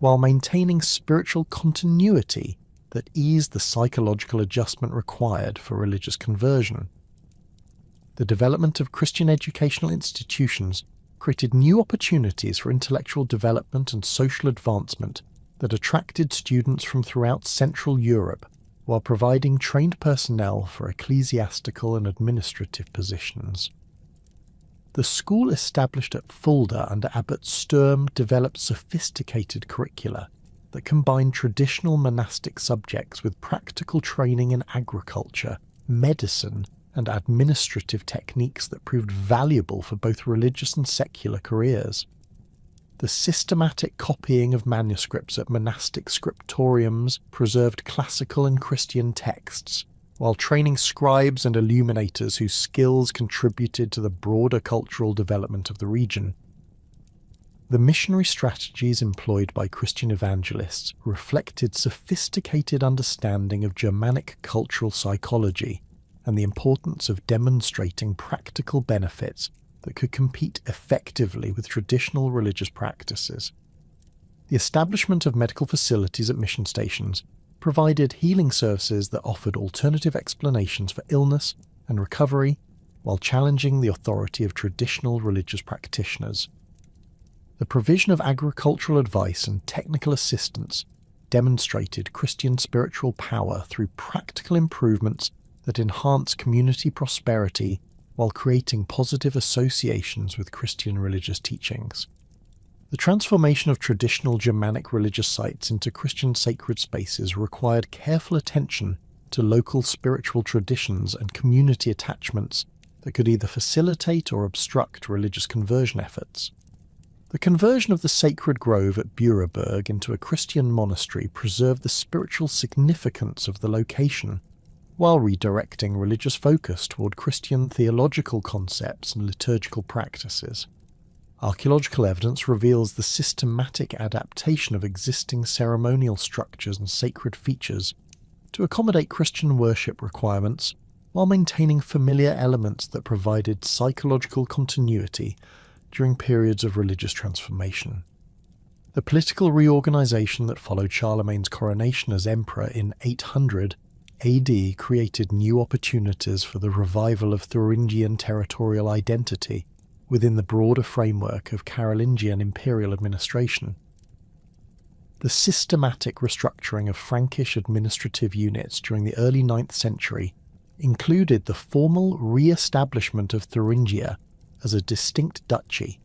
while maintaining spiritual continuity that eased the psychological adjustment required for religious conversion. The development of Christian educational institutions created new opportunities for intellectual development and social advancement that attracted students from throughout Central Europe, while providing trained personnel for ecclesiastical and administrative positions. The school established at Fulda under Abbot Sturm developed sophisticated curricula that combined traditional monastic subjects with practical training in agriculture, medicine, and administrative techniques that proved valuable for both religious and secular careers. The systematic copying of manuscripts at monastic scriptoriums preserved classical and Christian texts, while training scribes and illuminators whose skills contributed to the broader cultural development of the region. The missionary strategies employed by Christian evangelists reflected sophisticated understanding of Germanic cultural psychology and the importance of demonstrating practical benefits that could compete effectively with traditional religious practices. The establishment of medical facilities at mission stations provided healing services that offered alternative explanations for illness and recovery while challenging the authority of traditional religious practitioners. The provision of agricultural advice and technical assistance demonstrated Christian spiritual power through practical improvements that enhance community prosperity while creating positive associations with Christian religious teachings. The transformation of traditional Germanic religious sites into Christian sacred spaces required careful attention to local spiritual traditions and community attachments that could either facilitate or obstruct religious conversion efforts. The conversion of the sacred grove at Büreberg into a Christian monastery preserved the spiritual significance of the location, while redirecting religious focus toward Christian theological concepts and liturgical practices. Archaeological evidence reveals the systematic adaptation of existing ceremonial structures and sacred features to accommodate Christian worship requirements while maintaining familiar elements that provided psychological continuity during periods of religious transformation. The political reorganization that followed Charlemagne's coronation as emperor in 800 AD created new opportunities for the revival of Thuringian territorial identity within the broader framework of Carolingian imperial administration. The systematic restructuring of Frankish administrative units during the early 9th century included the formal re-establishment of Thuringia as a distinct duchy,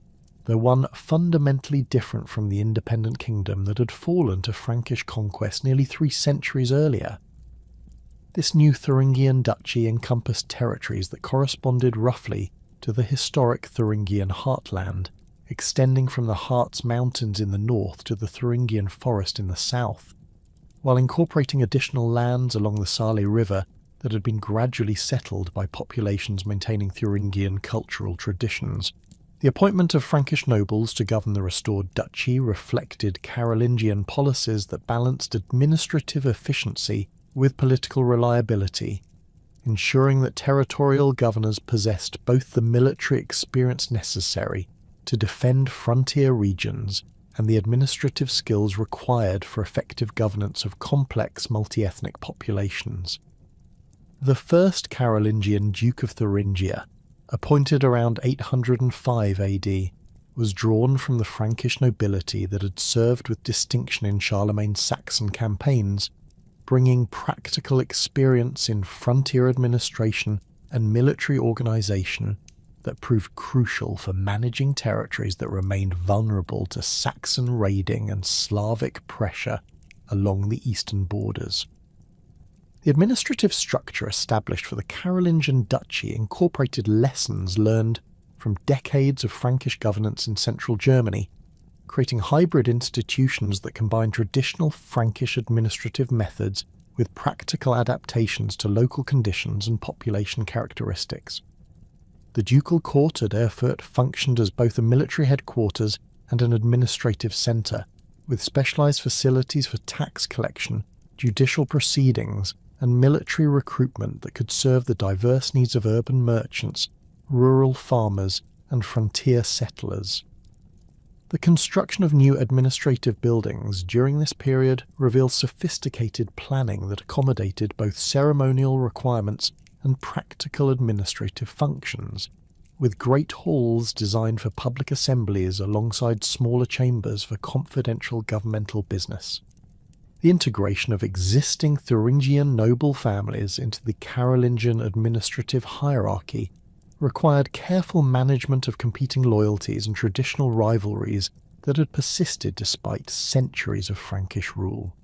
though one fundamentally different from the independent kingdom that had fallen to Frankish conquest nearly 3 centuries earlier. This new Thuringian duchy encompassed territories that corresponded roughly to the historic Thuringian heartland, extending from the Harz Mountains in the north to the Thuringian forest in the south, while incorporating additional lands along the Saale River that had been gradually settled by populations maintaining Thuringian cultural traditions. The appointment of Frankish nobles to govern the restored duchy reflected Carolingian policies that balanced administrative efficiency with political reliability, ensuring that territorial governors possessed both the military experience necessary to defend frontier regions and the administrative skills required for effective governance of complex multi-ethnic populations. The first Carolingian Duke of Thuringia, appointed around 805 AD, was drawn from the Frankish nobility that had served with distinction in Charlemagne's Saxon campaigns, bringing practical experience in frontier administration and military organisation that proved crucial for managing territories that remained vulnerable to Saxon raiding and Slavic pressure along the eastern borders. The administrative structure established for the Carolingian Duchy incorporated lessons learned from decades of Frankish governance in central Germany, creating hybrid institutions that combine traditional Frankish administrative methods with practical adaptations to local conditions and population characteristics. The ducal court at Erfurt functioned as both a military headquarters and an administrative centre, with specialised facilities for tax collection, judicial proceedings, and military recruitment that could serve the diverse needs of urban merchants, rural farmers, and frontier settlers. The construction of new administrative buildings during this period reveals sophisticated planning that accommodated both ceremonial requirements and practical administrative functions, with great halls designed for public assemblies alongside smaller chambers for confidential governmental business. The integration of existing Thuringian noble families into the Carolingian administrative hierarchy required careful management of competing loyalties and traditional rivalries that had persisted despite centuries of Frankish rule.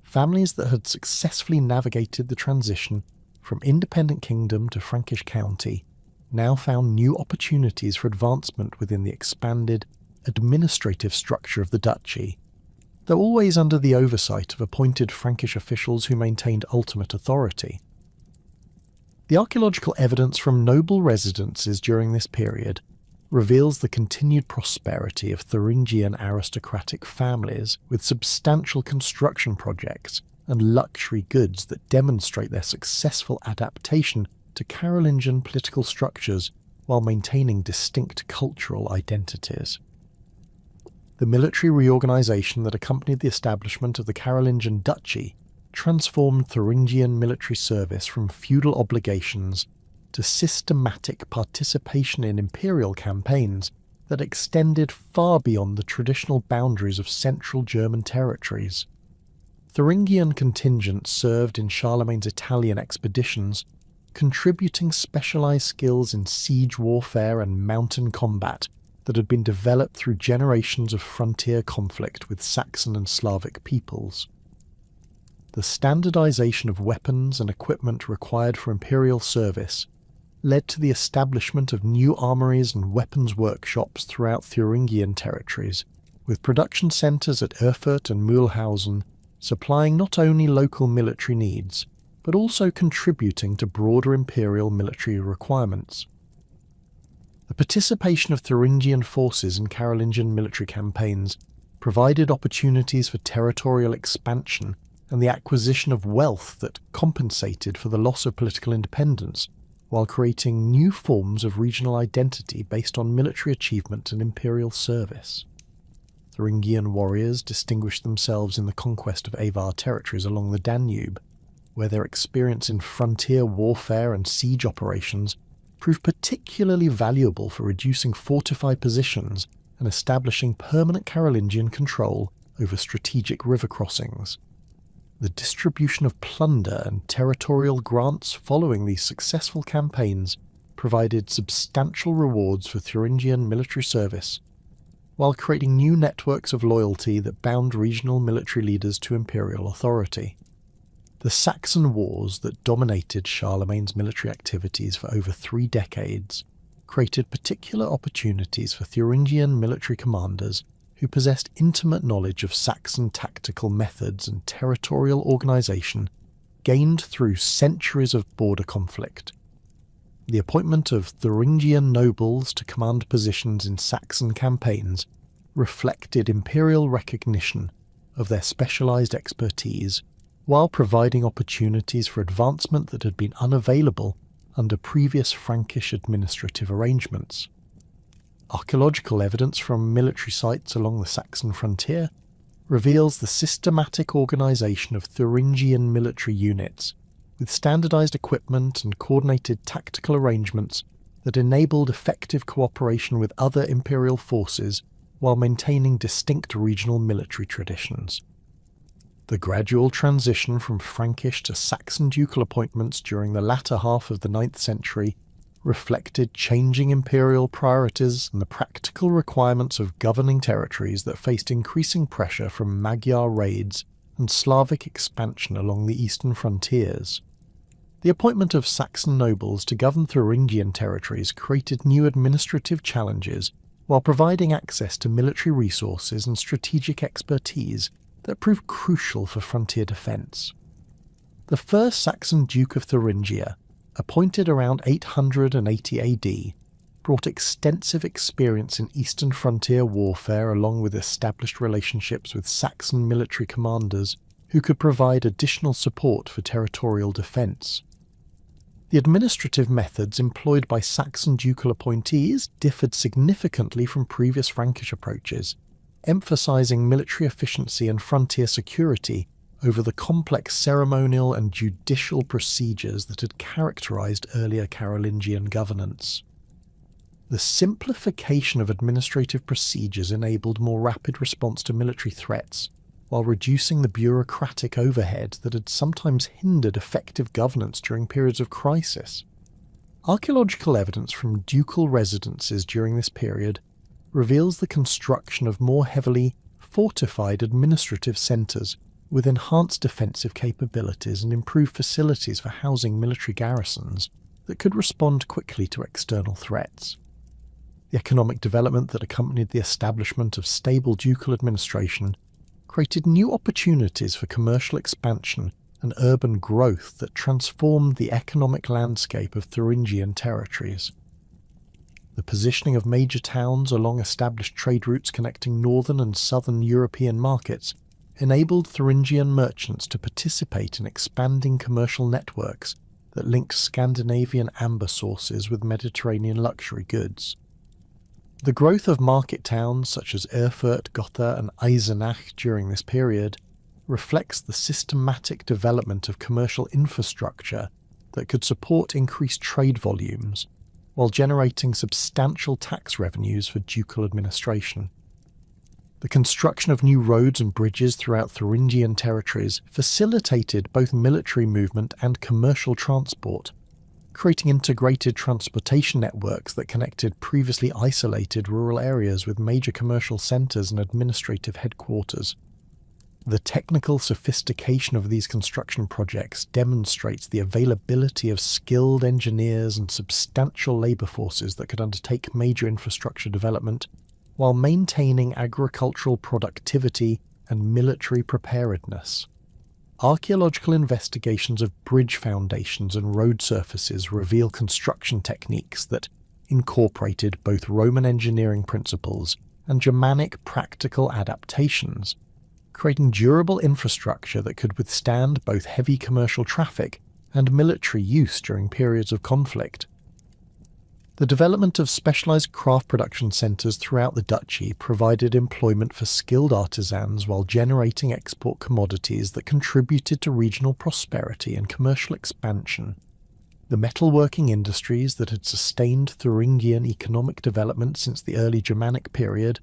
Families that had successfully navigated the transition from independent kingdom to Frankish county now found new opportunities for advancement within the expanded administrative structure of the duchy, though always under the oversight of appointed Frankish officials who maintained ultimate authority. The archaeological evidence from noble residences during this period reveals the continued prosperity of Thuringian aristocratic families with substantial construction projects and luxury goods that demonstrate their successful adaptation to Carolingian political structures while maintaining distinct cultural identities. The military reorganisation that accompanied the establishment of the Carolingian Duchy transformed Thuringian military service from feudal obligations to systematic participation in imperial campaigns that extended far beyond the traditional boundaries of central German territories. Thuringian contingents served in Charlemagne's Italian expeditions, contributing specialised skills in siege warfare and mountain combat that had been developed through generations of frontier conflict with Saxon and Slavic peoples. The standardisation of weapons and equipment required for imperial service led to the establishment of new armories and weapons workshops throughout Thuringian territories, with production centres at Erfurt and Mühlhausen supplying not only local military needs, but also contributing to broader imperial military requirements. The participation of Thuringian forces in Carolingian military campaigns provided opportunities for territorial expansion and the acquisition of wealth that compensated for the loss of political independence, while creating new forms of regional identity based on military achievement and imperial service. Thuringian warriors distinguished themselves in the conquest of Avar territories along the Danube, where their experience in frontier warfare and siege operations proved particularly valuable for reducing fortified positions and establishing permanent Carolingian control over strategic river crossings. The distribution of plunder and territorial grants following these successful campaigns provided substantial rewards for Thuringian military service, while creating new networks of loyalty that bound regional military leaders to imperial authority. The Saxon wars that dominated Charlemagne's military activities for over 3 decades created particular opportunities for Thuringian military commanders who possessed intimate knowledge of Saxon tactical methods and territorial organisation gained through centuries of border conflict. The appointment of Thuringian nobles to command positions in Saxon campaigns reflected imperial recognition of their specialised expertise, while providing opportunities for advancement that had been unavailable under previous Frankish administrative arrangements. Archaeological evidence from military sites along the Saxon frontier reveals the systematic organisation of Thuringian military units, with standardised equipment and coordinated tactical arrangements that enabled effective cooperation with other imperial forces while maintaining distinct regional military traditions. The gradual transition from Frankish to Saxon ducal appointments during the latter half of the 9th century reflected changing imperial priorities and the practical requirements of governing territories that faced increasing pressure from Magyar raids and Slavic expansion along the eastern frontiers. The appointment of Saxon nobles to govern Thuringian territories created new administrative challenges while providing access to military resources and strategic expertise that proved crucial for frontier defence. The first Saxon Duke of Thuringia, appointed around 880 AD, brought extensive experience in eastern frontier warfare along with established relationships with Saxon military commanders who could provide additional support for territorial defence. The administrative methods employed by Saxon ducal appointees differed significantly from previous Frankish approaches, emphasising military efficiency and frontier security over the complex ceremonial and judicial procedures that had characterised earlier Carolingian governance. The simplification of administrative procedures enabled more rapid response to military threats, while reducing the bureaucratic overhead that had sometimes hindered effective governance during periods of crisis. Archaeological evidence from ducal residences during this period reveals the construction of more heavily fortified administrative centres with enhanced defensive capabilities and improved facilities for housing military garrisons that could respond quickly to external threats. The economic development that accompanied the establishment of stable ducal administration created new opportunities for commercial expansion and urban growth that transformed the economic landscape of Thuringian territories. The positioning of major towns along established trade routes connecting northern and southern European markets enabled Thuringian merchants to participate in expanding commercial networks that linked Scandinavian amber sources with Mediterranean luxury goods. The growth of market towns such as Erfurt, Gotha and Eisenach during this period reflects the systematic development of commercial infrastructure that could support increased trade volumes while generating substantial tax revenues for ducal administration. The construction of new roads and bridges throughout Thuringian territories facilitated both military movement and commercial transport, creating integrated transportation networks that connected previously isolated rural areas with major commercial centres and administrative headquarters. The technical sophistication of these construction projects demonstrates the availability of skilled engineers and substantial labour forces that could undertake major infrastructure development while maintaining agricultural productivity and military preparedness. Archaeological investigations of bridge foundations and road surfaces reveal construction techniques that incorporated both Roman engineering principles and Germanic practical adaptations, creating durable infrastructure that could withstand both heavy commercial traffic and military use during periods of conflict. The development of specialised craft production centres throughout the duchy provided employment for skilled artisans while generating export commodities that contributed to regional prosperity and commercial expansion. The metalworking industries that had sustained Thuringian economic development since the early Germanic period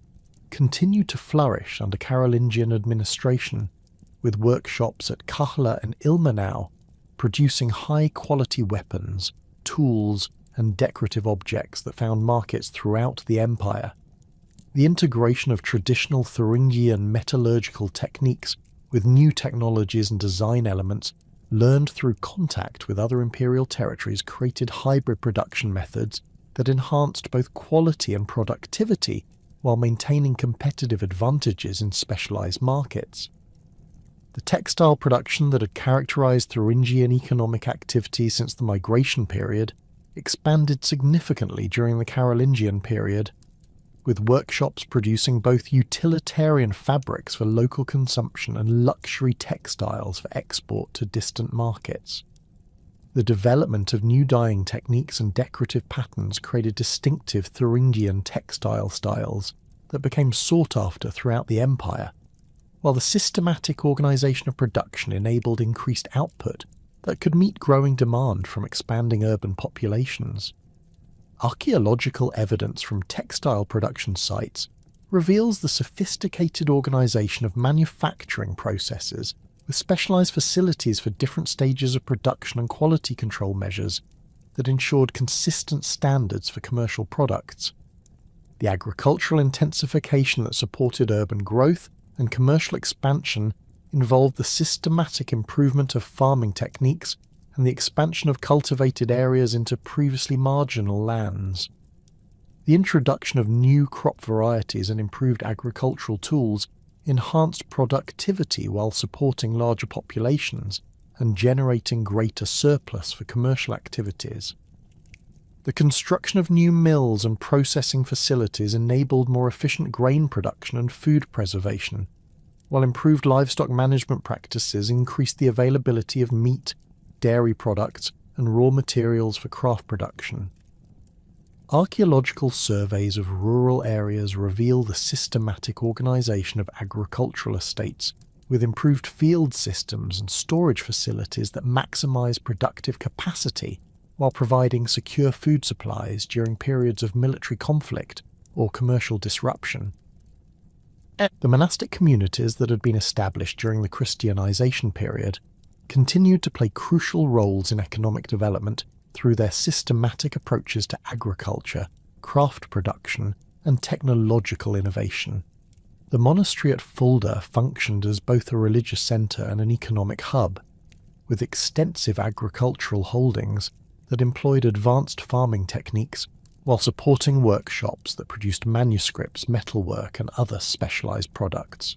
continued to flourish under Carolingian administration, with workshops at Kachla and Ilmenau producing high-quality weapons, tools, and decorative objects that found markets throughout the empire. The integration of traditional Thuringian metallurgical techniques with new technologies and design elements learned through contact with other imperial territories created hybrid production methods that enhanced both quality and productivity while maintaining competitive advantages in specialised markets. The textile production that had characterised Thuringian economic activity since the migration period expanded significantly during the Carolingian period, with workshops producing both utilitarian fabrics for local consumption and luxury textiles for export to distant markets. The development of new dyeing techniques and decorative patterns created distinctive Thuringian textile styles that became sought after throughout the empire, while the systematic organisation of production enabled increased output that could meet growing demand from expanding urban populations. Archaeological evidence from textile production sites reveals the sophisticated organisation of manufacturing processes with specialised facilities for different stages of production and quality control measures that ensured consistent standards for commercial products. The agricultural intensification that supported urban growth and commercial expansion involved the systematic improvement of farming techniques and the expansion of cultivated areas into previously marginal lands. The introduction of new crop varieties and improved agricultural tools enhanced productivity while supporting larger populations and generating greater surplus for commercial activities. The construction of new mills and processing facilities enabled more efficient grain production and food preservation, while improved livestock management practices increased the availability of meat, dairy products, and raw materials for craft production. Archaeological surveys of rural areas reveal the systematic organisation of agricultural estates, with improved field systems and storage facilities that maximise productive capacity while providing secure food supplies during periods of military conflict or commercial disruption. The monastic communities that had been established during the Christianization period continued to play crucial roles in economic development through their systematic approaches to agriculture, craft production, and technological innovation. The monastery at Fulda functioned as both a religious centre and an economic hub, with extensive agricultural holdings that employed advanced farming techniques while supporting workshops that produced manuscripts, metalwork, and other specialised products.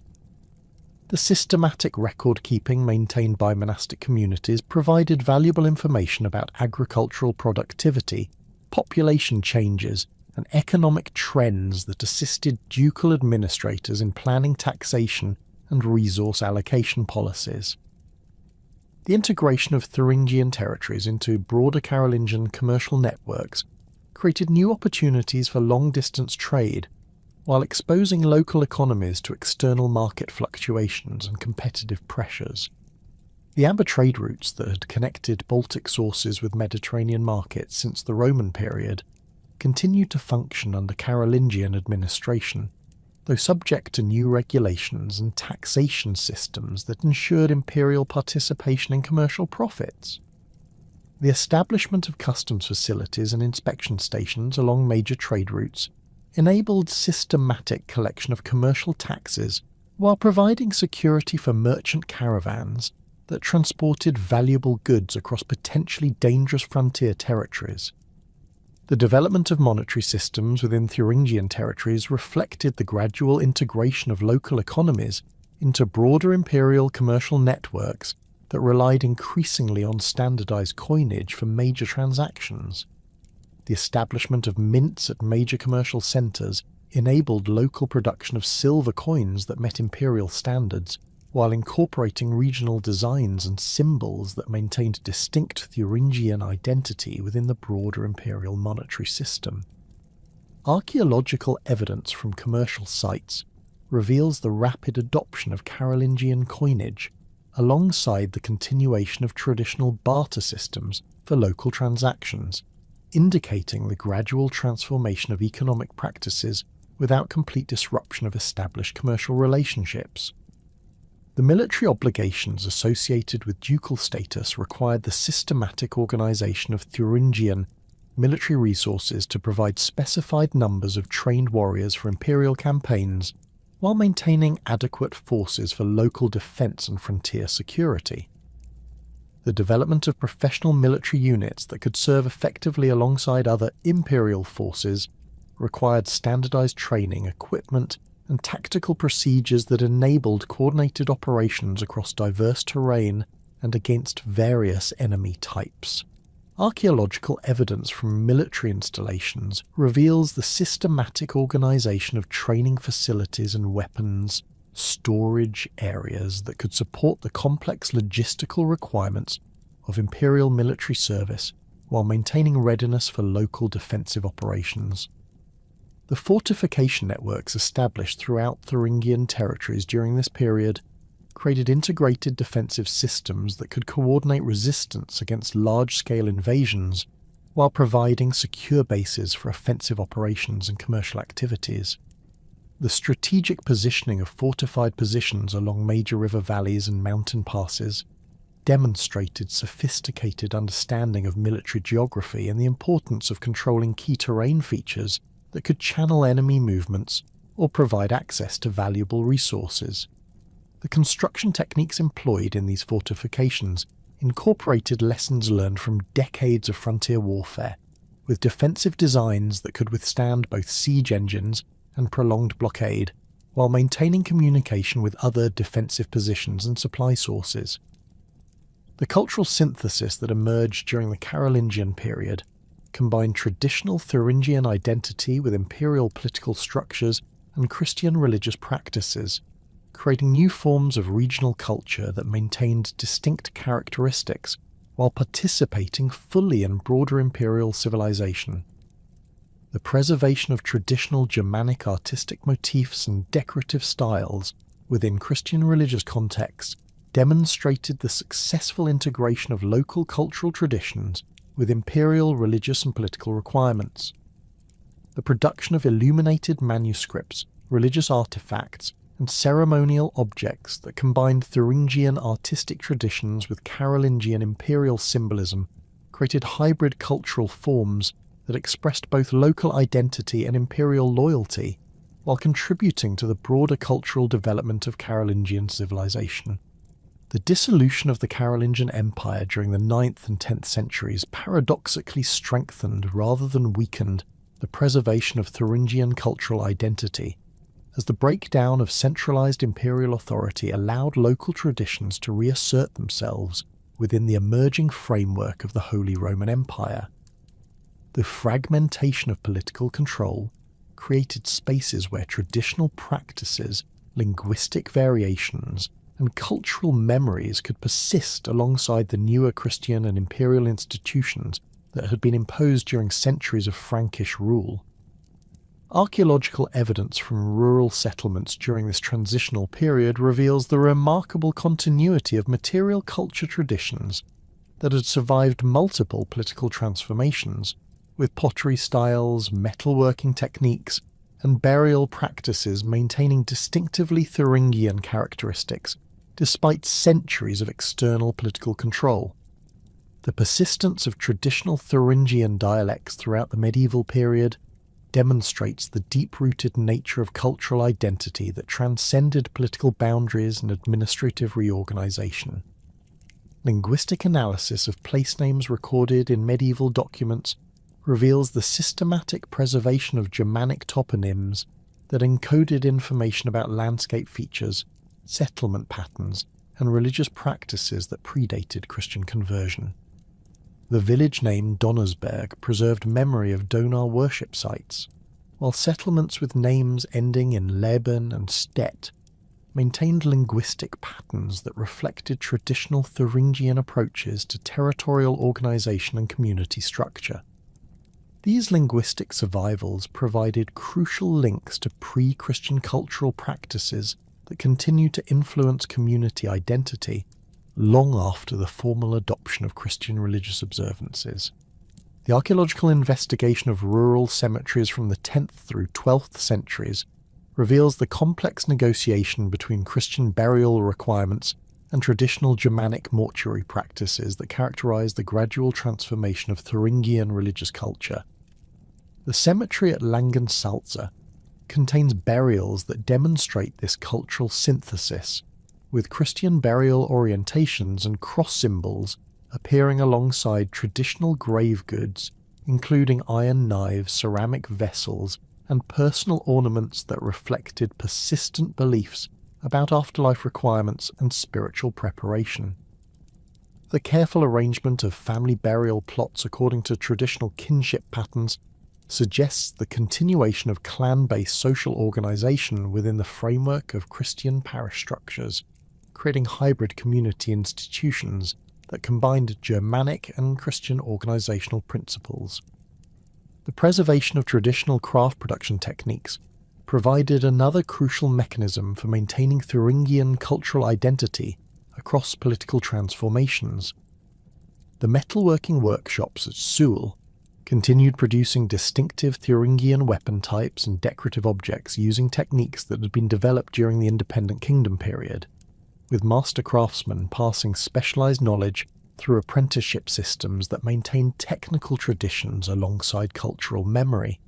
The systematic record-keeping maintained by monastic communities provided valuable information about agricultural productivity, population changes, and economic trends that assisted ducal administrators in planning taxation and resource allocation policies. The integration of Thuringian territories into broader Carolingian commercial networks created new opportunities for long-distance trade, while exposing local economies to external market fluctuations and competitive pressures. The amber trade routes that had connected Baltic sources with Mediterranean markets since the Roman period continued to function under Carolingian administration, though subject to new regulations and taxation systems that ensured imperial participation in commercial profits. The establishment of customs facilities and inspection stations along major trade routes enabled systematic collection of commercial taxes while providing security for merchant caravans that transported valuable goods across potentially dangerous frontier territories. The development of monetary systems within Thuringian territories reflected the gradual integration of local economies into broader imperial commercial networks that relied increasingly on standardized coinage for major transactions. The establishment of mints at major commercial centres enabled local production of silver coins that met imperial standards, while incorporating regional designs and symbols that maintained distinct Thuringian identity within the broader imperial monetary system. Archaeological evidence from commercial sites reveals the rapid adoption of Carolingian coinage, alongside the continuation of traditional barter systems for local transactions, indicating the gradual transformation of economic practices without complete disruption of established commercial relationships. The military obligations associated with ducal status required the systematic organisation of Thuringian military resources to provide specified numbers of trained warriors for imperial campaigns, while maintaining adequate forces for local defence and frontier security. The development of professional military units that could serve effectively alongside other imperial forces required standardized training, equipment, and tactical procedures that enabled coordinated operations across diverse terrain and against various enemy types. Archaeological evidence from military installations reveals the systematic organisation of training facilities and weapons storage areas that could support the complex logistical requirements of imperial military service while maintaining readiness for local defensive operations. The fortification networks established throughout Thuringian territories during this period created integrated defensive systems that could coordinate resistance against large-scale invasions while providing secure bases for offensive operations and commercial activities. The strategic positioning of fortified positions along major river valleys and mountain passes demonstrated sophisticated understanding of military geography and the importance of controlling key terrain features that could channel enemy movements or provide access to valuable resources. The construction techniques employed in these fortifications incorporated lessons learned from decades of frontier warfare, with defensive designs that could withstand both siege engines and prolonged blockade, while maintaining communication with other defensive positions and supply sources. The cultural synthesis that emerged during the Carolingian period combined traditional Thuringian identity with imperial political structures and Christian religious practices, creating new forms of regional culture that maintained distinct characteristics while participating fully in broader imperial civilization. The preservation of traditional Germanic artistic motifs and decorative styles within Christian religious contexts demonstrated the successful integration of local cultural traditions with imperial religious and political requirements. The production of illuminated manuscripts, religious artifacts, and ceremonial objects that combined Thuringian artistic traditions with Carolingian imperial symbolism created hybrid cultural forms that expressed both local identity and imperial loyalty, while contributing to the broader cultural development of Carolingian civilization. The dissolution of the Carolingian Empire during the 9th and 10th centuries paradoxically strengthened rather than weakened the preservation of Thuringian cultural identity, as the breakdown of centralized imperial authority allowed local traditions to reassert themselves within the emerging framework of the Holy Roman Empire. The fragmentation of political control created spaces where traditional practices, linguistic variations, and cultural memories could persist alongside the newer Christian and imperial institutions that had been imposed during centuries of Frankish rule. Archaeological evidence from rural settlements during this transitional period reveals the remarkable continuity of material culture traditions that had survived multiple political transformations, with pottery styles, metalworking techniques, and burial practices maintaining distinctively Thuringian characteristics despite centuries of external political control. The persistence of traditional Thuringian dialects throughout the medieval period demonstrates the deep-rooted nature of cultural identity that transcended political boundaries and administrative reorganization. Linguistic analysis of place names recorded in medieval documents reveals the systematic preservation of Germanic toponyms that encoded information about landscape features, settlement patterns, and religious practices that predated Christian conversion. The village name Donnersberg preserved memory of Donar worship sites, while settlements with names ending in Leben and Stedt maintained linguistic patterns that reflected traditional Thuringian approaches to territorial organization and community structure. These linguistic survivals provided crucial links to pre-Christian cultural practices that continue to influence community identity long after the formal adoption of Christian religious observances. The archaeological investigation of rural cemeteries from the 10th through 12th centuries reveals the complex negotiation between Christian burial requirements and traditional Germanic mortuary practices that characterize the gradual transformation of Thuringian religious culture. The cemetery at Langensalza contains burials that demonstrate this cultural synthesis, with Christian burial orientations and cross symbols appearing alongside traditional grave goods, including iron knives, ceramic vessels, and personal ornaments that reflected persistent beliefs about afterlife requirements and spiritual preparation. The careful arrangement of family burial plots according to traditional kinship patterns suggests the continuation of clan-based social organization within the framework of Christian parish structures, creating hybrid community institutions that combined Germanic and Christian organizational principles. The preservation of traditional craft production techniques provided another crucial mechanism for maintaining Thuringian cultural identity across political transformations. The metalworking workshops at Suhl continued producing distinctive Thuringian weapon types and decorative objects using techniques that had been developed during the Independent Kingdom period, with master craftsmen passing specialised knowledge through apprenticeship systems that maintained technical traditions alongside cultural memory.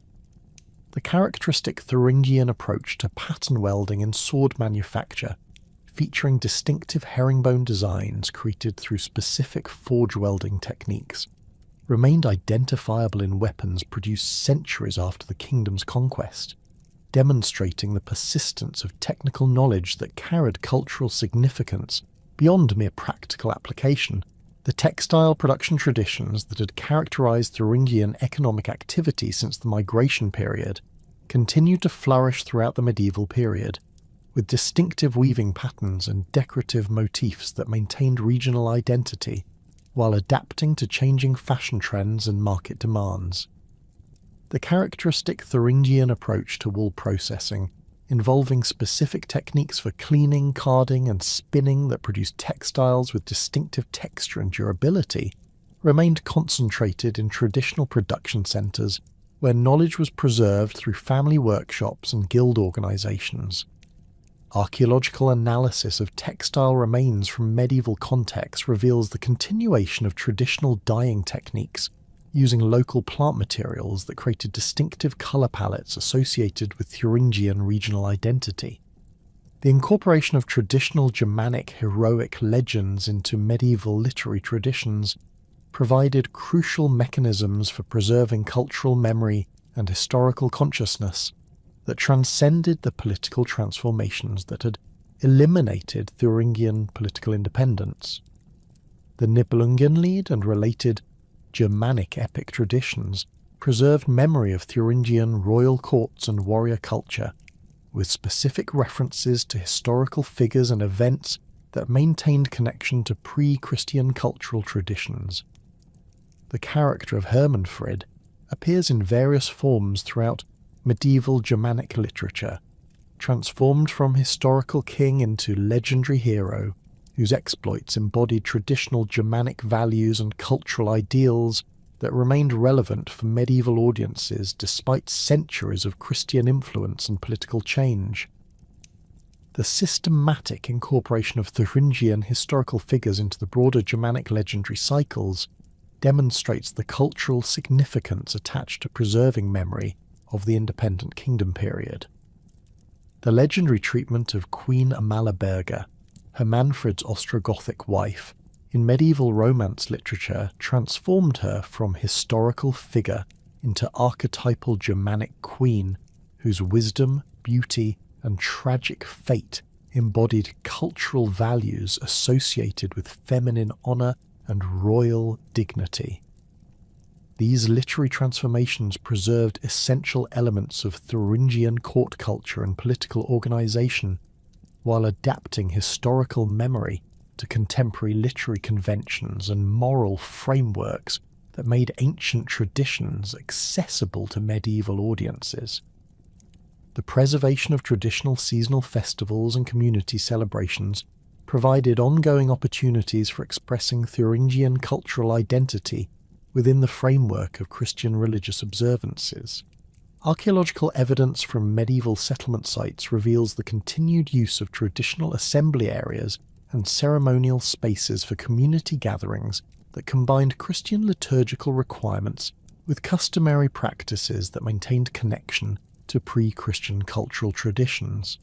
The characteristic Thuringian approach to pattern welding in sword manufacture, featuring distinctive herringbone designs created through specific forge welding techniques, remained identifiable in weapons produced centuries after the kingdom's conquest, demonstrating the persistence of technical knowledge that carried cultural significance beyond mere practical application. The textile production traditions that had characterized Thuringian economic activity since the migration period continued to flourish throughout the medieval period, with distinctive weaving patterns and decorative motifs that maintained regional identity while adapting to changing fashion trends and market demands. The characteristic Thuringian approach to wool processing, involving specific techniques for cleaning, carding, and spinning that produced textiles with distinctive texture and durability, remained concentrated in traditional production centres where knowledge was preserved through family workshops and guild organisations. Archaeological analysis of textile remains from medieval contexts reveals the continuation of traditional dyeing techniques using local plant materials that created distinctive colour palettes associated with Thuringian regional identity. The incorporation of traditional Germanic heroic legends into medieval literary traditions provided crucial mechanisms for preserving cultural memory and historical consciousness that transcended the political transformations that had eliminated Thuringian political independence. The Nibelungenlied and related Germanic epic traditions preserved memory of Thuringian royal courts and warrior culture, with specific references to historical figures and events that maintained connection to pre-Christian cultural traditions. The character of Hermanfrid appears in various forms throughout medieval Germanic literature, transformed from historical king into legendary hero, whose exploits embodied traditional Germanic values and cultural ideals that remained relevant for medieval audiences despite centuries of Christian influence and political change. The systematic incorporation of Thuringian historical figures into the broader Germanic legendary cycles demonstrates the cultural significance attached to preserving memory of the Independent Kingdom period. The legendary treatment of Queen Amalaberga, Hermanfrid's Ostrogothic wife, in medieval Romance literature transformed her from historical figure into archetypal Germanic queen whose wisdom, beauty, and tragic fate embodied cultural values associated with feminine honour and royal dignity. These literary transformations preserved essential elements of Thuringian court culture and political organisation, while adapting historical memory to contemporary literary conventions and moral frameworks that made ancient traditions accessible to medieval audiences. The preservation of traditional seasonal festivals and community celebrations provided ongoing opportunities for expressing Thuringian cultural identity within the framework of Christian religious observances. Archaeological evidence from medieval settlement sites reveals the continued use of traditional assembly areas and ceremonial spaces for community gatherings that combined Christian liturgical requirements with customary practices that maintained connection to pre-Christian cultural traditions.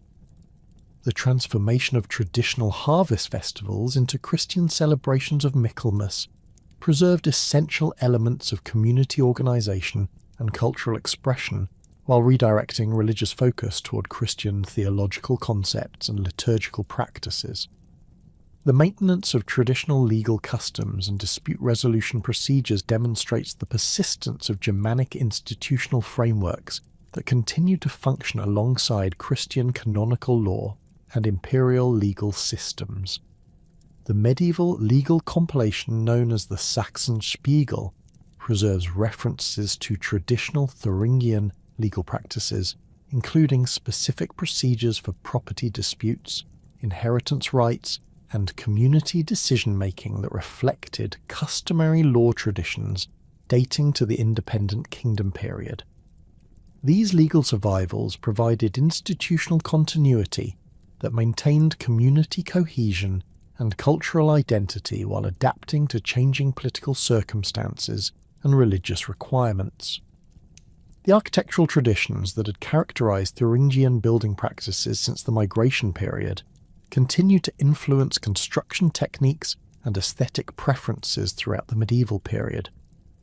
The transformation of traditional harvest festivals into Christian celebrations of Michaelmas preserved essential elements of community organisation and cultural expression while redirecting religious focus toward Christian theological concepts and liturgical practices. The maintenance of traditional legal customs and dispute resolution procedures demonstrates the persistence of Germanic institutional frameworks that continue to function alongside Christian canonical law and imperial legal systems. The medieval legal compilation known as the Saxon Spiegel preserves references to traditional Thuringian legal practices, including specific procedures for property disputes, inheritance rights, and community decision-making that reflected customary law traditions dating to the independent kingdom period. These legal survivals provided institutional continuity that maintained community cohesion and cultural identity while adapting to changing political circumstances and religious requirements. The architectural traditions that had characterized Thuringian building practices since the migration period continued to influence construction techniques and aesthetic preferences throughout the medieval period,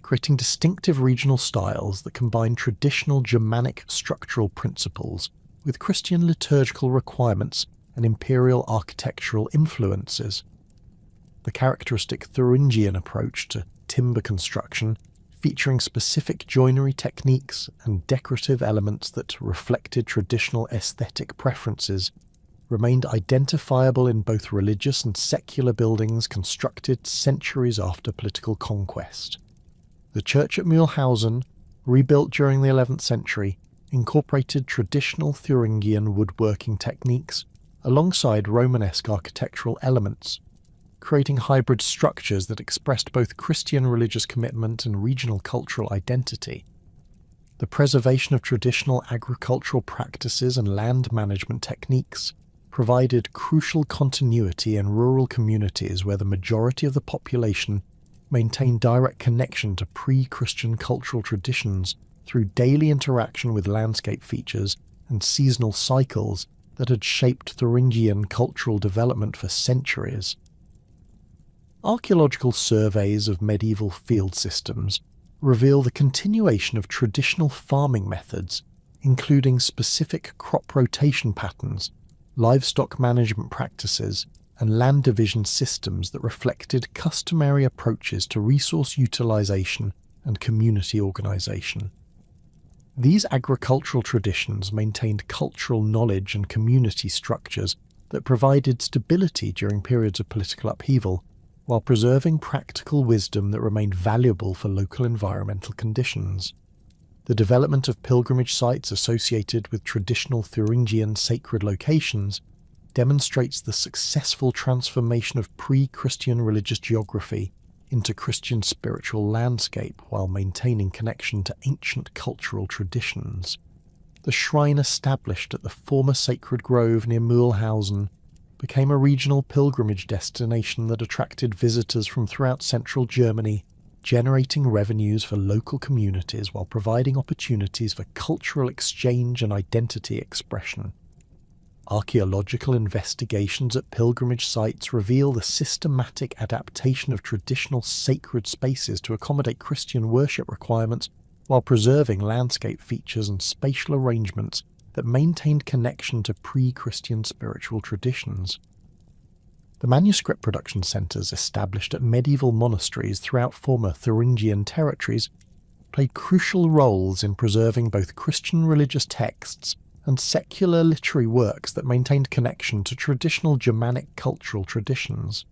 creating distinctive regional styles that combine traditional Germanic structural principles with Christian liturgical requirements and imperial architectural influences. The characteristic Thuringian approach to timber construction, featuring specific joinery techniques and decorative elements that reflected traditional aesthetic preferences, remained identifiable in both religious and secular buildings constructed centuries after political conquest. The church at Mühlhausen, rebuilt during the 11th century, incorporated traditional Thuringian woodworking techniques alongside Romanesque architectural elements, creating hybrid structures that expressed both Christian religious commitment and regional cultural identity. The preservation of traditional agricultural practices and land management techniques provided crucial continuity in rural communities where the majority of the population maintained direct connection to pre-Christian cultural traditions through daily interaction with landscape features and seasonal cycles that had shaped Thuringian cultural development for centuries. Archaeological surveys of medieval field systems reveal the continuation of traditional farming methods, including specific crop rotation patterns, livestock management practices, and land division systems that reflected customary approaches to resource utilization and community organization. These agricultural traditions maintained cultural knowledge and community structures that provided stability during periods of political upheaval, while preserving practical wisdom that remained valuable for local environmental conditions. The development of pilgrimage sites associated with traditional Thuringian sacred locations demonstrates the successful transformation of pre-Christian religious geography into Christian spiritual landscape while maintaining connection to ancient cultural traditions. The shrine established at the former sacred grove near Mühlhausen became a regional pilgrimage destination that attracted visitors from throughout central Germany, generating revenues for local communities while providing opportunities for cultural exchange and identity expression. Archaeological investigations at pilgrimage sites reveal the systematic adaptation of traditional sacred spaces to accommodate Christian worship requirements while preserving landscape features and spatial arrangements that maintained connection to pre-Christian spiritual traditions. The manuscript production centres established at medieval monasteries throughout former Thuringian territories played crucial roles in preserving both Christian religious texts and secular literary works that maintained connection to traditional Germanic cultural traditions.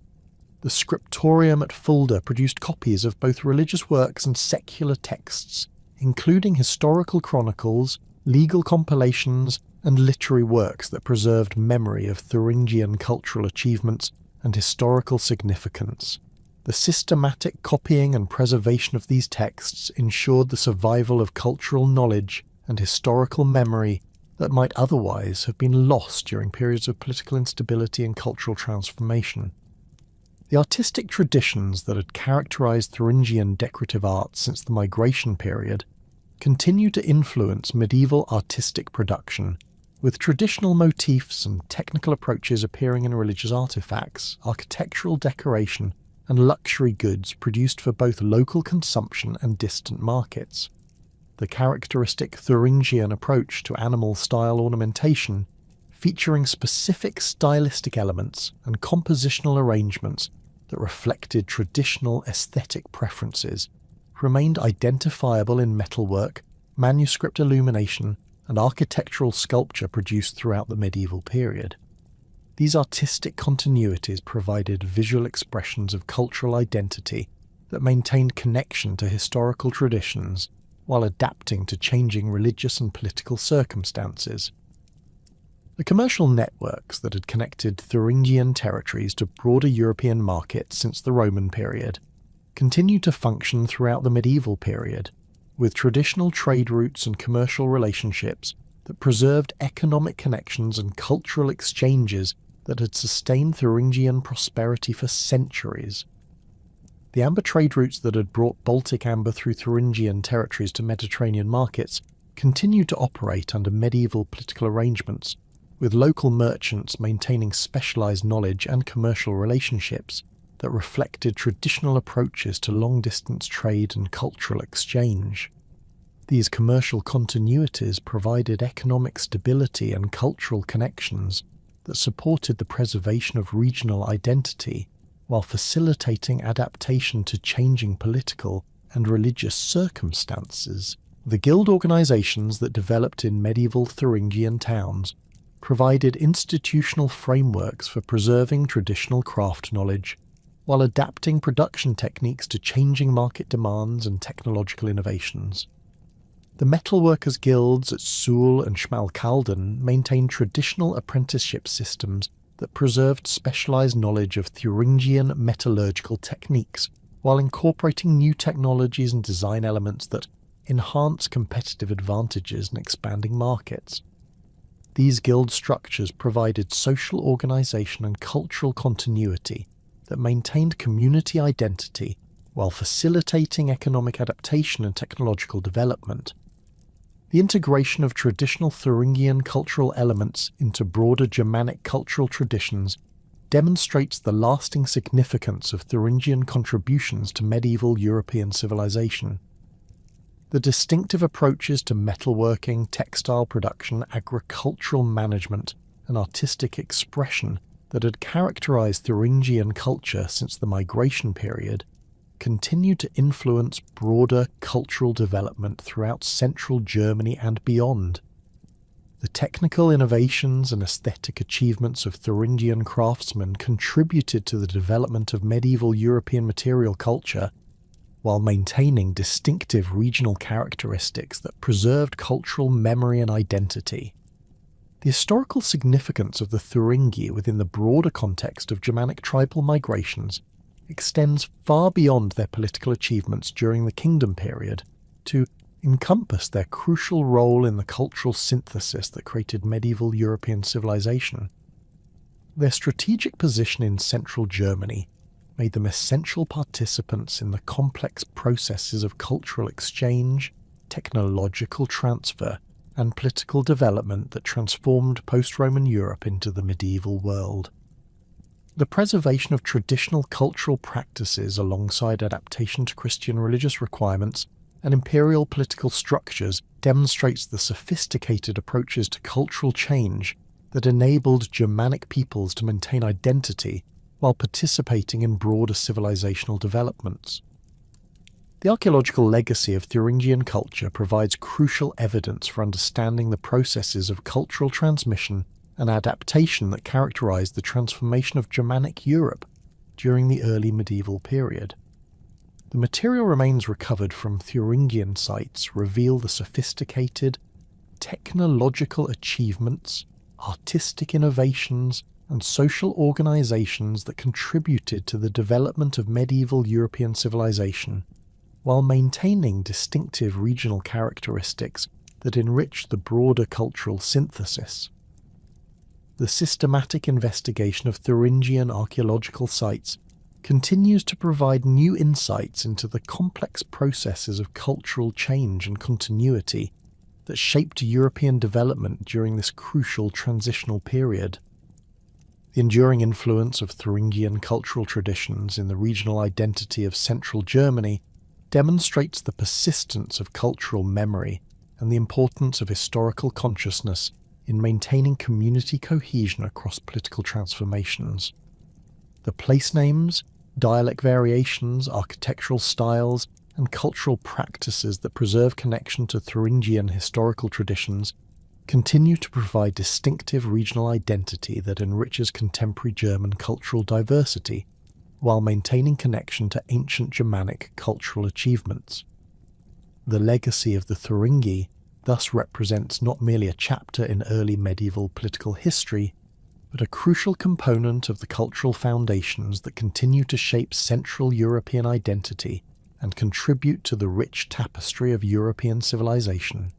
The scriptorium at Fulda produced copies of both religious works and secular texts, including historical chronicles, legal compilations, and literary works that preserved memory of Thuringian cultural achievements and historical significance. The systematic copying and preservation of these texts ensured the survival of cultural knowledge and historical memory that might otherwise have been lost during periods of political instability and cultural transformation. The artistic traditions that had characterized Thuringian decorative art since the migration period continue to influence medieval artistic production, with traditional motifs and technical approaches appearing in religious artifacts, architectural decoration, and luxury goods produced for both local consumption and distant markets. The characteristic Thuringian approach to animal-style ornamentation, featuring specific stylistic elements and compositional arrangements that reflected traditional aesthetic preferences, remained identifiable in metalwork, manuscript illumination, and architectural sculpture produced throughout the medieval period. These artistic continuities provided visual expressions of cultural identity that maintained connection to historical traditions while adapting to changing religious and political circumstances. The commercial networks that had connected Thuringian territories to broader European markets since the Roman period continued to function throughout the medieval period, with traditional trade routes and commercial relationships that preserved economic connections and cultural exchanges that had sustained Thuringian prosperity for centuries. The amber trade routes that had brought Baltic amber through Thuringian territories to Mediterranean markets continued to operate under medieval political arrangements, with local merchants maintaining specialised knowledge and commercial relationships that reflected traditional approaches to long-distance trade and cultural exchange. These commercial continuities provided economic stability and cultural connections that supported the preservation of regional identity while facilitating adaptation to changing political and religious circumstances. The guild organisations that developed in medieval Thuringian towns provided institutional frameworks for preserving traditional craft knowledge while adapting production techniques to changing market demands and technological innovations. The metalworkers' guilds at Suhl and Schmalkalden maintained traditional apprenticeship systems that preserved specialised knowledge of Thuringian metallurgical techniques while incorporating new technologies and design elements that enhance competitive advantages in expanding markets. These guild structures provided social organisation and cultural continuity that maintained community identity while facilitating economic adaptation and technological development. The integration of traditional Thuringian cultural elements into broader Germanic cultural traditions demonstrates the lasting significance of Thuringian contributions to medieval European civilization. The distinctive approaches to metalworking, textile production, agricultural management, and artistic expression that had characterized Thuringian culture since the migration period continued to influence broader cultural development throughout central Germany and beyond. The technical innovations and aesthetic achievements of Thuringian craftsmen contributed to the development of medieval European material culture, while maintaining distinctive regional characteristics that preserved cultural memory and identity. The historical significance of the Thuringi within the broader context of Germanic tribal migrations extends far beyond their political achievements during the kingdom period to encompass their crucial role in the cultural synthesis that created medieval European civilization. Their strategic position in central Germany made them essential participants in the complex processes of cultural exchange, technological transfer, and political development that transformed post-Roman Europe into the medieval world. The preservation of traditional cultural practices alongside adaptation to Christian religious requirements and imperial political structures demonstrates the sophisticated approaches to cultural change that enabled Germanic peoples to maintain identity while participating in broader civilizational developments. The archaeological legacy of Thuringian culture provides crucial evidence for understanding the processes of cultural transmission and adaptation that characterized the transformation of Germanic Europe during the early medieval period. The material remains recovered from Thuringian sites reveal the sophisticated technological achievements, artistic innovations, and social organizations that contributed to the development of medieval European civilization, while maintaining distinctive regional characteristics that enriched the broader cultural synthesis. The systematic investigation of Thuringian archaeological sites continues to provide new insights into the complex processes of cultural change and continuity that shaped European development during this crucial transitional period. The enduring influence of Thuringian cultural traditions in the regional identity of central Germany demonstrates the persistence of cultural memory and the importance of historical consciousness in maintaining community cohesion across political transformations. The place names, dialect variations, architectural styles, and cultural practices that preserve connection to Thuringian historical traditions continue to provide distinctive regional identity that enriches contemporary German cultural diversity, while maintaining connection to ancient Germanic cultural achievements. The legacy of the Thuringi thus represents not merely a chapter in early medieval political history, but a crucial component of the cultural foundations that continue to shape Central European identity and contribute to the rich tapestry of European civilization.